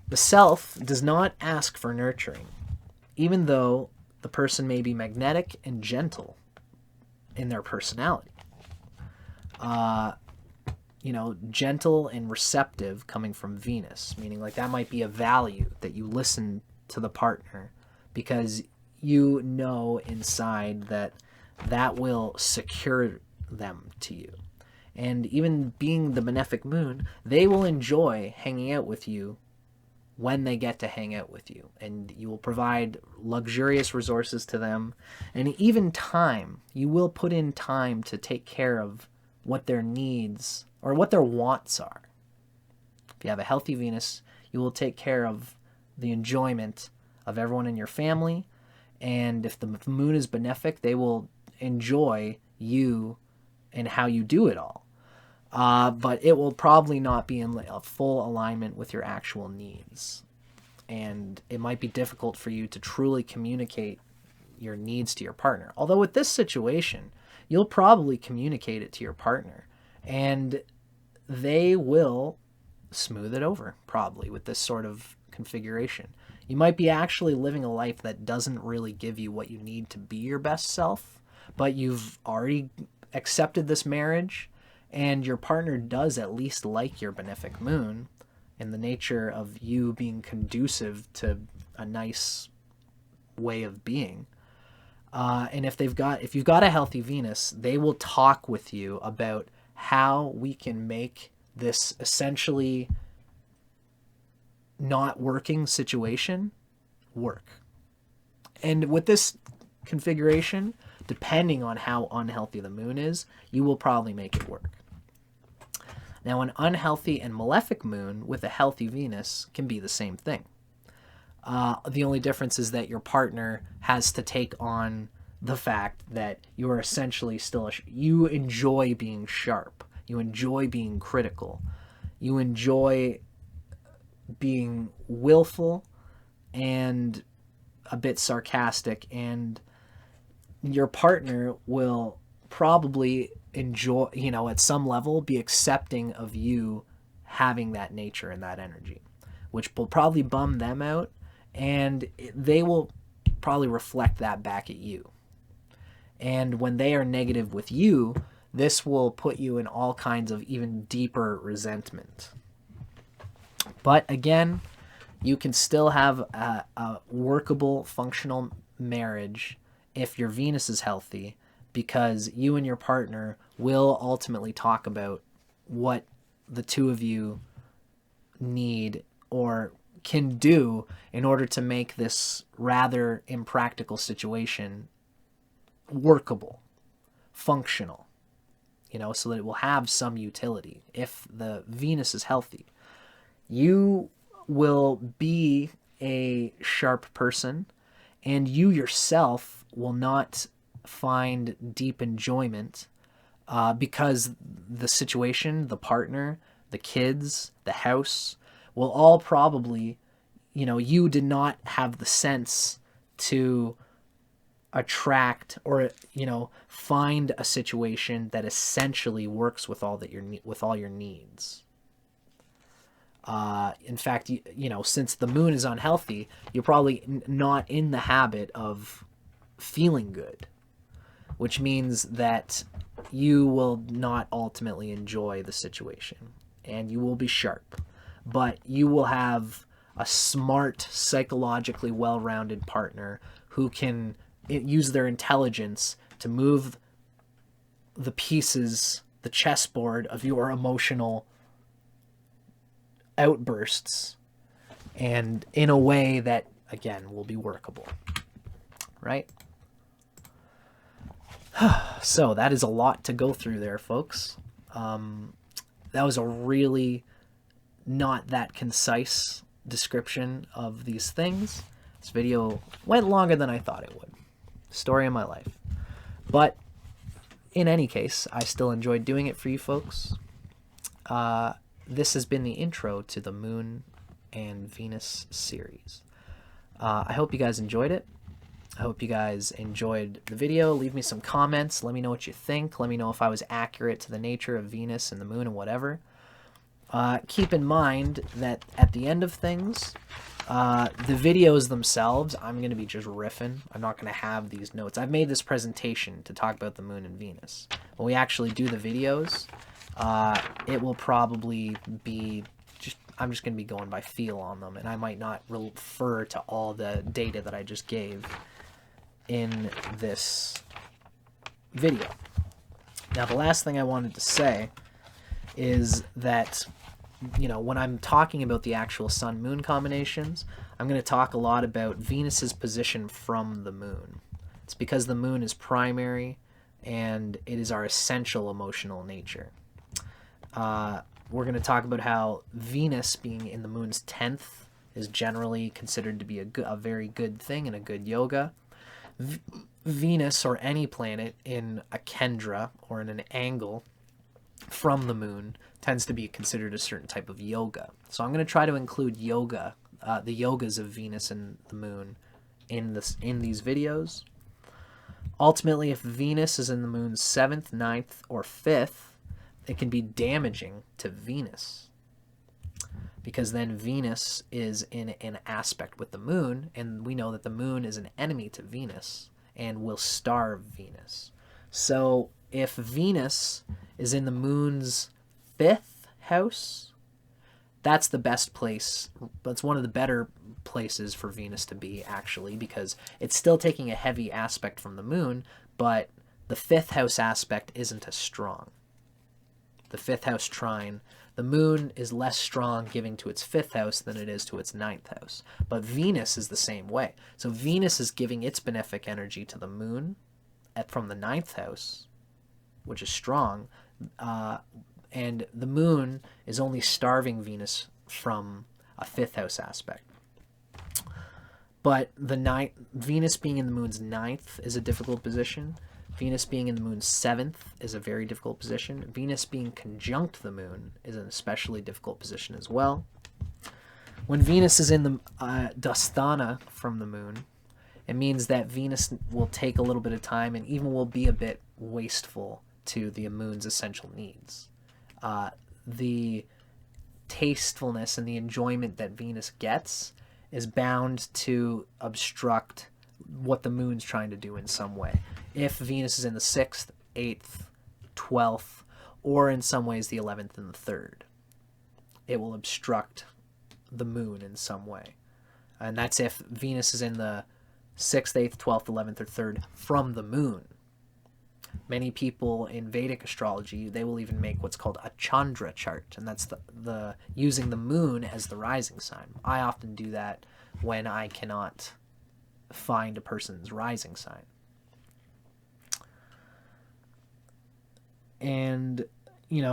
The self does not ask for nurturing, even though the person may be magnetic and gentle in their personality. Gentle and receptive coming from Venus, meaning like that might be a value that you listen to the partner because you know inside that that will secure them to you. And even being the benefic moon, they will enjoy hanging out with you when they get to hang out with you, and you will provide luxurious resources to them, and even time. You will put in time to take care of what their needs or what their wants are. If you have a healthy Venus, you will take care of the enjoyment of everyone in your family, and if the moon is benefic, they will enjoy you and how you do it all. But it will probably not be in a full alignment with your actual needs. And it might be difficult for you to truly communicate your needs to your partner. Although with this situation, you'll probably communicate it to your partner, and they will smooth it over, probably, with this sort of configuration. You might be actually living a life that doesn't really give you what you need to be your best self, but you've already accepted this marriage, and your partner does at least like your benefic moon in the nature of you being conducive to a nice way of being. And if you've got a healthy Venus, they will talk with you about how we can make this essentially not working situation work. And with this configuration, depending on how unhealthy the moon is, you will probably make it work. Now, an unhealthy and malefic moon with a healthy Venus can be the same thing. The only difference is that your partner has to take on the fact that you are essentially still you enjoy being sharp, you enjoy being critical, you enjoy being willful and a bit sarcastic, and your partner will probably enjoy, at some level, be accepting of you having that nature and that energy, which will probably bum them out, and they will probably reflect that back at you. And when they are negative with you, this will put you in all kinds of even deeper resentment. But again, you can still have a workable, functional marriage if your Venus is healthy, because you and your partner will ultimately talk about what the two of you need or can do in order to make this rather impractical situation workable, functional, so that it will have some utility. If the Venus is healthy, you will be a sharp person, and you yourself will not find deep enjoyment because the situation, the partner, the kids, the house will all probably, you did not have the sense to attract or, find a situation that essentially works with all your needs. In fact, since the moon is unhealthy, you're probably not in the habit of feeling good, which means that you will not ultimately enjoy the situation, and you will be sharp, but you will have a smart, psychologically well-rounded partner who can use their intelligence to move the pieces, the chessboard of your emotional outbursts, and in a way that, again, will be workable, right? So that is a lot to go through there, folks. That was a really not that concise description of these things. This video went longer than I thought it would. Story of my life. But in any case, I still enjoyed doing it for you folks. This has been the intro to the Moon and Venus series. I hope you guys enjoyed it. I hope you guys enjoyed the video. Leave me some comments. Let me know what you think. Let me know if I was accurate to the nature of Venus and the Moon and whatever. Keep in mind that at the end of things, the videos themselves, I'm going to be just riffing. I'm not going to have these notes. I've made this presentation to talk about the Moon and Venus. When we actually do the videos, it will probably be I'm just going to be going by feel on them, and I might not refer to all the data that I just gave in this video. Now, the last thing I wanted to say is that, when I'm talking about the actual Sun-Moon combinations, I'm going to talk a lot about Venus's position from the Moon. It's because the Moon is primary, and it is our essential emotional nature. We're going to talk about how Venus being in the Moon's 10th is generally considered to be a very good thing and a good yoga. Venus, or any planet in a kendra, or in an angle from the Moon, tends to be considered a certain type of yoga. So I'm going to try to include yoga, the yogas of Venus and the Moon in these videos. Ultimately, if Venus is in the moon's 7th, 9th, or 5th, it can be damaging to Venus, because then Venus is in an aspect with the moon, and we know that the moon is an enemy to Venus and will starve Venus. So if Venus is in the moon's 5th house, that's the best place. That's one of the better places for Venus to be, actually, because it's still taking a heavy aspect from the moon, but the 5th house aspect isn't as strong. The 5th house trine, the moon is less strong giving to its 5th house than it is to its 9th house. But Venus is the same way. So Venus is giving its benefic energy to the moon from the 9th house, which is strong, and the moon is only starving Venus from a 5th house aspect. But Venus being in the moon's 9th is a difficult position. Venus being in the moon's 7th is a very difficult position. Venus being conjunct the moon is an especially difficult position as well. When Venus is in the Dastana from the moon, it means that Venus will take a little bit of time and even will be a bit wasteful to the moon's essential needs. The tastefulness and the enjoyment that Venus gets is bound to obstruct what the moon's trying to do in some way. If Venus is in the 6th, 8th, 12th, or in some ways the 11th and the 3rd, it will obstruct the moon in some way. And that's if Venus is in the 6th, 8th, 12th, 11th, or 3rd from the moon. Many people in Vedic astrology, they will even make what's called a Chandra chart, and that's the using the moon as the rising sign. I often do that when I cannot find a person's rising sign. And,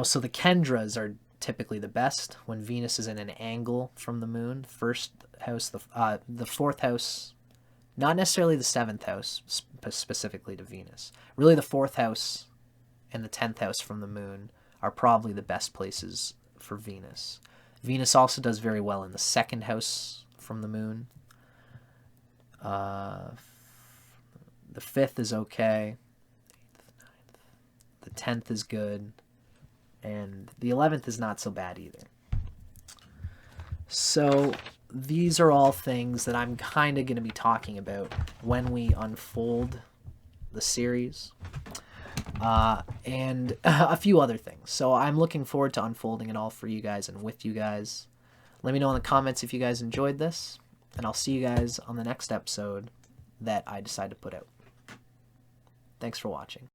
so the Kendras are typically the best when Venus is in an angle from the moon. First house, the 4th house, not necessarily the 7th house, specifically to Venus. Really, the 4th house and the 10th house from the moon are probably the best places for Venus. Venus also does very well in the 2nd house from the moon. The 5th is okay. The 10th is good. And the 11th is not so bad either. So these are all things that I'm kind of going to be talking about when we unfold the series, and a few other things. So I'm looking forward to unfolding it all for you guys and with you guys. Let me know in the comments if you guys enjoyed this, and I'll see you guys on the next episode that I decide to put out. Thanks for watching.